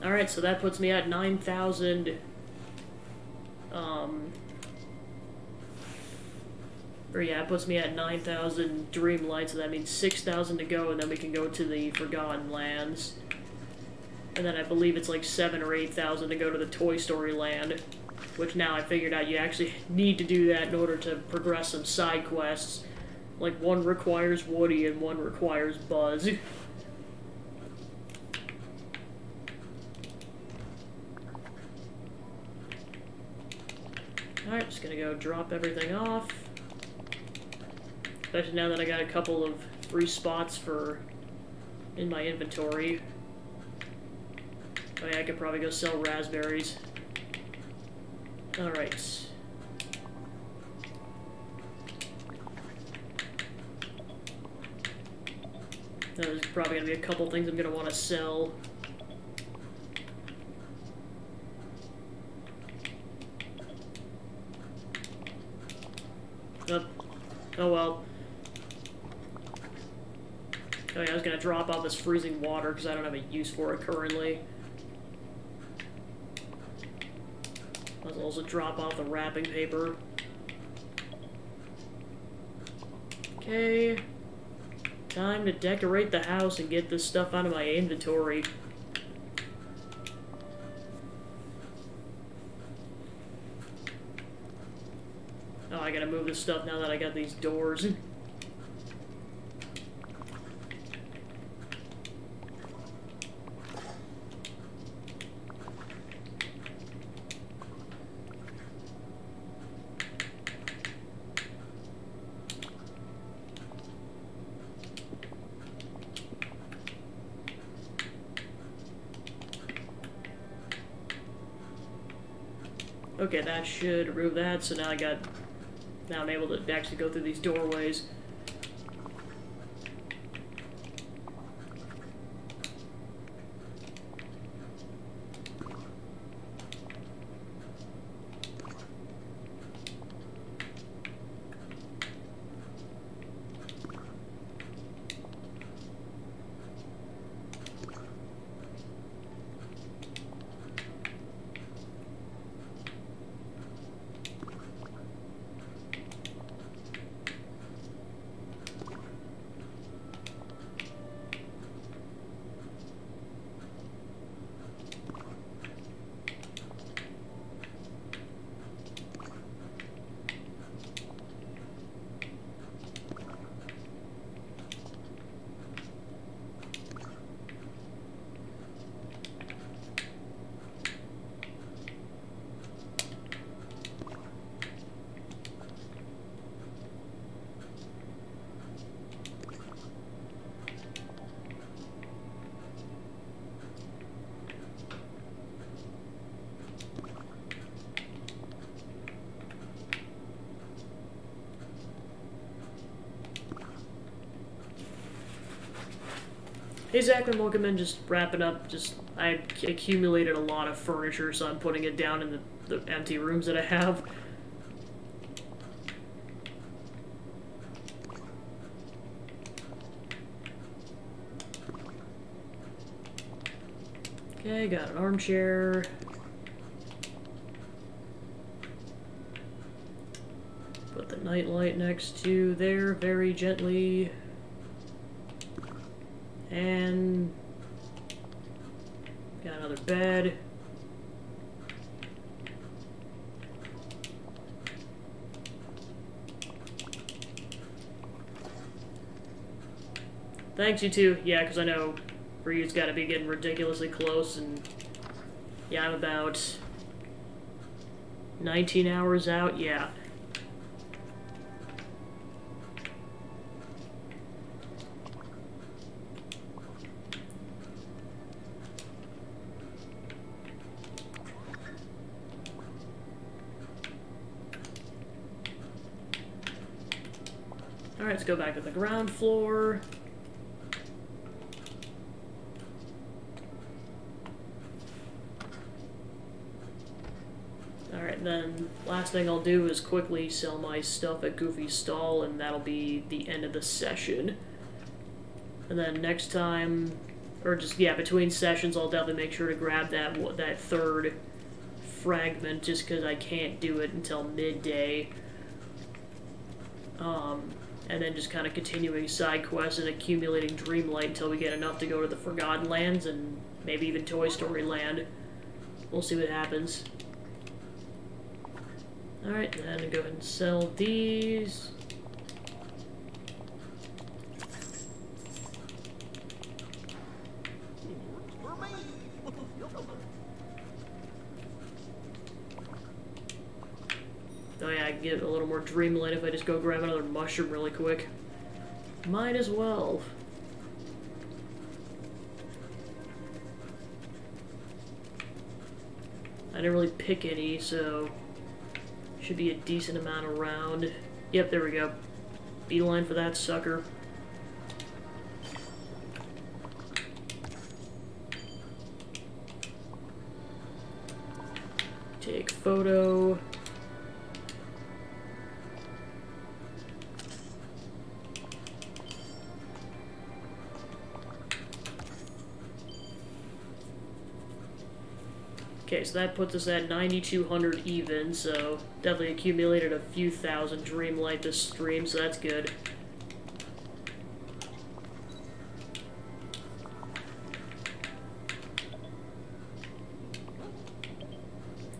Alright, so that puts me at 9,000, it puts me at 9,000 Dreamlight, so that means 6,000 to go, and then we can go to the Forgotten Lands. And then I believe it's like 7,000 or 8,000 to go to the Toy Story Land, which now I figured out you actually need to do that in order to progress some side quests. Like, one requires Woody and one requires Buzz. Alright, just gonna go drop everything off. Especially now that I got a couple of free spots in my inventory. Oh yeah, I could probably go sell raspberries. Alright. There's probably gonna be a couple things I'm gonna want to sell. Oh well. Oh yeah, I was gonna drop off this freezing water because I don't have a use for it currently. I'll also drop off the wrapping paper. Okay. Time to decorate the house and get this stuff out of my inventory. Oh, I gotta move this stuff now that I got these doors. Okay, that should remove that, so now I'm able to actually go through these doorways. Hey Zach and welcome in, just wrapping up, I accumulated a lot of furniture, so I'm putting it down in the empty rooms that I have. Okay, got an armchair. Put the nightlight next to there very gently. And got another bed. Thanks, you two. Yeah, because I know Ryu's got to be getting ridiculously close, and yeah, I'm about 19 hours out. Yeah. Alright, let's go back to the ground floor. Alright, then last thing I'll do is quickly sell my stuff at Goofy's stall, and that'll be the end of the session. And then next time, or just, yeah, between sessions, I'll definitely make sure to grab that third fragment, just because I can't do it until midday. And then just kind of continuing side quests and accumulating Dreamlight until we get enough to go to the Forgotten Lands and maybe even Toy Story Land. We'll see what happens. Alright, then go ahead and sell these. Oh yeah, I can get a little more Dreamlight if I just go grab another mushroom really quick. Might as well. I didn't really pick any, so should be a decent amount around. Yep, there we go. Beeline for that sucker. Take photo. Okay, so that puts us at 9,200 even, so definitely accumulated a few thousand Dreamlight this stream, so that's good.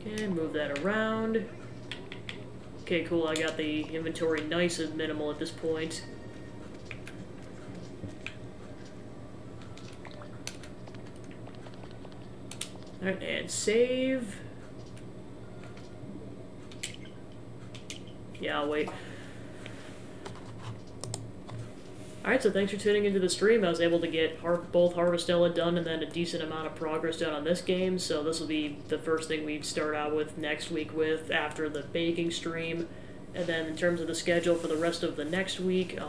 Okay, move that around. Okay, cool, I got the inventory nice and minimal at this point. Alright, and save. Yeah, I'll wait. Alright, so thanks for tuning into the stream. I was able to get both Harvestella done and then a decent amount of progress done on this game, so this will be the first thing we start out with next week with after the baking stream. And then in terms of the schedule for the rest of the next week,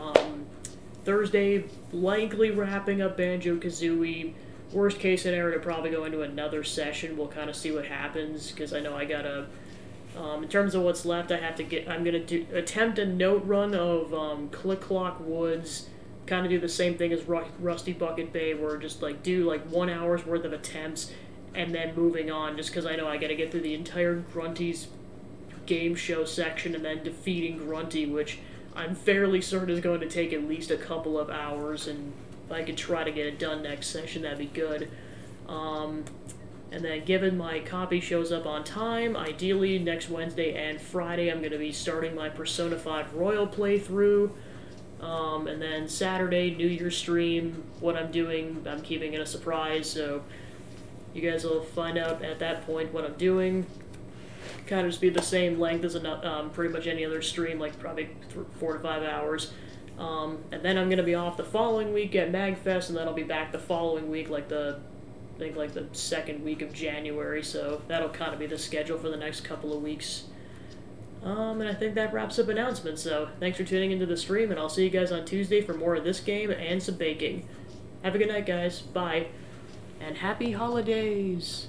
Thursday, likely wrapping up Banjo-Kazooie. Worst case scenario, to probably go into another session. We'll kind of see what happens, because I know I gotta, in terms of what's left, I'm gonna attempt a note run of Click Clock Woods, kind of do the same thing as Rusty Bucket Bay, where just like do like 1 hour's worth of attempts, and then moving on, just because I know I gotta get through the entire Grunty's game show section, and then defeating Grunty, which I'm fairly certain is going to take at least a couple of hours, and if I could try to get it done next session, that'd be good. And then given my copy shows up on time, ideally next Wednesday and Friday I'm going to be starting my Persona 5 Royal playthrough. And then Saturday, New Year's stream, what I'm doing, I'm keeping it a surprise, so you guys will find out at that point what I'm doing. Kind of just be the same length as pretty much any other stream, like probably 4 to 5 hours. And then I'm going to be off the following week at MagFest, and then I'll be back the following week, I think like the second week of January, so that'll kind of be the schedule for the next couple of weeks. And I think that wraps up announcements, so thanks for tuning into the stream, and I'll see you guys on Tuesday for more of this game and some baking. Have a good night, guys. Bye. And happy holidays!